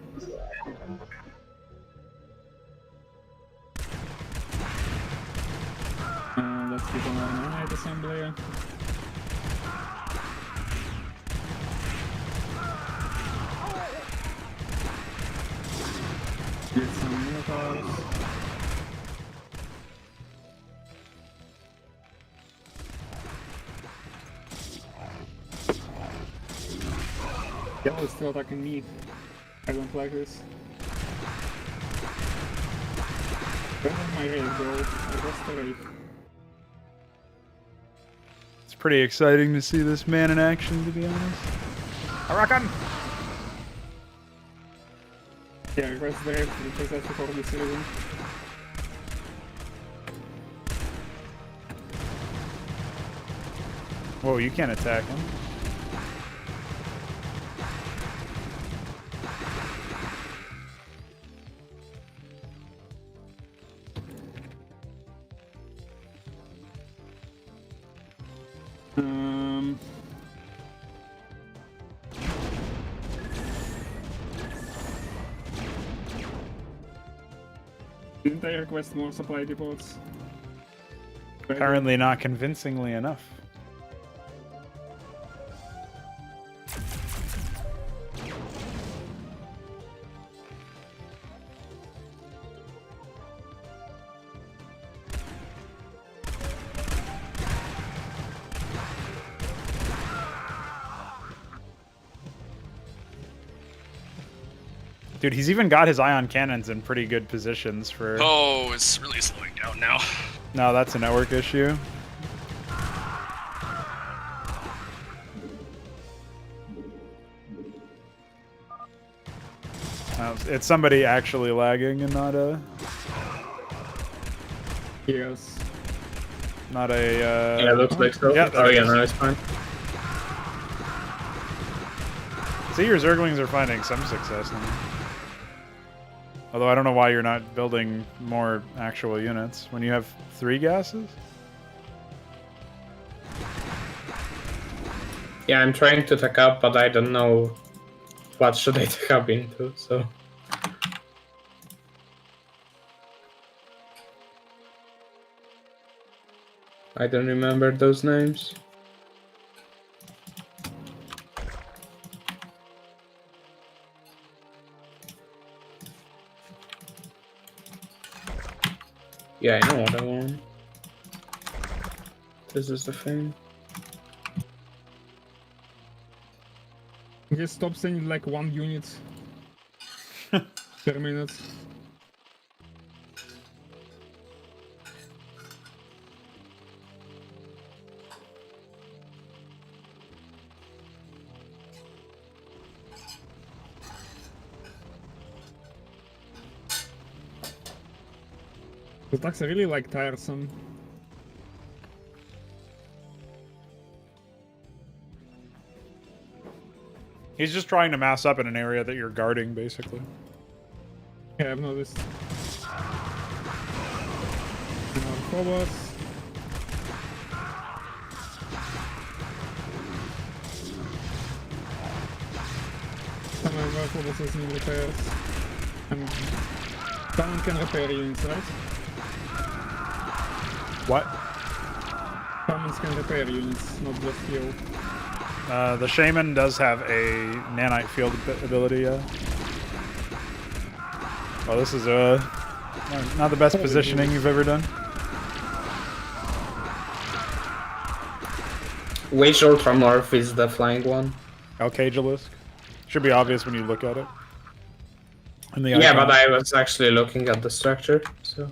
Let's get on our nanite assembly. Get some minotaurs. Yellow is still attacking me. I don't like this. Where did my raid go? I lost the raid. It's pretty exciting to see this man in action, to be honest. Huracan! Yeah, request the raid because that's for this reason. Whoa, you can't attack him. Didn't I request more supply depots? Apparently not convincingly enough. Dude, he's even got his ion cannons in pretty good positions for... Oh, it's really slowing down now. No, that's a network issue. It's somebody actually lagging and not a... Yes. Not a... Yeah, looks like so. Yeah, Oh yeah, no, it's fine. See, your Zerglings are finding some success now. Although I don't know why you're not building more actual units when you have 3 gases. Yeah, I'm trying to tech up, but I don't know what should I tech up into, so... I don't remember those names. Yeah, I know what I want. This is the thing. Just stop sending like 1 unit per minute. The attacks are really like tiresome. He's just trying to mass up in an area that you're guarding, basically. Yeah, I've noticed. Robots. Some of fortresses need repairs. And someone can repair units, right? What? Summons can repair units, not just heal. The shaman does have a nanite field ability. Oh, this is not the best positioning you've ever done. Which Ultramorph is the flying one? Alcagilisk. Should be obvious when you look at it. And the Yeah, icon. but I was actually looking at the structure, so.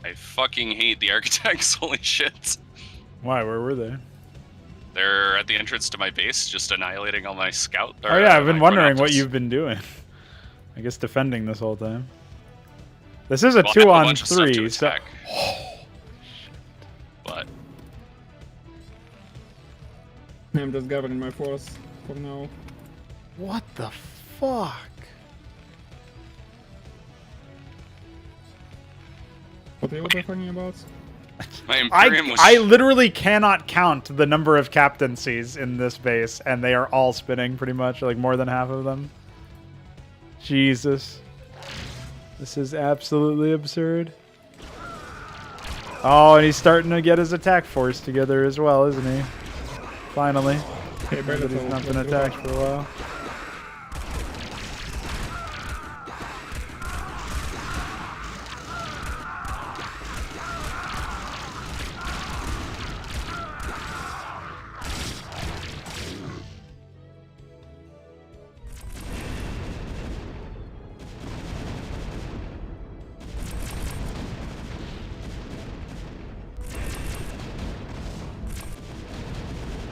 I fucking hate the architects. Holy shit. Why? Where were they? They're at the entrance to my base, just annihilating all my scout. Oh yeah, I've been my wondering what Chronopters. you've been doing. I guess defending this whole time. This is a Well, I have a bunch of stuff to 2-on-3, so... attack. But I'm just gathering my force for now. What the fuck? What are you talking about? my Imperium was... I literally cannot count the number of captaincies in this base, and they are all spinning pretty much, like more than half of them. Jesus. This is absolutely absurd. Oh, and he's starting to get his attack force together as well, isn't he? Finally. Okay, But he's not been attacked for a while.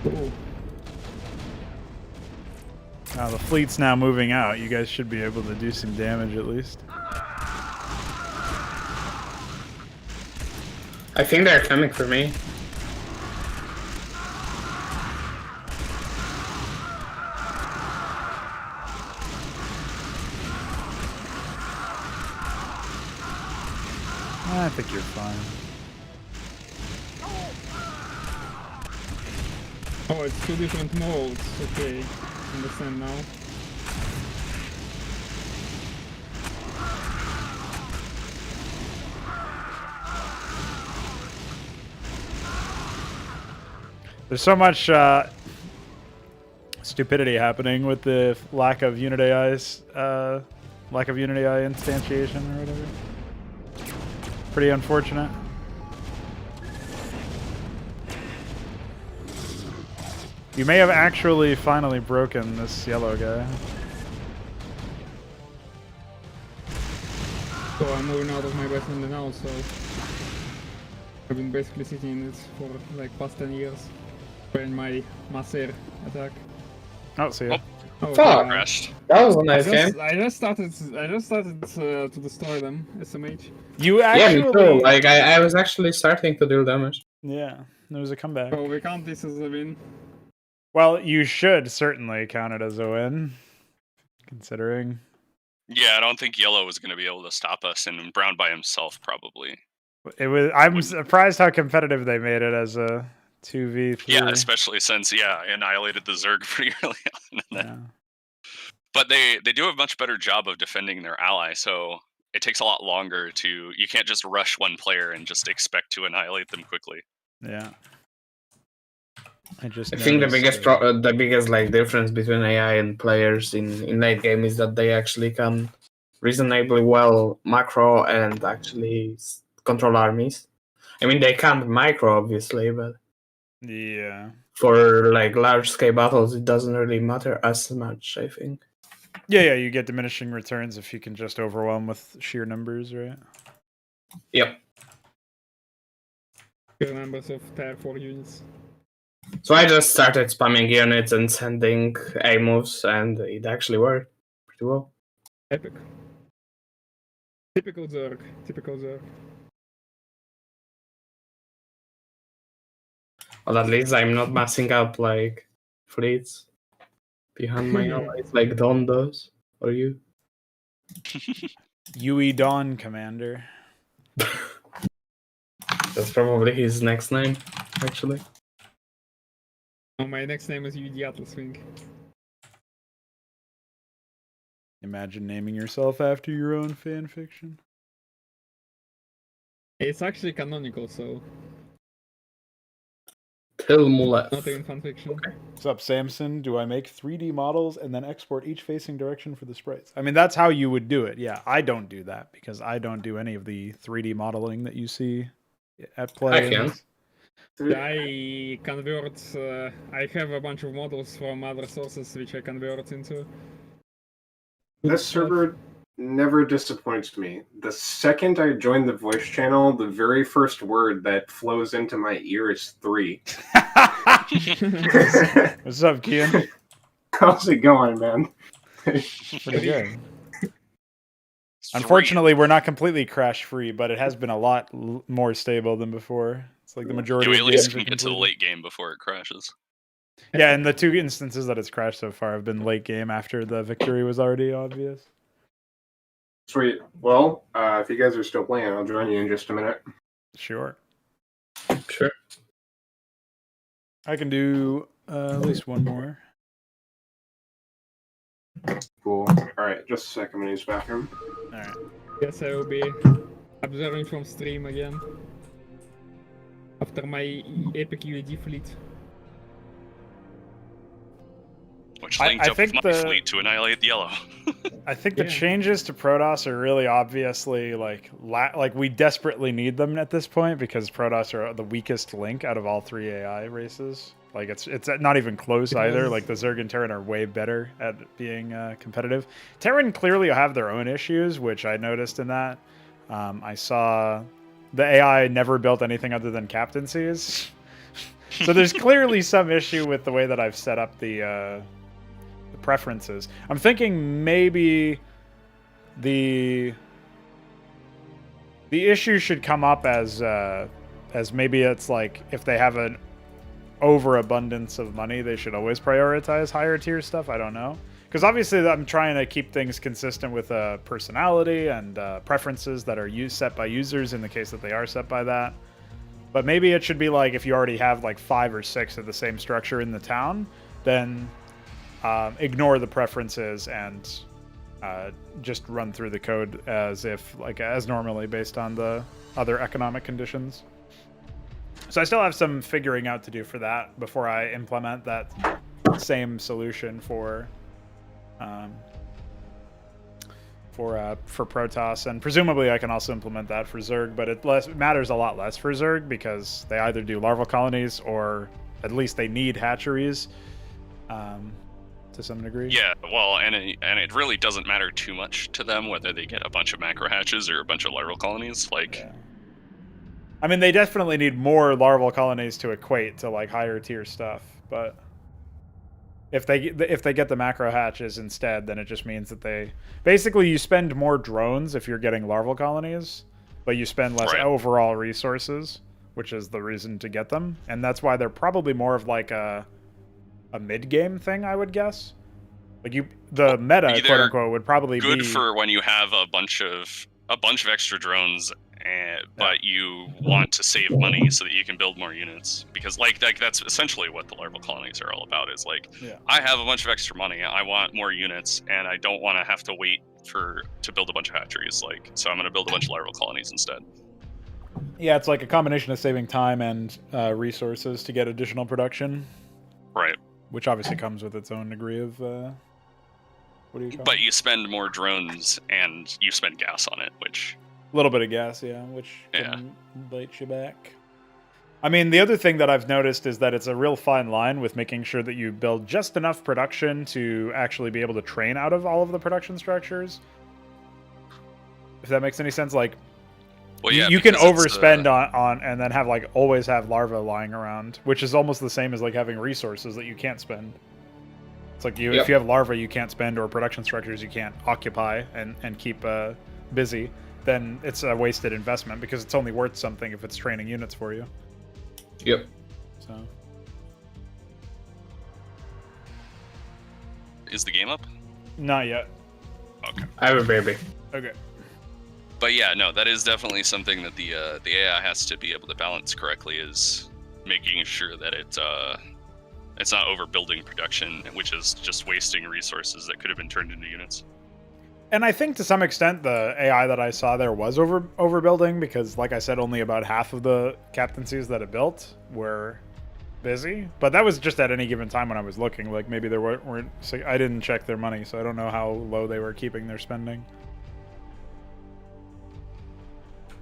Cool. The fleet's now moving out. You guys should be able to do some damage at least. I think they're coming for me. I think you're fine. Oh, it's two different modes. Okay, understand now. There's so much stupidity happening with the lack of unit AI's, lack of unit AI instantiation or whatever. Pretty unfortunate. You may have actually finally broken this yellow guy. So I'm moving out of my basement now, so I've been basically sitting in it for like past 10 years. Preparing my Maser attack. Oh, see ya. Oh, Fuck. Crashed. That was a nice game. I just started to destroy them, SMH. You Yeah, actually... me too. Like, I was actually starting to deal damage. Yeah, there was a comeback. So we count this as a win. Well, you should certainly count it as a win, considering... Yeah, I don't think Yellow was going to be able to stop us, and Brown by himself probably. It was. I'm surprised how competitive they made it as a 2v3. Yeah, especially since I annihilated the Zerg pretty early on. Yeah. But they do a much better job of defending their ally, so it takes a lot longer to. You can't just rush one player and just expect to annihilate them quickly. Yeah. I think the biggest like difference between AI and players in late game is that they actually can reasonably well macro and actually control armies. I mean, they can't micro obviously, but yeah, for like large scale battles, it doesn't really matter as much. I think. Yeah, you get diminishing returns if you can just overwhelm with sheer numbers, right? Yep. Sheer numbers of tier 4 units. So I just started spamming units and sending A moves, and it actually worked pretty well. Epic. Typical Zerg. Typical Zerg. Well, at least I'm not messing up like fleets behind my allies like Don does, or you. UE Dawn, Commander. That's probably his next name, actually. Oh, my next name is Swing. Imagine naming yourself after your own fan fiction. It's actually canonical, so Tilmulef. not even fanfiction. What's up, Samson? Do I make 3D models and then export each facing direction for the sprites? I mean, that's how you would do it. Yeah, I don't do that because I don't do any of the 3D modeling that you see at play. I can. I convert. I have a bunch of models from other sources which I convert into. This server never disappoints me. The second I join the voice channel, the very first word that flows into my ear is 3. What's up, Kian? How's it going, man? Pretty good. Unfortunately, we're not completely crash-free, but it has been a lot more stable than before. It's like the majority We of at least games can are get to the completed. late game before it crashes. Yeah, and the 2 instances that it's crashed so far have been late game after the victory was already obvious. Sweet. Well, if you guys are still playing, I'll join you in just a minute. Sure. Sure. I can do at least one more. Cool. Alright, just a second, I'm gonna use the bathroom. Alright. Yes, I will be observing from stream again. After my epic UAD fleet. Which I linked up think with my the- fleet to annihilate the yellow. I think the Yeah. changes to Protoss are really obviously like we desperately need them at this point because Protoss are the weakest link out of all 3 AI races. Like it's not even close either. Like the Zerg and Terran are way better at being competitive. Terran clearly have their own issues, which I noticed in that. I saw the AI never built anything other than captaincies. So there's clearly some issue with the way that I've set up the preferences. I'm thinking maybe the issue should come up as maybe it's like if they have an overabundance of money, they should always prioritize higher tier stuff. I don't know, because obviously I'm trying to keep things consistent with personality and preferences that are set by users in the case that they are set by that. But maybe it should be like if you already have like 5 or 6 of the same structure in the town, then ignore the preferences and just run through the code as normally based on the other economic conditions. So I still have some figuring out to do for that before I implement that same solution for Protoss, and presumably I can also implement that for Zerg, but it matters a lot less for Zerg because they either do larval colonies or at least they need hatcheries to some degree. Yeah, well, and it really doesn't matter too much to them whether they get a bunch of macro hatches or a bunch of larval colonies. Like, Yeah. I mean, they definitely need more larval colonies to equate to like higher tier stuff, but if they get the macro hatches instead, then it just means that you spend more drones if you're getting larval colonies, but you spend less overall resources, which is the reason to get them, and that's why they're probably more of like a mid-game thing, I would guess. Like the meta, quote unquote, would probably good be for when you have a bunch of extra drones, but you want to save money so that you can build more units. Because like that's essentially what the larval colonies are all about. Is like, I have a bunch of extra money, I want more units, and I don't want to have to wait to build a bunch of hatcheries. Like, so I'm going to build a bunch of larval colonies instead. Yeah, it's like a combination of saving time and resources to get additional production. Right. Which obviously comes with its own degree of what do you call But it? you spend more drones and you spend gas on it, which A little bit of gas, yeah, which can bite you back. I mean, the other thing that I've noticed is that it's a real fine line with making sure that you build just enough production to actually be able to train out of all of the production structures. If that makes any sense, like, well, yeah, you can because overspend on and then have like always have larvae lying around, which is almost the same as like having resources that you can't spend. It's like if you have larvae you can't spend or production structures you can't occupy and keep busy, then it's a wasted investment because it's only worth something if it's training units for you. Yep. So. Is the game up? Not yet. Okay. I have a baby. Okay. But yeah, no, that is definitely something that the AI has to be able to balance correctly, is making sure that it's not overbuilding production, which is just wasting resources that could have been turned into units. And I think to some extent the AI that I saw there was overbuilding, because like I said, only about half of the captaincies that it built were busy. But that was just at any given time when I was looking. Like maybe there weren't I didn't check their money, so I don't know how low they were keeping their spending.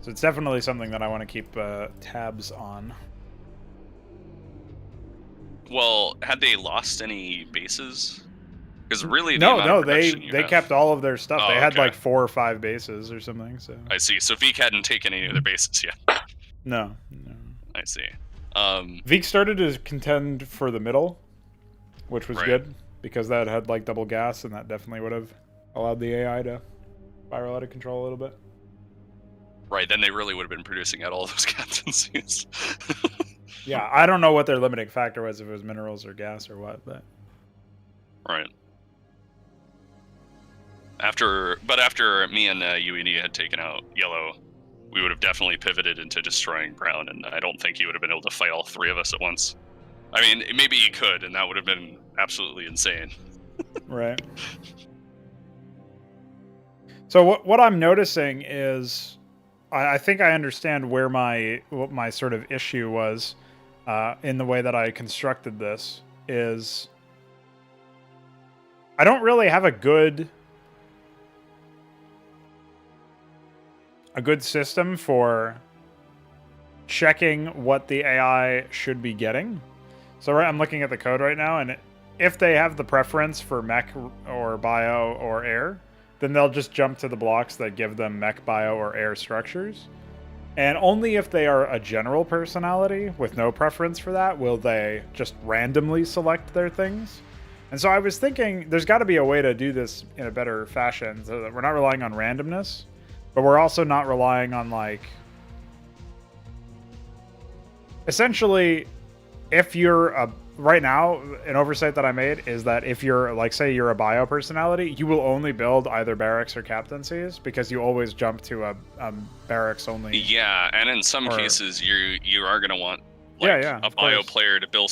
So it's definitely something that I want to keep tabs on. Well, had they lost any bases? Because really, the No, amount no, of production you they have- kept all of their stuff. Oh, They had okay. like 4 or 5 bases or something. So I see. So Veek hadn't taken any of their bases yet. no. I see. Veek started to contend for the middle, which was Right. good because that had like double gas, and that definitely would have allowed the AI to spiral out of control a little bit. Right, then they really would have been producing out all those captaincies. Yeah, I don't know what their limiting factor was, if it was minerals or gas or what, but Right. After me and UED had taken out yellow, we would have definitely pivoted into destroying brown, and I don't think he would have been able to fight all 3 of us at once. I mean, maybe he could, and that would have been absolutely insane. right. So what I'm noticing is, I think I understand where what my sort of issue was in the way that I constructed this. Is I don't really have a good system for checking what the AI should be getting. So I'm looking at the code right now, and if they have the preference for mech or bio or air, then they'll just jump to the blocks that give them mech, bio, or air structures. And only if they are a general personality with no preference for that will they just randomly select their things. And so I was thinking there's got to be a way to do this in a better fashion so that we're not relying on randomness, but we're also not relying on, like, essentially, if you're right now, an oversight that I made is that if you're, like, say you're a bio personality, you will only build either barracks or captaincies because you always jump to a barracks only. Yeah, and in some cases, you are going to want a bio player to build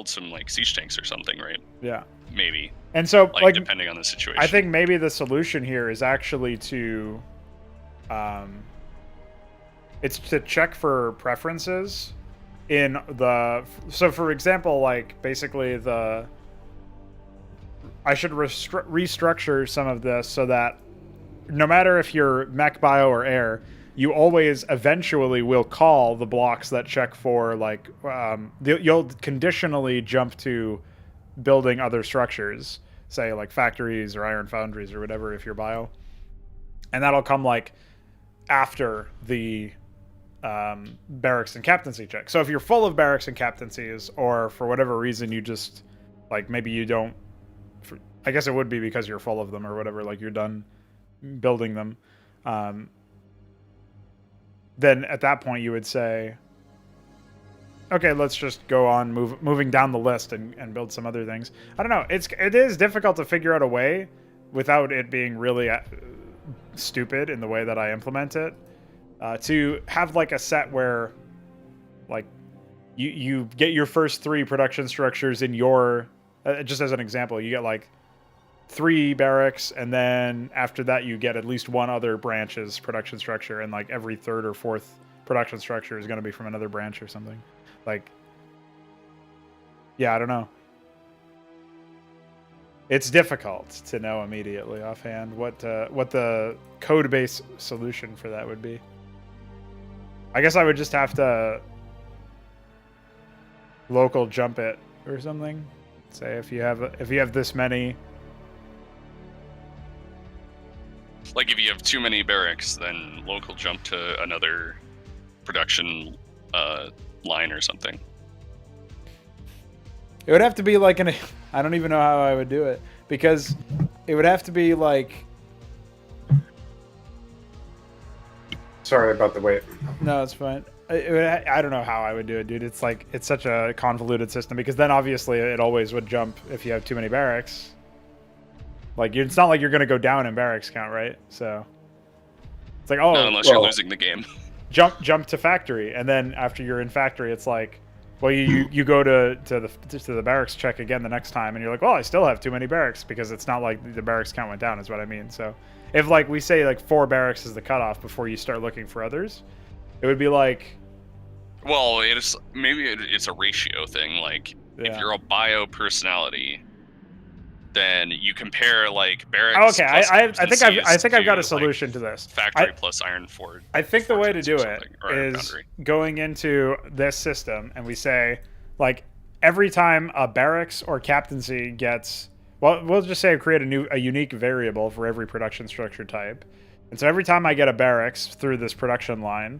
some like siege tanks or something, right? Yeah. Maybe. And so, like, depending on the situation. I think maybe the solution here is actually to, it's to check for preferences in the. So, for example, like basically I should restructure some of this so that no matter if you're mech, bio, or air, you always eventually will call the blocks that check for, like, you'll conditionally jump to building other structures, say like factories or iron foundries or whatever if you're bio, and that'll come like after the barracks and captaincy check. So if you're full of barracks and captaincies, or for whatever reason you just, like, maybe you don't, I guess it would be because you're full of them or whatever, like you're done building them, then at that point you would say, okay, let's just go on moving down the list and build some other things. I don't know. It is difficult to figure out a way without it being really stupid in the way that I implement it, to have like a set where, like, you get your first 3 production structures in your, just as an example, you get like 3 barracks, and then after that you get at least 1 other branch's production structure, and like every 3rd or 4th production structure is going to be from another branch or something. Like, yeah, I don't know. It's difficult to know immediately offhand what the code base solution for that would be. I guess I would just have to local jump it or something. Say if you have this many. Like if you have too many barracks, then local jump to another production line or something. It would have to be like I don't even know how I would do it, because it would have to be like. Sorry about the wait. No, it's fine. I don't know how I would do it, dude. It's like, it's such a convoluted system, because then obviously it always would jump if you have too many barracks. Like, it's not like you're going to go down in barracks count, right? So It's like, oh, Not unless you're losing the game. jump to factory, and then after you're in factory, it's like, well, you go to the barracks check again the next time, and you're like, well, I still have too many barracks, because it's not like the barracks count went down, is what I mean. So if like we say like 4 barracks is the cutoff before you start looking for others, it would be like, Well, it's a ratio thing. Like, if you're a bio personality, then you compare like barracks. okay, plus I think I've got a to, solution to this. Factory plus Iron Forge. I think the way to do it something, or is Foundry. going into this system, and we say, like, every time a barracks or captaincy gets, well, we'll just say create a unique variable for every production structure type. And so every time I get a barracks through this production line,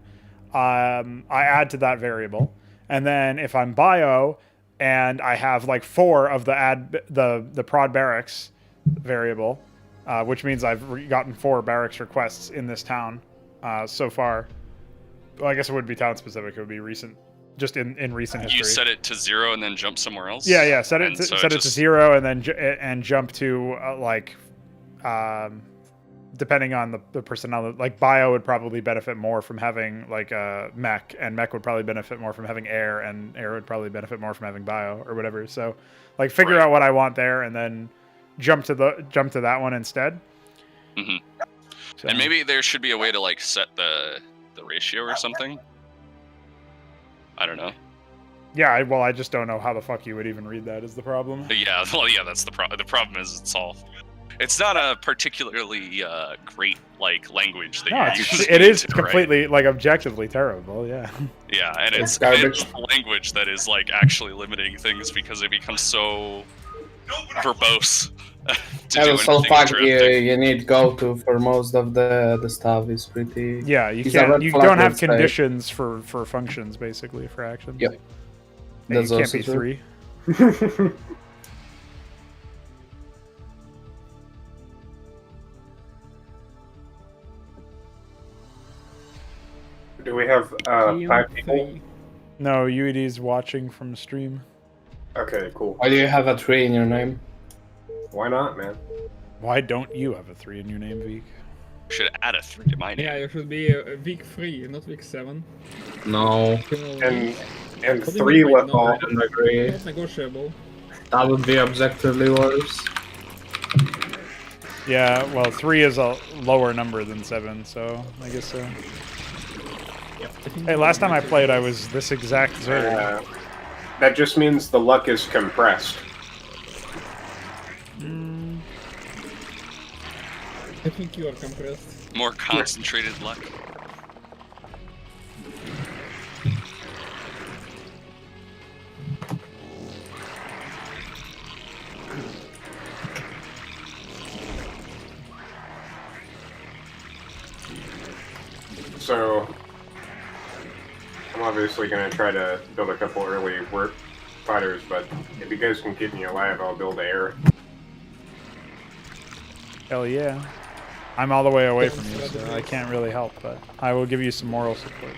I add to that variable. And then if I'm bio and I have like 4 of the prod barracks variable, which means I've gotten 4 barracks requests in this town so far. Well, I guess it would be town specific. It would be recent, just in recent history. You set it to 0 and then jump somewhere else. Yeah. Set it to 0 and then jump to depending on the personality. Like bio would probably benefit more from having like a mech, and mech would probably benefit more from having air, and air would probably benefit more from having bio or whatever. So like figure out what I want there, and then jump to that one instead. Mm-hmm. So. And maybe there should be a way to like set the ratio or something. I don't know. Yeah, well, I just don't know how the fuck you would even read that is the problem. Yeah, well, yeah, that's the problem. The problem is it's not a particularly great like language that you use. It is completely like objectively terrible. Yeah. Yeah, and it's garbage. a language that is like actually limiting things because it becomes so verbose. And also fact you need go-to for most of the stuff is pretty... Yeah, you don't have conditions for functions, basically, for actions. Yep. And you can't be 3. Do we have 5 people? No, UED's watching from stream. Okay, cool. Why do you have a 3 in your name? Why not, man? Why don't you have a 3 in your name, Veek? Should add a 3 to my name. Yeah, you should be week 3, not week 7. No. And 3 with all. I don't agree. Not negotiable. That would be objectively worse. Yeah, well, 3 is a lower number than 7, so I guess so. Hey, last time I played, I was this exact Zerg. That just means the luck is compressed. I think you are compressed. More concentrated luck. So, I'm obviously going to try to build a couple early work fighters, but if you guys can keep me alive, I'll build air. Hell yeah. I'm all the way away from you, so I can't really help, but I will give you some moral support.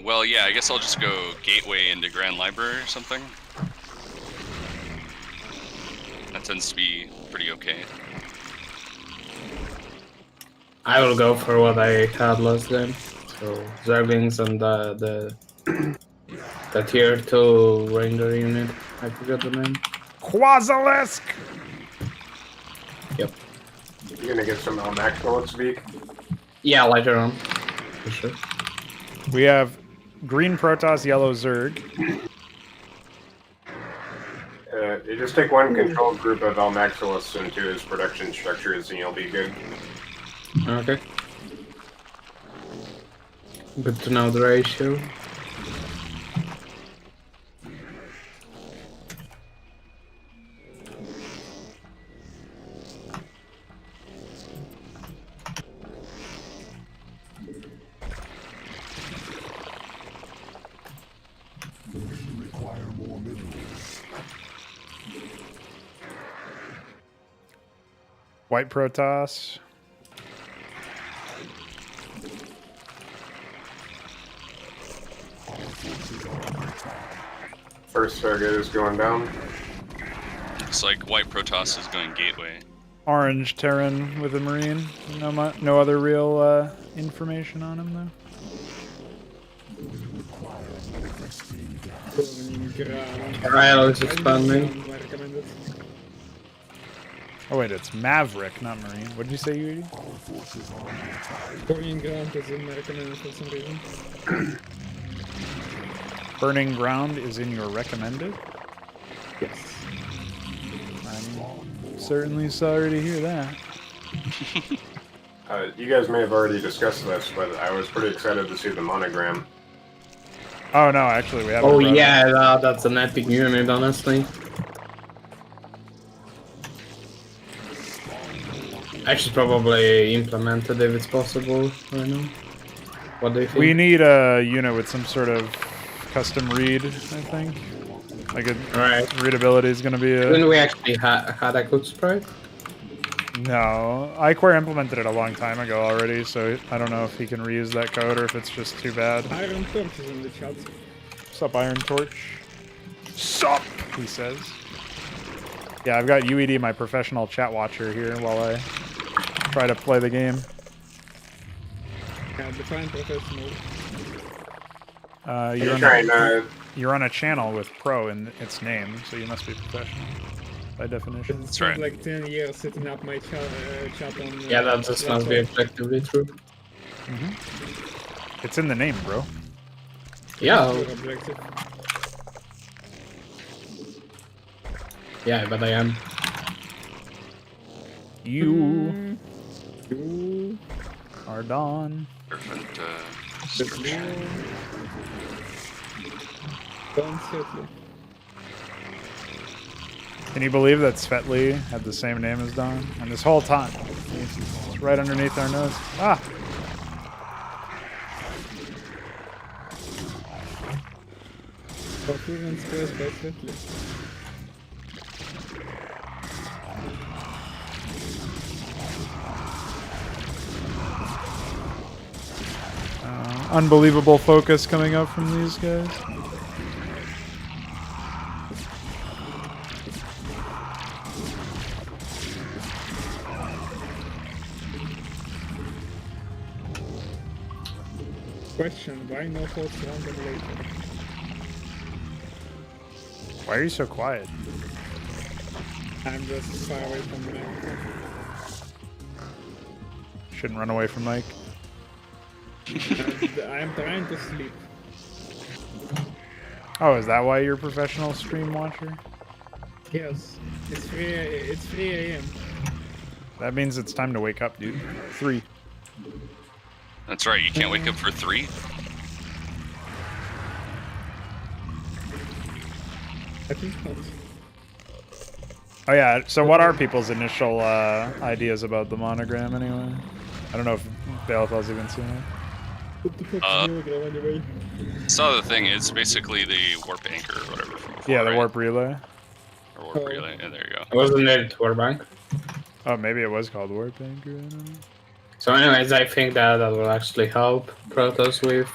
Well, yeah, I guess I'll just go gateway into Grand Library or something. That tends to be pretty okay. I will go for what I had last game. So Zerglings and the tier 2 ranger unit. I forgot the name. Quasilisk! Yep. You're going to get some Max bullets, Veek? Yeah, later on. For sure. We have green Protoss, yellow Zerg. You just take one control group of Almaxilis into his production structures and you'll be good. Okay. Good to know the ratio. White Protoss. First target is going down. Looks like White Protoss is going gateway. orange Terran with a Marine. No other real information on him though. Ryle is expanding. Oh wait, it's Maverick, not Marine. What did you say, Yuri? Burning Ground is in my recommended for some reason. Burning Ground is in your recommended? Yes. I'm certainly sorry to hear that. You guys may have already discussed this, but I was pretty excited to see the monogram. Oh no, actually we haven't. Oh brought it up. yeah, that's an epic unit, honestly. I should probably implement it if it's possible right now. What do you think? We need a unit with some sort of custom read, I think. Like Alright. readability is going to be a... Didn't we actually had a good sprite? No, iQuare implemented it a long time ago already, so I don't know if he can reuse that code or if it's just too bad. Iron Torch is in the chat. Sup, Iron Torch? Sup, he says. Yeah, I've got UED, my professional chat watcher, here while I try to play the game. Yeah, define professional. You're on a channel with pro in its name, so you must be professional by definition. It's right. like 10 years setting up my chat on. Yeah, that just must be objectively true. It's in the name, bro. Yeah. Your objective. Yeah, but I am. You You. are Dawn. Different Don't Settle. Can you believe that Svetli had the same name as Dawn? And this whole time, it's right underneath our nose. Ah! Performance press by Settle. Unbelievable focus coming up from these guys. Question, why no thoughts random later? Why are you so quiet? I'm just far away from the microphone. Shouldn't run away from Mike. And I'm trying to sleep. Oh, is that why you're a professional stream watcher? Yes, it's 3 a.m. That means it's time to wake up, dude. 3. That's right, you can't wake up for 3? I think not. Oh yeah, so what are people's initial ideas about the monogram anyway? I don't know if Balefell's even seen it. What the fuck is Telegram anyway? Saw the thing, it's basically the warp anchor or whatever from before, Yeah, the right? warp relay. Or warp relay, yeah, there you go. It wasn't it Warbank. Oh, maybe it was called warp anchor. I don't know. So anyways, I think that will actually help Protoss with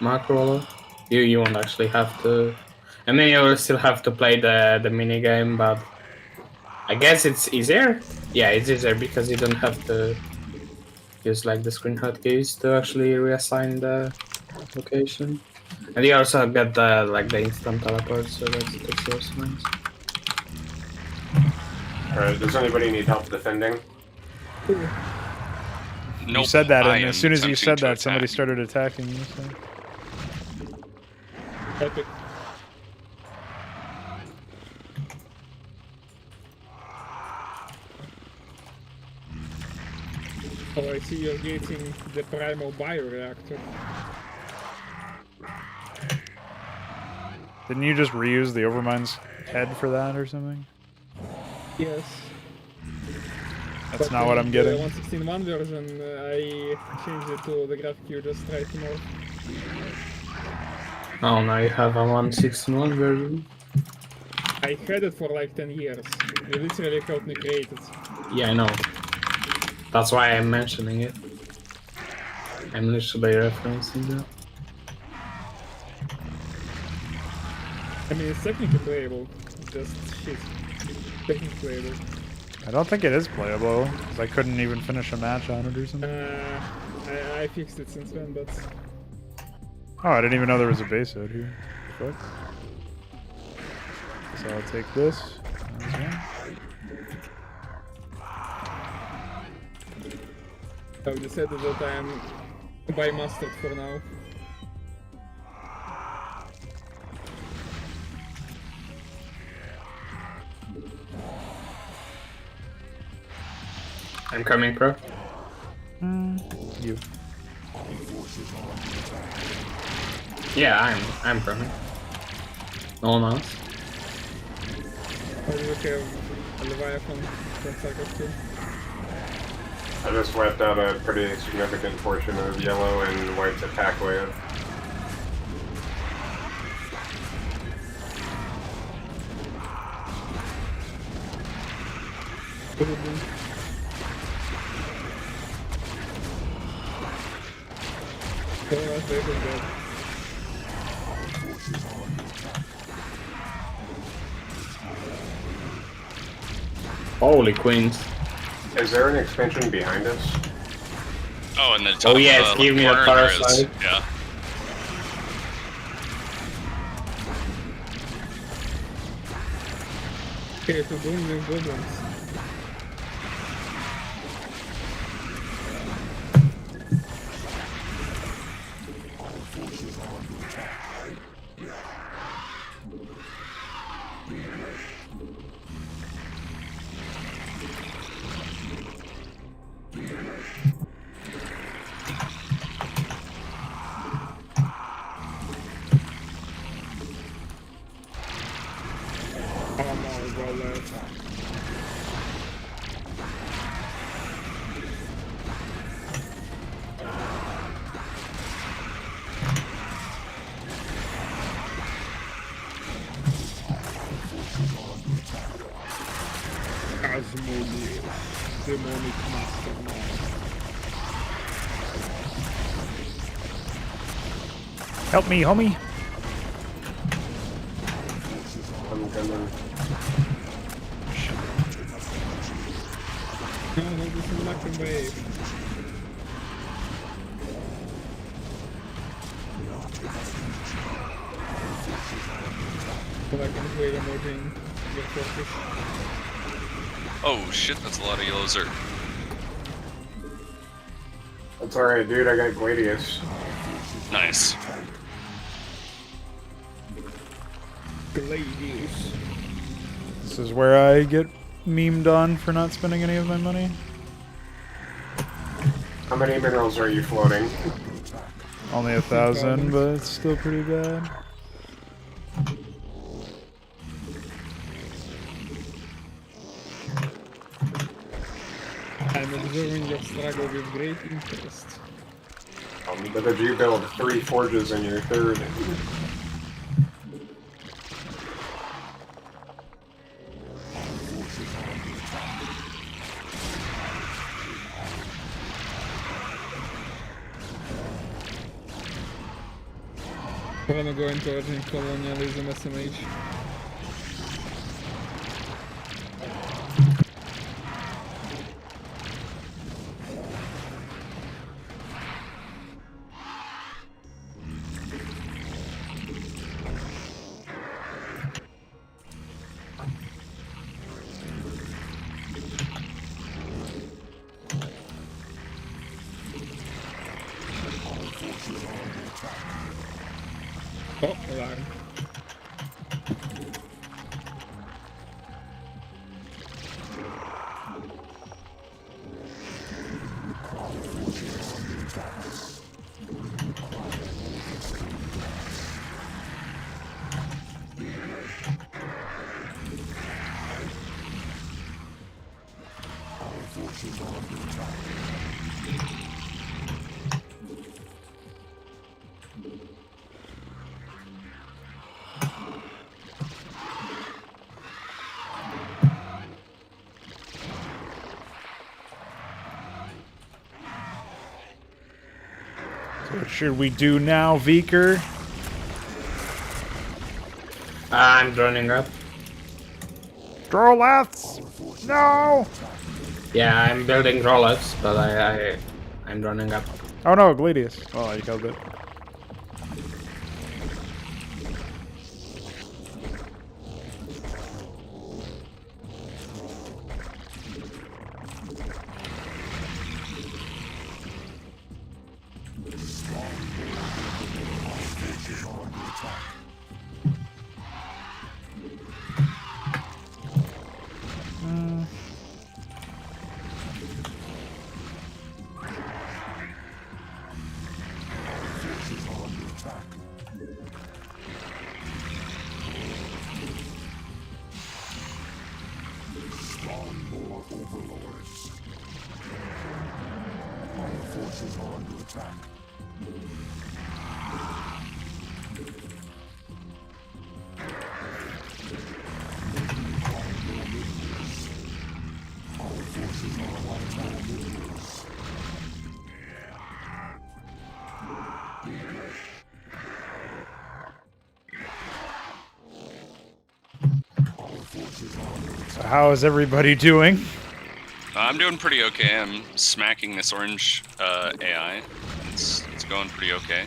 macro. You won't actually have to... I mean, you will still have to play the mini game, but I guess it's easier. Yeah, it's easier because you don't have to use like the screen hotkeys to actually reassign the location, and you also get the the instant teleport, so that's also nice. Alright, does anybody need help defending? Nope, You said that, I and am as soon as you attempting said to that, somebody attack. started attacking you. So. Epic. Oh, I see you're getting the primal bioreactor. Didn't you just reuse the Overmind's head for that or something? Yes. That's But not what I'm in getting. The 1.16.1 version, I changed it to the graphic you just tried to know. Oh, now you have a 1.16.1 version. I had it for like 10 years. You literally helped me create it. Yeah, I know. That's why I'm mentioning it. I'm literally referencing that. I mean, it's technically playable. Just shit. Technically playable. I don't think it is playable, because I couldn't even finish a match on it or something. I fixed it since then, but... Oh, I didn't even know there was a base out here. Fuck. So I'll take this. I've decided that I am by mustard for now. I'm coming, bro. You. Yeah, I'm coming. No one else. I do have a Leviathan from Starcraft 2. I just wiped out a pretty significant portion of yellow and white's attack wave. Holy queens. Is there an expansion behind us? Oh, and the top Oh yes, give me a corner there is. parasite. Yeah. Okay, so doing these goblins. Demonic mastermind. Help me, homie. I'm coming. No, this is not a wave. But I can wait a more thing. Get focused. Oh shit, that's a lot of yellow zerg. That's alright, dude. I got Gladius. Nice. Gladius. This is where I get memed on for not spending any of my money. How many minerals are you floating? Only 1,000, but it's still pretty bad. I'm observing your struggle with great interest. But did you build 3 forges in your third? I wanna go into urgent colonialism SMH. Oh, alarm. What should we do now, Viker? I'm running up. Droleths! No! Yeah, I'm building roll-ups, but I'm running up. Oh no, Gladius. Oh, you killed it. So how is everybody doing? I'm doing pretty okay. I'm smacking this orange AI. It's going pretty okay.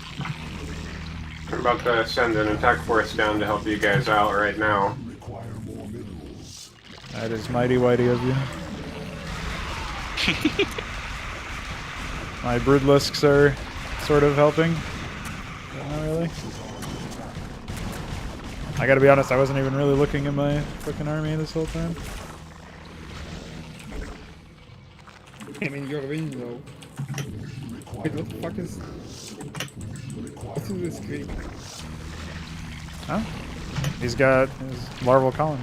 I'm about to send an attack force down to help you guys out right now. That is mighty whitey of you. My broodlisks are sort of helping. But not really. I gotta be honest, I wasn't even really looking at my fucking army this whole time. I mean, you're winning though. Wait, what the fuck is... What's in this screen? Huh? He's got his larval colony.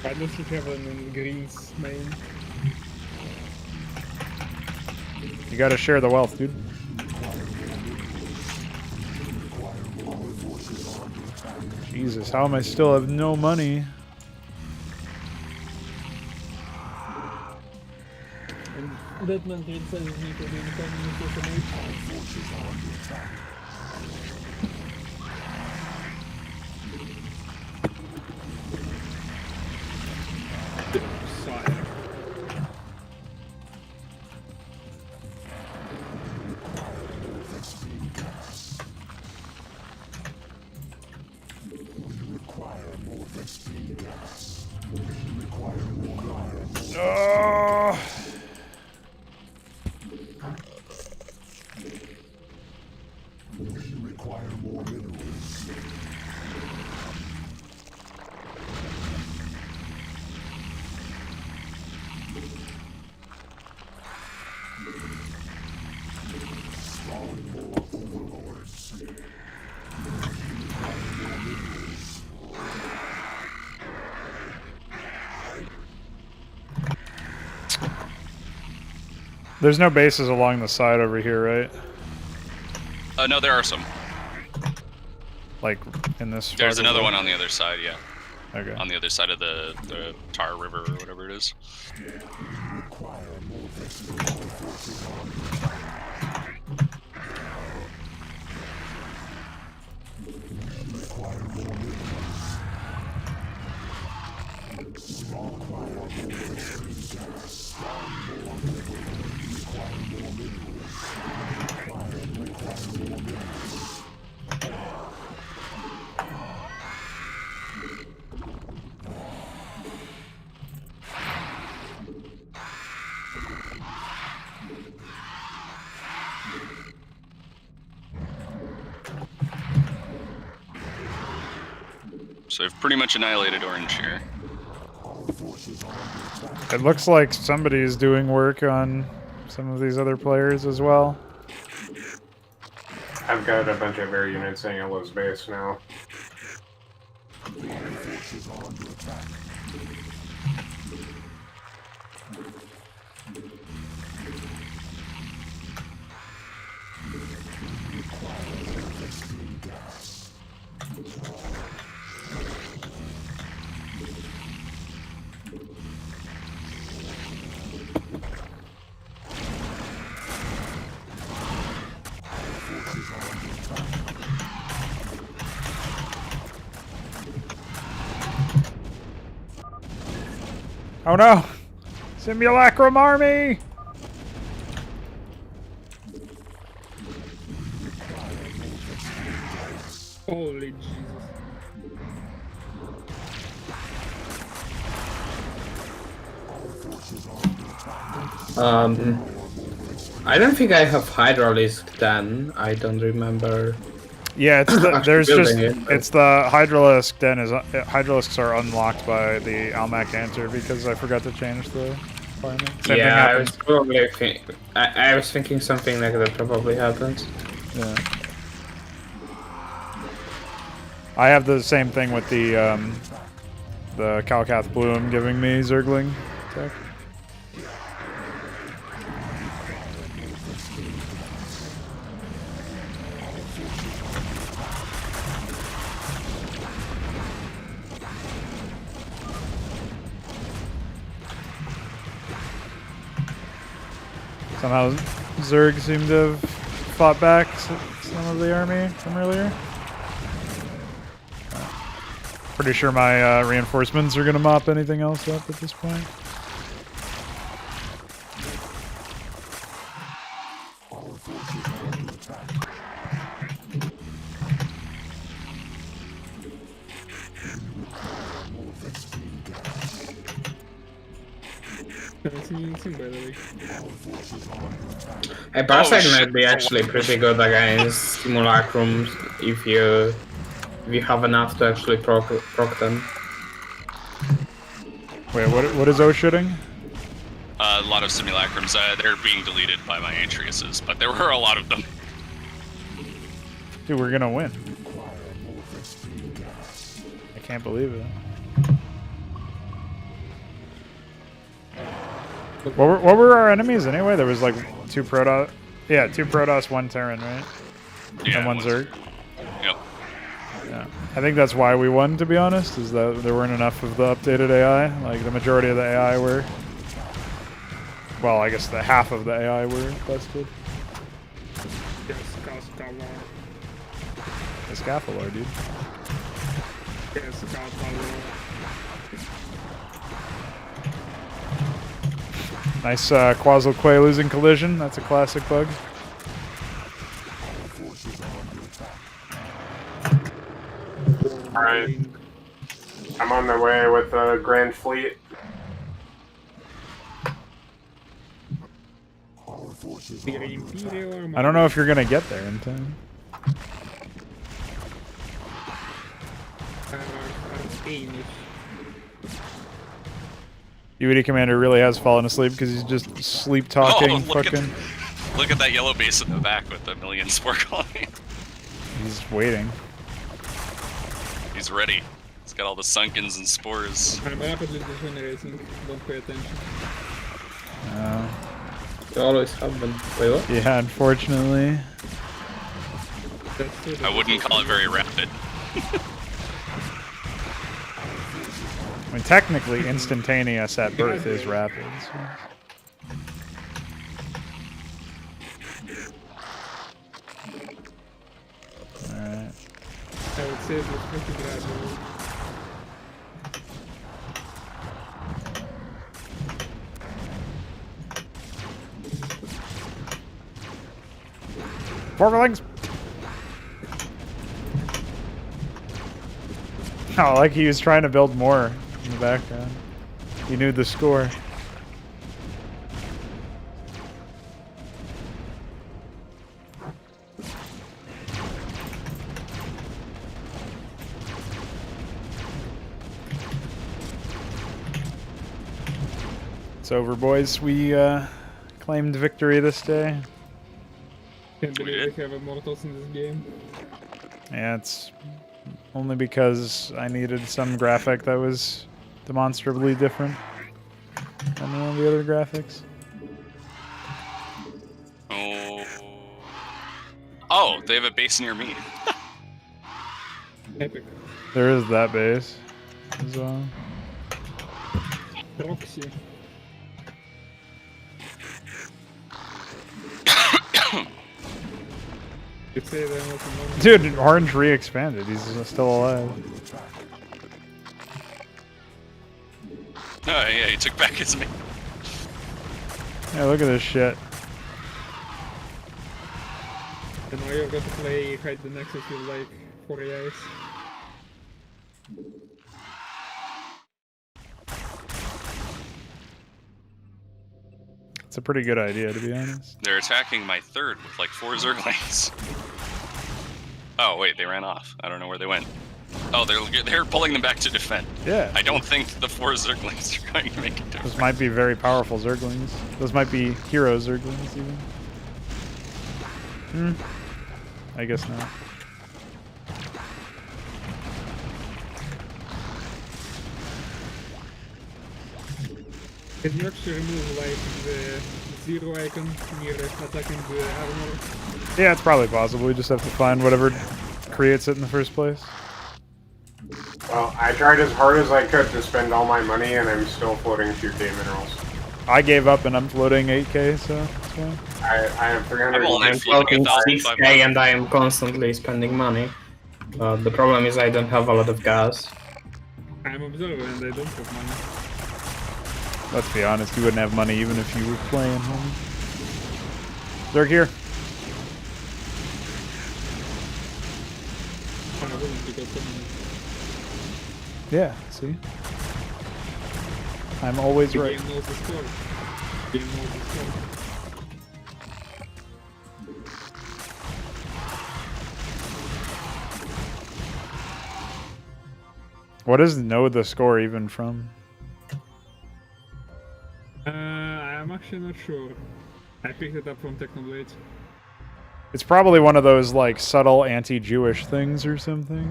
I don't think you have them in Green's main. You gotta share the wealth, dude. Jesus, how am I still have no money? And that man Green says me to be becoming Oh. Require more minerals. Spawn more overlords. There's no bases along the side over here, right? No, there are some. Like in this. There's another one on the other side, yeah. Okay. On the other side of the Tar River or whatever it is. So I've pretty much annihilated orange here. It looks like somebody's doing work on some of these other players as well. I've got a bunch of air units in Yellow's base now. Oh no! Simulacrum army! Holy Jesus. I don't think I have Hydralisk then. I don't remember. Yeah, it's the, Actually there's just building it, but- it's the Hydralisk den is Hydralisks are unlocked by the Almac answer because I forgot to change the requirement. Same thing Yeah, happens. I was thinking something like that probably happens. Yeah. I have the same thing with the Calcath Bloom giving me Zergling tech. Somehow Zerg seemed to have fought back some of the army from earlier. Pretty sure my reinforcements are going to mop anything else up at this point. A Parsec might be actually pretty good against Simulacrums if you have enough to actually proc them. Wait, what is O shooting? A lot of simulacrums. They're being deleted by my Atreus's, but there were a lot of them. Dude, we're gonna win. I can't believe it. What were our enemies anyway? There was like 2 Protoss. Yeah, 2 Protoss, 1 Terran, right? Yeah, And 1 Zerg. Yep. Yeah. I think that's why we won, to be honest, is that there weren't enough of the updated AI. Like, the majority of the AI were... Well, I guess the half of the AI were busted. The Scaphalor, dude. Nice Quasal Quay losing collision. That's a classic bug. Alright. I'm on my way with the Grand Fleet. I don't know if you're gonna get there in time. UED Commander really has fallen asleep because he's just sleep talking. Look at that yellow base in the back with a million spore colony. He's waiting. He's ready. He's got all the sunkens and spores. I'm rapidly degenerating. Don't pay attention. You always have them. Wait, what? Yeah, unfortunately. I wouldn't call it very rapid. I mean, technically, instantaneous at birth is rapid. So. Alright. I would say it was pretty gradual. Formerlings! Oh, like he was trying to build more in the background. He knew the score. It's over, boys. We claimed victory this day. Can't believe we have immortals in this game. Yeah, it's only because I needed some graphic that was demonstrably different than all the other graphics. Oh, they have a base near me. Epic. There is that base as well. Proxy. Dude, Orange re-expanded. He's still alive. Oh yeah, he took back his main. Yeah, look at this shit. And now you're going to play Hide the Nexus with like 4 AIs. It's a pretty good idea, to be honest. They're attacking my third with like 4 Zerglings. Oh wait, they ran off. I don't know where they went. Oh, they're pulling them back to defend. Yeah. I don't think the 4 Zerglings are going to make a difference. Those might be very powerful Zerglings. Those might be hero Zerglings, even. I guess not. Can you actually remove like the 0 icon near attacking the armor? Yeah, it's probably possible. We just have to find whatever creates it in the first place. Well, I tried as hard as I could to spend all my money, and I'm still floating 2K minerals. I gave up and I'm floating 8K, so that's fine. I have 300. I'm only I'm floating floating 1,500. 6K and I am constantly spending money. The problem is I don't have a lot of gas. I'm observer and I don't have money. Let's be honest, you wouldn't have money even if you were playing, homie. Zerg here. I wouldn't because of Yeah, see? I'm always the right. game knows the score. The game knows the score. What does know the score even from? I'm actually not sure. I picked it up from Technoblade. It's probably one of those like subtle anti-Jewish things or something.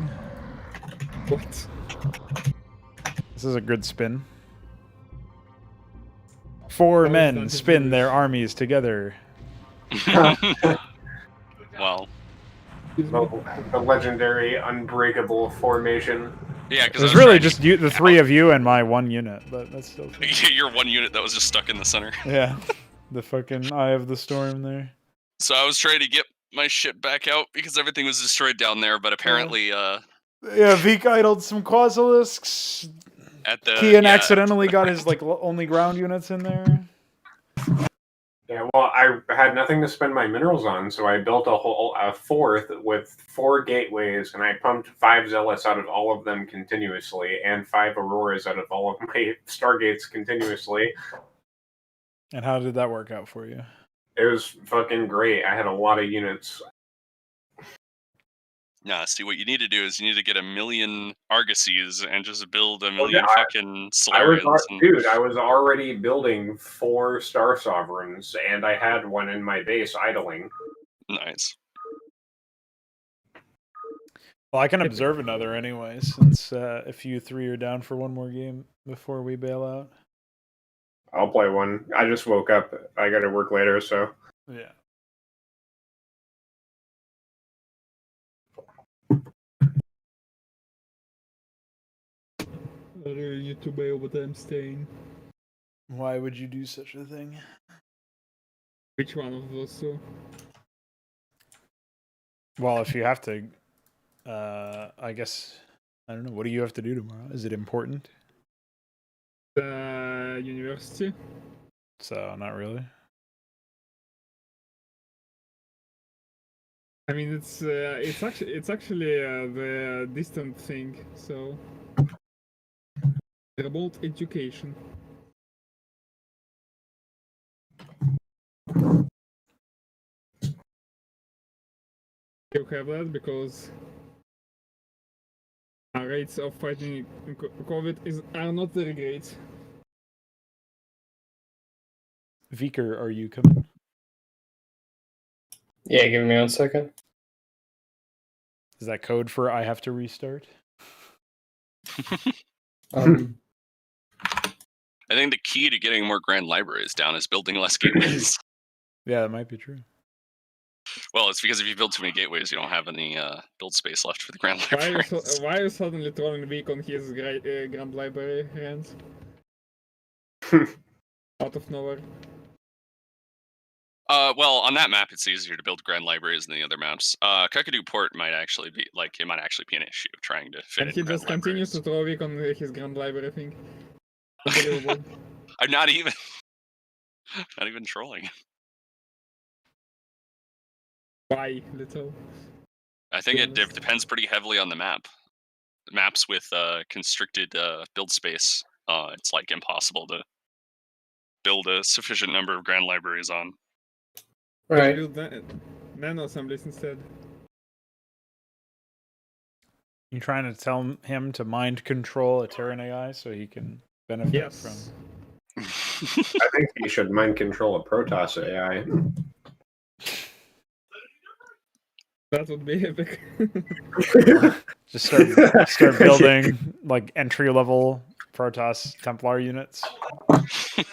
What? This is a good spin. 4 men spin their armies together. Well, The legendary unbreakable formation. yeah, It because was really just you, the 3 of you and my 1 unit, but that's still fun. your 1 unit that was just stuck in the center. Yeah. The fucking Eye of the Storm there. So I was trying to get my shit back out because everything was destroyed down there, but apparently, Yeah, Veek idled some Quasilisks. at the Kian accidentally got his like only ground units in there. Yeah, well, I had nothing to spend my minerals on, so I built a fourth with 4 gateways, and I pumped 5 zealots out of all of them continuously, and 5 auroras out of all of my stargates continuously. And how did that work out for you? It was fucking great. I had a lot of units. Nah, see, what you need to do is you need to get 1 million Argosies and just build 1 million yeah, fucking Solarians. I was already building 4 Star Sovereigns, and I had one in my base idling. Nice. Well, I can observe another anyway, since if you 3 are down for one more game before we bail out. I'll play one. I just woke up. I gotta work later, so. Yeah. I really need to bail, but I'm staying. Why would you do such a thing? Which one of those two? Well, if you have to, I guess, I don't know. What do you have to do tomorrow? Is it important? University. So, not really. I mean, it's actually the distant thing. So, remote education. You have that because our rates of fighting COVID are not very great. Veeker, are you coming? Yeah, give me 1 second. Is that code for I have to restart? I think the key to getting more grand libraries down is building less gateways. Yeah, that might be true. Well, it's because if you build too many gateways, you don't have any build space left for the grand libraries. Why are you suddenly throwing weak on his Grand Library hands? Out of nowhere. Well, on that map, it's easier to build grand libraries than the other maps. Cuckadoo Port might actually be it might actually be an issue trying to fit And in he grand just continues libraries. to throw weak on his Grand Library thing. Unbelievable. I'm not even trolling. Why, little? I think it depends pretty heavily on the map. Maps with constricted build space, it's like impossible to build a sufficient number of grand libraries on. Right. Build nano assemblies instead. You trying to tell him to mind control a Terran AI so he can benefit from? Yes. I think he should mind control a Protoss AI. That would be epic. Just start building like entry level Protoss Templar units or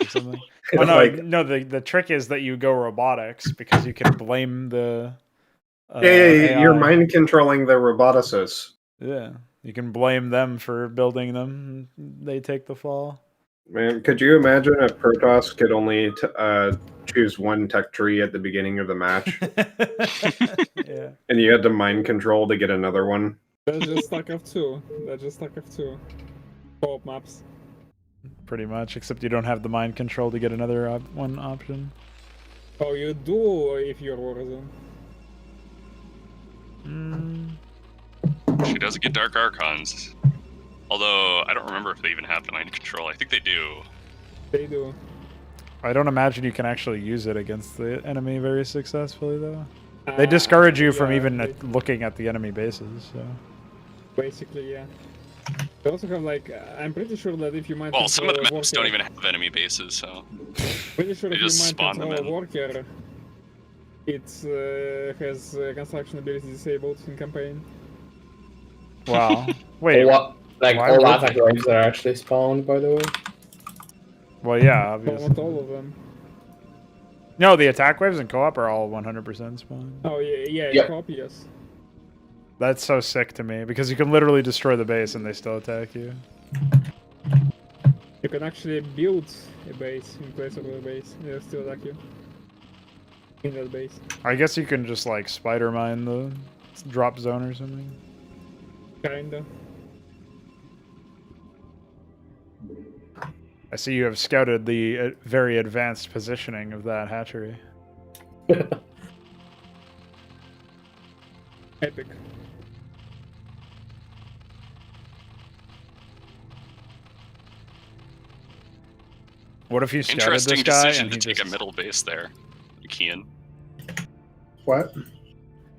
something. Oh no, Like- no. The trick is that you go robotics because you can blame the. Yeah, you're AI. mind controlling the roboticists. Yeah, you can blame them for building them. They take the fall. Man, could you imagine if Protoss could only choose one tech tree at the beginning of the match, Yeah. and you had to mind control to get another one? That's just Starcraft 2. That's just Starcraft 2. Co-op maps. Pretty much, except you don't have the mind control to get another one option. Oh, you do if you're Warzone. She doesn't get Dark Archons. Although, I don't remember if they even have the mind control. I think they do. They do. I don't imagine you can actually use it against the enemy very successfully, though. They discourage you from even looking at the enemy bases, so... Basically, yeah. They also have, like, I'm pretty sure that if you might... Well, some of the maps don't even have enemy bases, so... Pretty sure they if you just might spawn them control a in. worker, it has construction ability disabled in campaign. Wow. Wait, What? Like why all would attack waves are actually spawned, by the way. well, yeah, obviously. Not all of them. No, the attack waves in co-op are all 100% spawn. Oh, yeah, Yeah. co-op, yes. That's so sick to me, because you can literally destroy the base and they still attack you. You can actually build a base in place of a base. They'll still attack you. In that base. I guess you can just, like, spider mine the drop zone or something. Kinda. I see you have scouted the very advanced positioning of that hatchery. Epic. What if you scouted Interesting this guy decision and to he take a just... middle base there, Kian. What?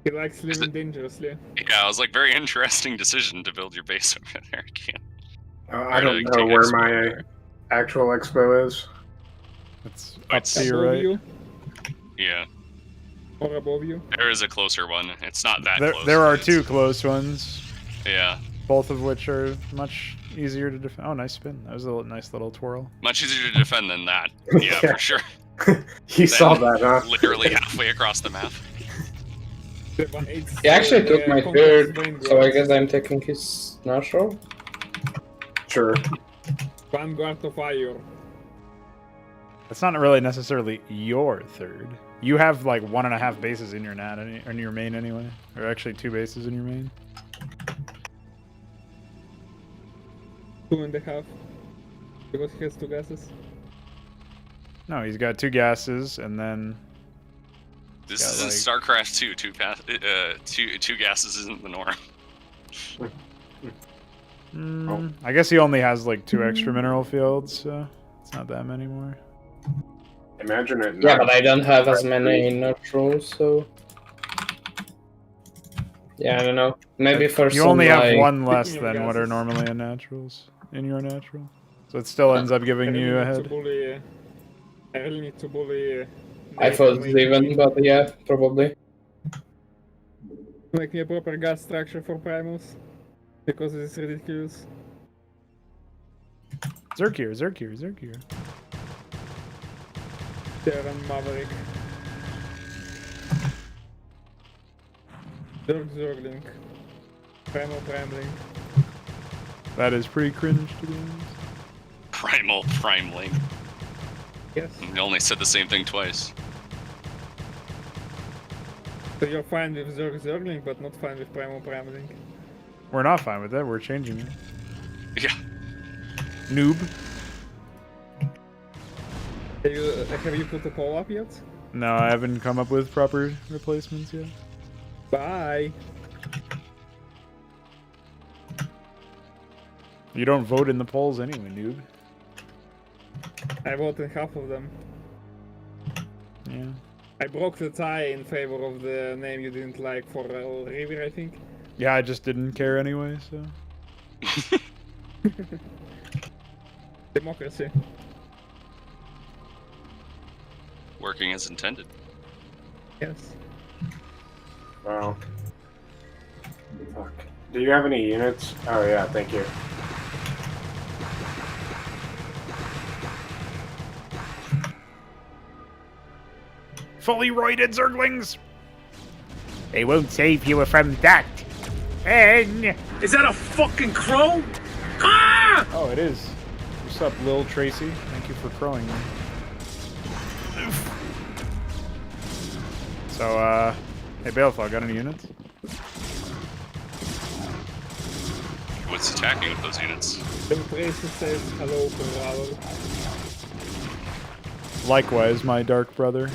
He likes living dangerously. Yeah, I was like, very interesting decision to build your base over there, Kian. I don't know where my actual expo is. It's Oh, up to you, Above right? you Yeah, or above you. there is a closer one. It's not that There, close. there are but two it's- close ones, Yeah, both of which are much easier to defend. Oh, nice spin. That was a nice little twirl. much easier to defend than that. Yeah, Yeah. for sure. You saw that, huh? Literally halfway across the map. It's, He actually took my complex third, brain so I growth. guess I'm taking his natural. Sure. Vanguard of Fire. It's not really necessarily your third. You have like 1.5 bases in your in your main anyway, or actually 2 bases in your main. 2.5. Because he has 2 gases. No, he's got 2 gases, and then This got, isn't Starcraft 2. Two gases isn't the norm. I guess he only has like 2 extra mineral fields, so it's not that many more. Imagine it. Yeah, not- but I don't have as many naturals, so... Yeah, I don't know. Maybe for You some, only have like... 1 less Speaking of than what are gases. normally in naturals. In your natural. So it still ends up giving you a head. I really need to bully... I thought it's even, but yeah, probably. Make me a proper gas structure for primals. Because it's ridiculous. Zerkier, Zerkier, Zerkier. Terran Maverick. Zergling. Primal Primeling. That is pretty cringe to be honest. Primal Primeling. Yes. You only said the same thing twice. So you're fine with Zergling, but not fine with Primal Primeling. We're not fine with that, we're changing it. Yeah. Noob. Have you put a poll up yet? No, I haven't come up with proper replacements yet. Bye. You don't vote in the polls anyway, noob. I voted half of them. Yeah. I broke the tie in favor of the name you didn't like for River, I think. Yeah, I just didn't care anyway, so. Democracy. Working as intended. Yes. Wow. Fuck. Do you have any units? Oh yeah, thank you. Fully roided Zerglings! They won't save you from that. And... Is that a fucking crow? Ah! Oh, it is. What's up, Lil Tracy? Thank you for crowing me. So, hey, Balefall, got any units? What's attacking with those units? The Tracy says hello for Likewise, my dark brother.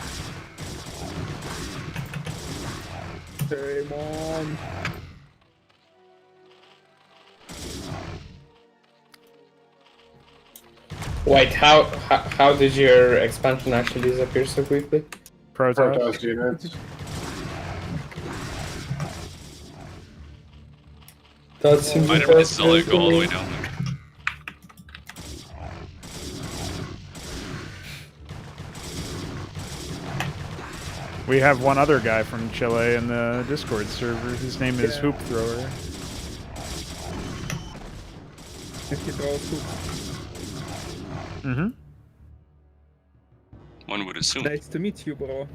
Come on. Wait, how did your expansion actually disappear so quickly? Protoss units. That seems Might have missed all go all the way down there. We have one other guy from Chile in the Discord server. His name is Hoop Thrower. He throws hoop. Mm-hmm. One would assume. Nice to meet you, bro.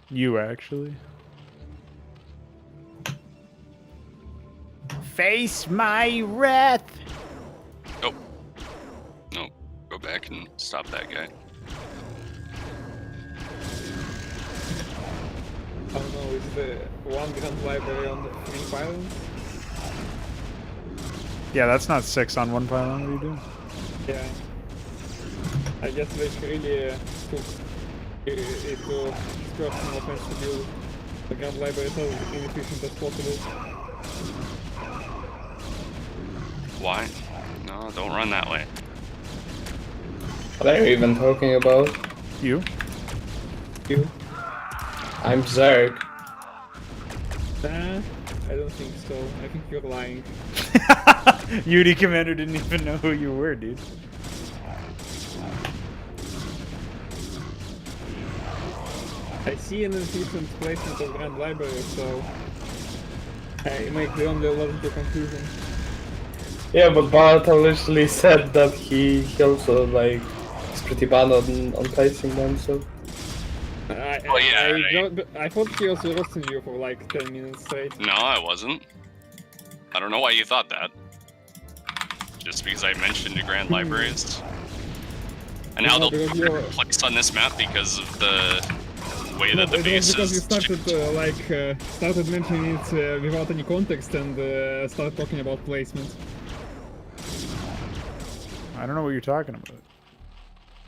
You, actually. Face my wrath! Oh. No. Go back and stop that guy. I don't know, is the one grand library on the 3 pylons? Yeah, that's not 6 on one pylon. What are you doing? Yeah. I guess they really took it to personal offense to build the grand library so inefficient as possible. Why? No, don't run that way. What are you even talking about? You? You? I'm Zerg. Nah, I don't think so. I think you're lying. UD Commander didn't even know who you were, dude. I see an efficient placement of Grand Library, so I make the only logical conclusion. Yeah, but Barata literally said that he also like is pretty bad on placing them, so. I thought he was roasting you for like 10 minutes straight. No, I wasn't. I don't know why you thought that. Just because I mentioned the Grand Libraries. And now No, they'll because you're- place on this map because of the way that the it was base because you is. started mentioning it without any context and started talking about placement. I don't know what you're talking about.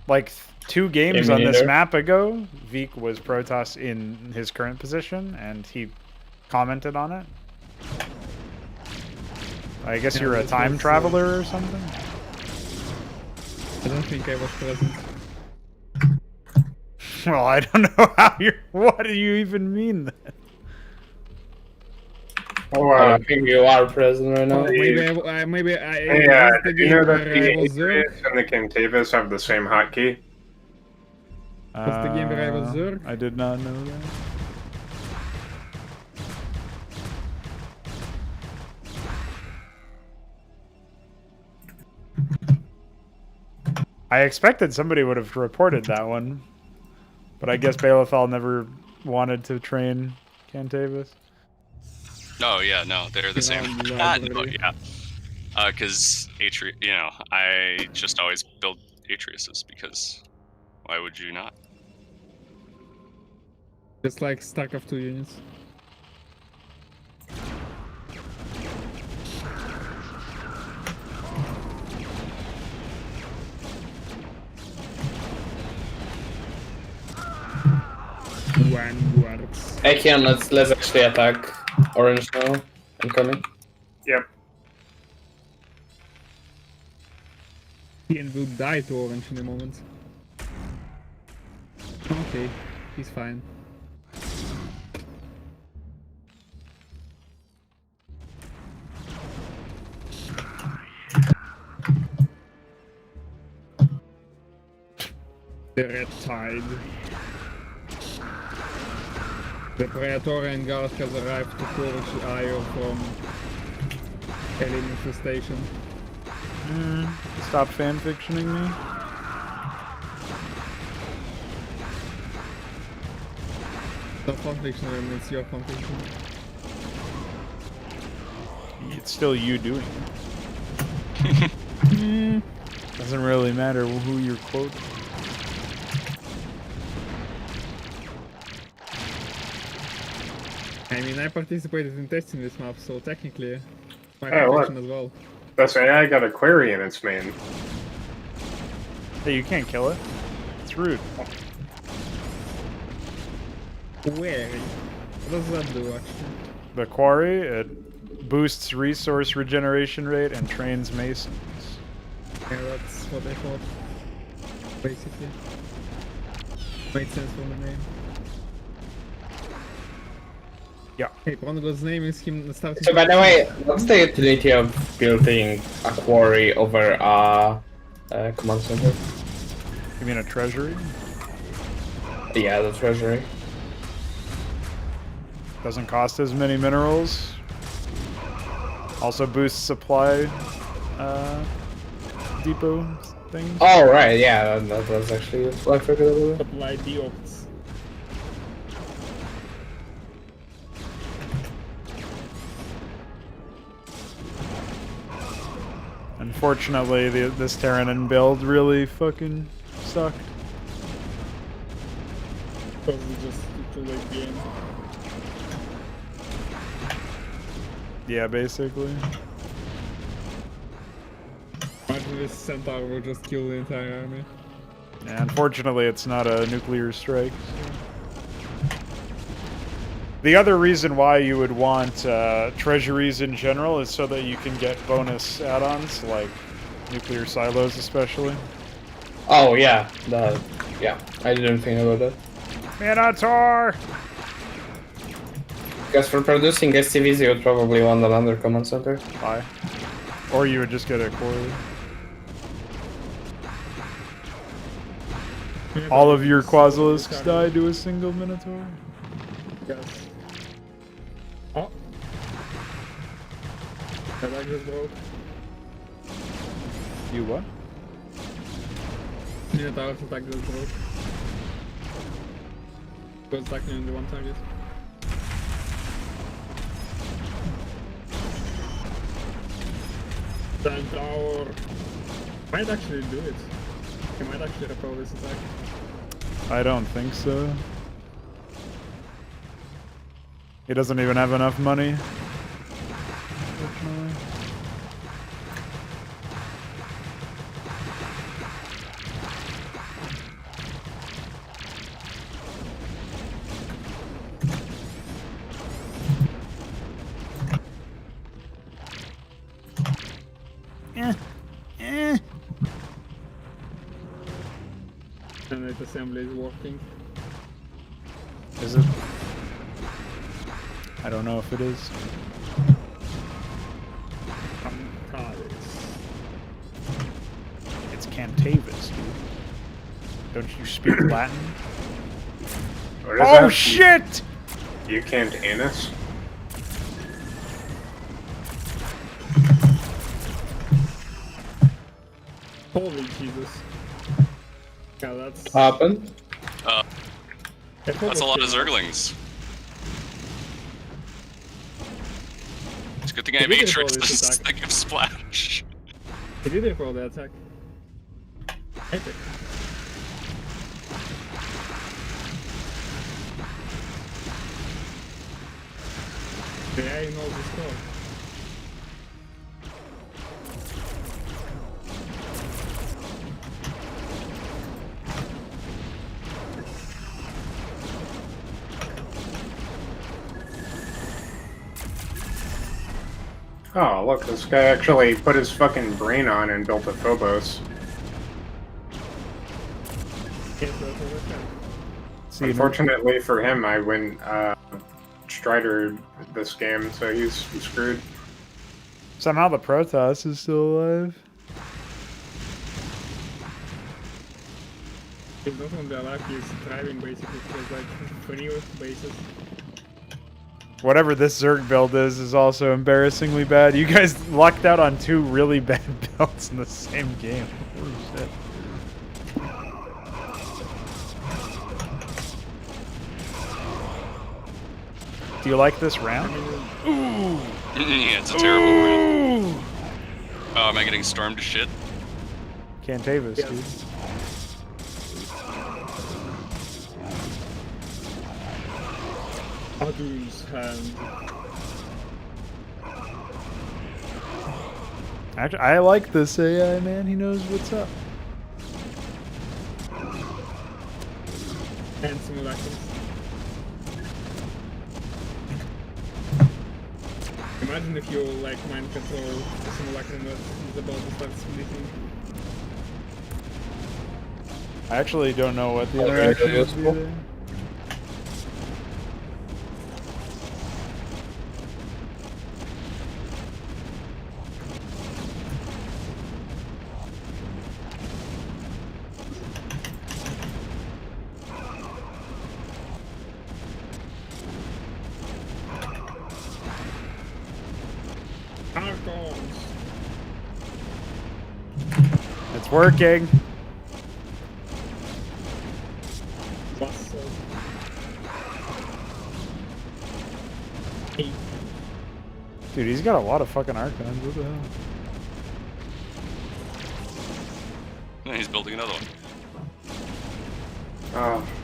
Like 2 games Yeah, on me this neither. map ago, Veek was Protoss in his current position, and he commented on it. I guess Yeah, you're a that time was, traveler or something? I don't think I was present. Well, I don't know how you're... What do you even mean then? Oh, I don't think you are present right now. Maybe I yeah, was the did you game know that where the I was Zerg. Atreus and the Cantavis have the same hotkey? Was the game where I was Zerg? I did not know that. I expected somebody would have reported that one, but I guess Balefall never wanted to train Cantavis. Oh yeah, no, they're the same. No, yeah, because I just always build Atriuses because why would you not? It's like Starcraft 2 units. Vanguards. Akian, let's actually attack orange now. I'm coming. Yep. Ian will die to orange in a moment. Okay, he's fine. The red tide. The Praetorian Guard has arrived to purge Io from alien infestation. Stop fanfictioning me. Not fanfiction, it's your fanfiction. It's still you doing it. Doesn't really matter who you're quoting. I mean, I participated in testing this map, so technically, my Hey, look. fanfiction as well. This AI got a query in its main. Hey, you can't kill it. It's rude. Where? What does that do, actually? The quarry, it boosts resource regeneration rate and trains masons. Yeah, that's what I thought. Basically. Made sense from the name. Yeah. Hey, Pronogo's name is him starting. So by the way, what's the utility of building a quarry over a command center? You mean a treasury? Yeah, the treasury. Doesn't cost as many minerals. Also boosts supply depot things. Oh right, yeah, that was actually useful. I forgot about that. Supply deops. Unfortunately, this Terranin build really fucking sucked. Because it's just too late game. Yeah, basically. Imagine this centaur will just kill the entire army. Yeah, unfortunately, it's not a nuclear strike. The other reason why you would want treasuries in general is so that you can get bonus add-ons, like nuclear silos especially. Oh yeah, yeah, I didn't think about that. Minotaur! Because for producing SCVs you would probably want another command center. Bye. Or you would just get a quarry. All of your Quasilisks die to a single Minotaur? Yes. Oh. That I just broke. You what? Minotaur's attack just broke. Was attacking only one time, yes. Centaur might actually do it. He might actually repel this attack. I don't think so. He doesn't even have enough money. Unfortunately. Senate assembly is working. Is it? I don't know if it is. It's Cantavis, dude. Don't you speak Latin? Oh shit! You can't anus? Holy Jesus. Yeah, that's... Happened? That's a lot of Zerglings. It's a good thing I have Did we Matrix get all this to think of Splash. He did it for the attack. Epic. Yeah, he knows the score. Oh, look, this guy actually put his fucking brain on and built a Phobos. Unfortunately for him, I win Strider this game, so he's screwed. Somehow the Protoss is still alive. He's not on the alive, he's thriving basically, because like 20 bases. Whatever this Zerg build is also embarrassingly bad. You guys lucked out on 2 really bad builds in the same game. Holy shit. Do you like this round? Yeah, it's a terrible round. Oh, am I getting stormed to shit? Cantavis, Yes. dude. Adu's hand. Actually, I like this AI, man. He knows what's up. And simulacrums. Imagine if you like mind control the simulacrum that is about to start splitting. I actually don't know what the Okay, interaction that's would be cool. there. Archons! It's working. Bustle. Hey. Dude, he's got a lot of fucking Archons. What the hell? Yeah, he's building another one.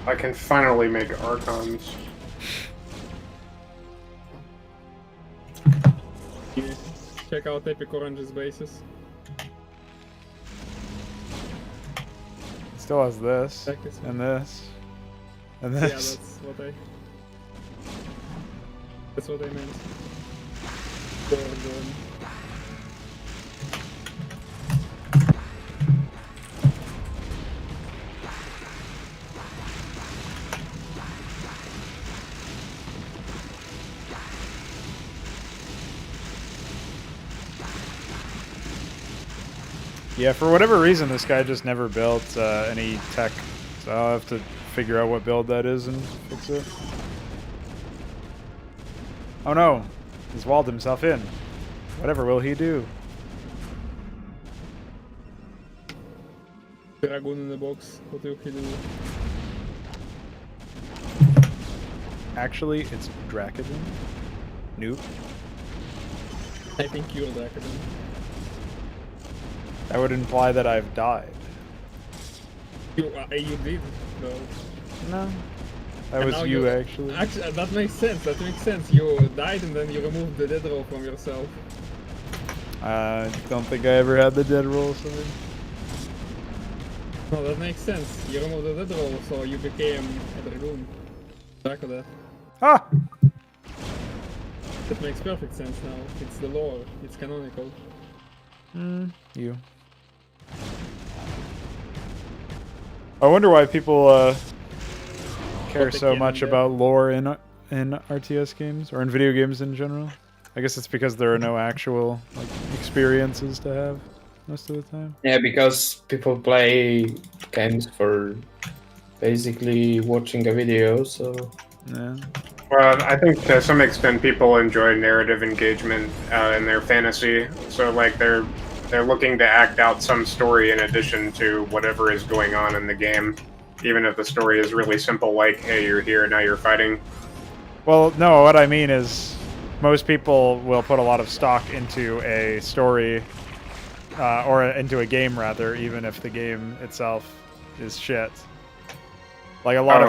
I can finally make Archons. Check out Epic Orange's bases. Still has this, Check this one. and this, and Yeah, this. that's what I meant. Gorgon. Yeah, for whatever reason, this guy just never built any tech, so I'll have to figure out what build that is and fix it. Oh no, he's walled himself in. Whatever will he do? Dragoon in the box. What will he do? Actually, it's Dracodon. Nope. I think you're Dragoon. That would imply that I've died. You did, though. No. That And was now you, actually. Actually, that makes sense. That makes sense. You died and then you removed the dead roll from yourself. I don't think I ever had the dead roll, sorry. No, that makes sense. You removed the dead roll, so you became a Dragoon. Dracula. Ah! That makes perfect sense now. It's the lore. It's canonical. You. I wonder why people care What they so can much do. about lore in RTS games or in video games in general. I guess it's because there are no actual like experiences to have most of the time. Yeah, because people play games for basically watching a video, so Yeah. Well, I think to some extent people enjoy narrative engagement in their fantasy. So like they're looking to act out some story in addition to whatever is going on in the game, even if the story is really simple, like hey, you're here now, you're fighting. Well, no, what I mean is most people will put a lot of stock into a story or into a game rather, even if the game itself is shit. Like a lot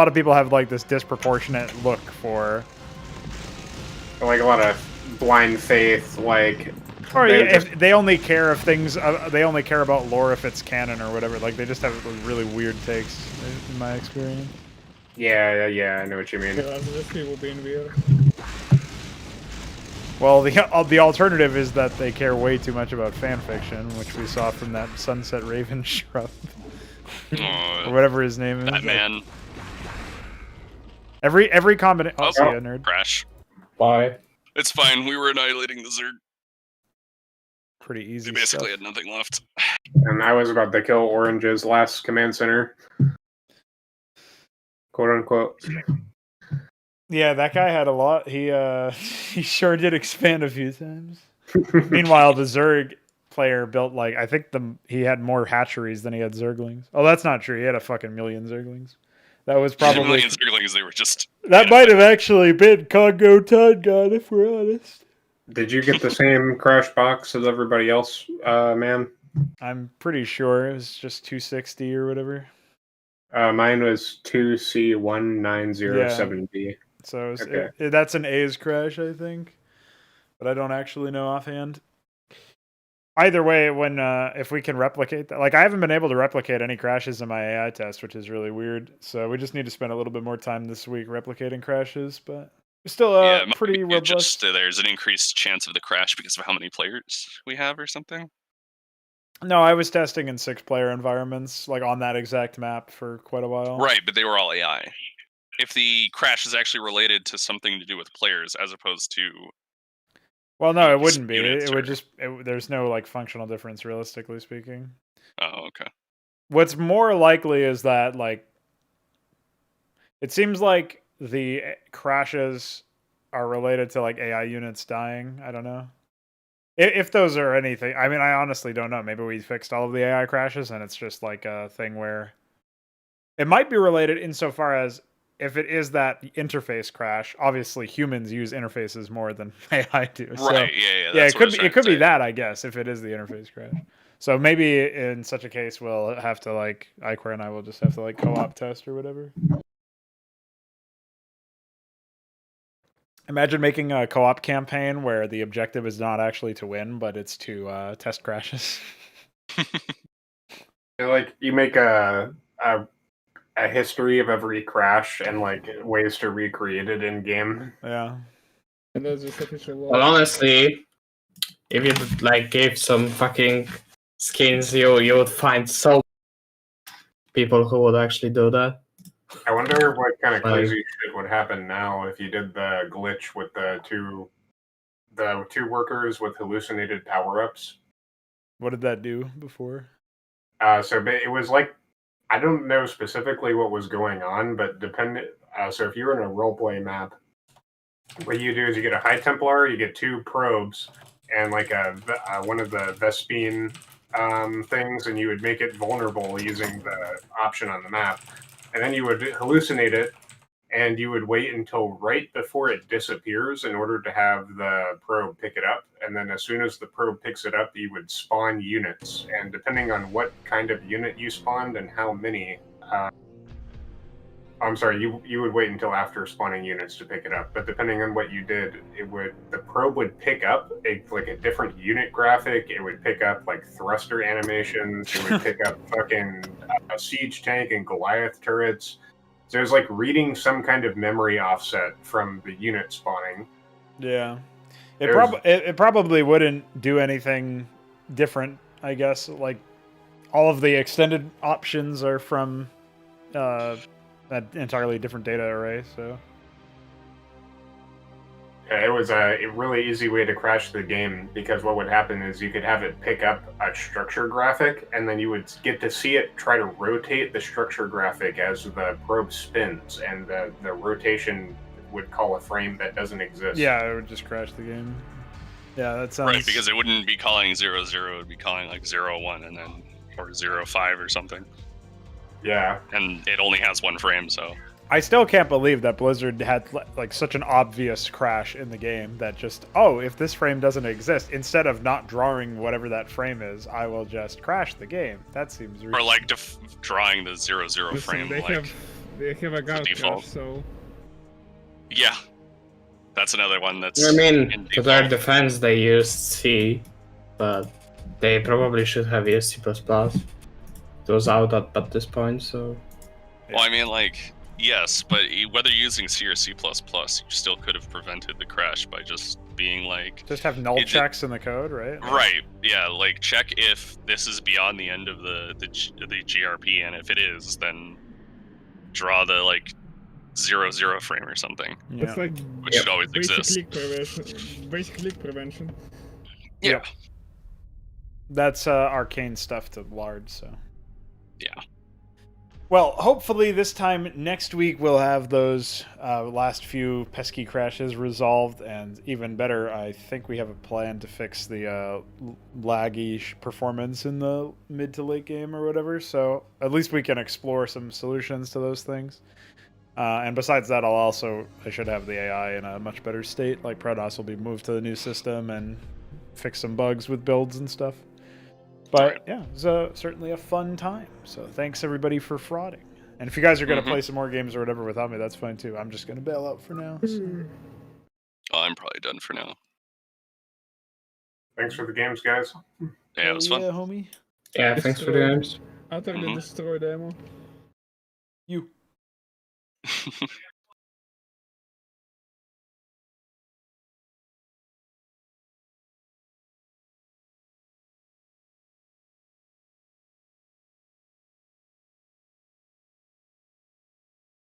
of people have like this disproportionate look for, Like a lot of blind faith, like. or they if just- they only care if things, they only care about lore if it's canon or whatever. Like they just have really weird takes, in my experience. Yeah, I know what you mean. Yeah, that's just people being weird. Well, the alternative is that they care way too much about fan fiction, which we saw from that Sunset Raven shrub. Or whatever his name is. That man. Every combination. Oh, see ya, nerd. Crash. Bye. It's fine. We were annihilating the Zerg. Pretty easy. We basically stuff. had nothing left. And I was about to kill Orange's last command center. Quote unquote. Yeah, that guy had a lot. He he sure did expand a few times. Meanwhile, the Zerg player built like I think he had more hatcheries than he had Zerglings. Oh, that's not true. He had a fucking million Zerglings. That was probably million Zerglings. They were just. That might have actually been Congo Tide God, if we're honest. Did you get the same crash box as everybody else, man? I'm pretty sure it was just 260 or whatever. Mine was 2C1907B. So it was, Okay. that's an A's crash, I think. But I don't actually know offhand. Either way, when if we can replicate that, like I haven't been able to replicate any crashes in my AI test, which is really weird. So we just need to spend a little bit more time this week replicating crashes, but it's still pretty robust. Just there's an increased chance of the crash because of how many players we have, or something. No, I was testing in 6-player environments, like on that exact map for quite a while. Right, but they were all AI. If the crash is actually related to something to do with players, as opposed to well, no, it wouldn't be. units It would just there's no like functional difference, realistically speaking. Oh, okay. What's more likely is that like it seems like the crashes are related to like AI units dying. I don't know. If those are anything, I mean, I honestly don't know. Maybe we fixed all of the AI crashes and it's just like a thing where it might be related insofar as if it is that interface crash, obviously humans use interfaces more than AI do. So, right, yeah. It could be that, I guess, if it is the interface crash. So maybe in such a case, we'll have to like, Iquare and I will just have to like co-op test or whatever. Imagine making a co-op campaign where the objective is not actually to win, but it's to test crashes. Like you make a history of every crash and like ways to recreate it in game. Yeah. And that's just official law. Well, honestly, if you like gave some fucking skins, you would find so people who would actually do that. I wonder what kind of crazy shit would happen now if you did the glitch with the two workers with hallucinated power-ups. What did that do before? So it was like, I don't know specifically what was going on, but so if you're in a roleplay map, what you do is you get a High Templar, you get 2 probes, and like one of the Vespine things, and you would make it vulnerable using the option on the map. And then you would hallucinate it, and you would wait until right before it disappears in order to have the probe pick it up. And then as soon as the probe picks it up, you would spawn units. And depending on what kind of unit you spawned and how many, I'm sorry, you would wait until after spawning units to pick it up. But depending on what you did, the probe would pick up a different unit graphic. It would pick up like thruster animations. It would pick up fucking a siege tank and Goliath turrets. So it was like reading some kind of memory offset from the unit spawning. Yeah, it probably wouldn't do anything different. I guess like all of the extended options are from that entirely different data array, so yeah, it was a really easy way to crash the game, because what would happen is you could have it pick up a structure graphic, and then you would get to see it try to rotate the structure graphic as the probe spins, and the rotation would call a frame that doesn't exist. Yeah, it would just crash the game. Yeah, that sounds right, because it wouldn't be calling 00, it would be calling like 01 and then or 05 or something. Yeah. And it only has 1 frame, so I still can't believe that Blizzard had like such an obvious crash in the game that just, oh, if this frame doesn't exist, instead of not drawing whatever that frame is, I will just crash the game. That seems or like drawing the 00 Listen, frame they like have a guard default. crash, so yeah, that's another one that's. I mean, to their defense, they used C, but they probably should have used C++. It was out at this point, so. Well, I mean, like, yes, but whether using C or C++, you still could have prevented the crash by just being like, Just have null checks in the code, right? right, yeah, like check if this is beyond the end of the GRP, and if it is, then draw the like 0 frame or something, Yeah. It's like which should always basic exist. leak prevention. Basic leak prevention. Yeah. That's arcane stuff to large, so. Yeah. Well, hopefully this time next week we'll have those last few pesky crashes resolved, and even better, I think we have a plan to fix the laggy performance in the mid to late game or whatever, so at least we can explore some solutions to those things. And besides that, I should have the AI in a much better state, like Protoss will be moved to the new system and fix some bugs with builds and stuff. But yeah, it was certainly a fun time. So thanks everybody for frauding. And if you guys are going to play some more games or whatever without me, that's fine too. I'm just going to bail out for now. So. Oh, I'm probably done for now. Thanks for the games, guys. Yeah, it was fun. Yeah, homie. Yeah, thanks for the games. Utterly destroyed ammo. You.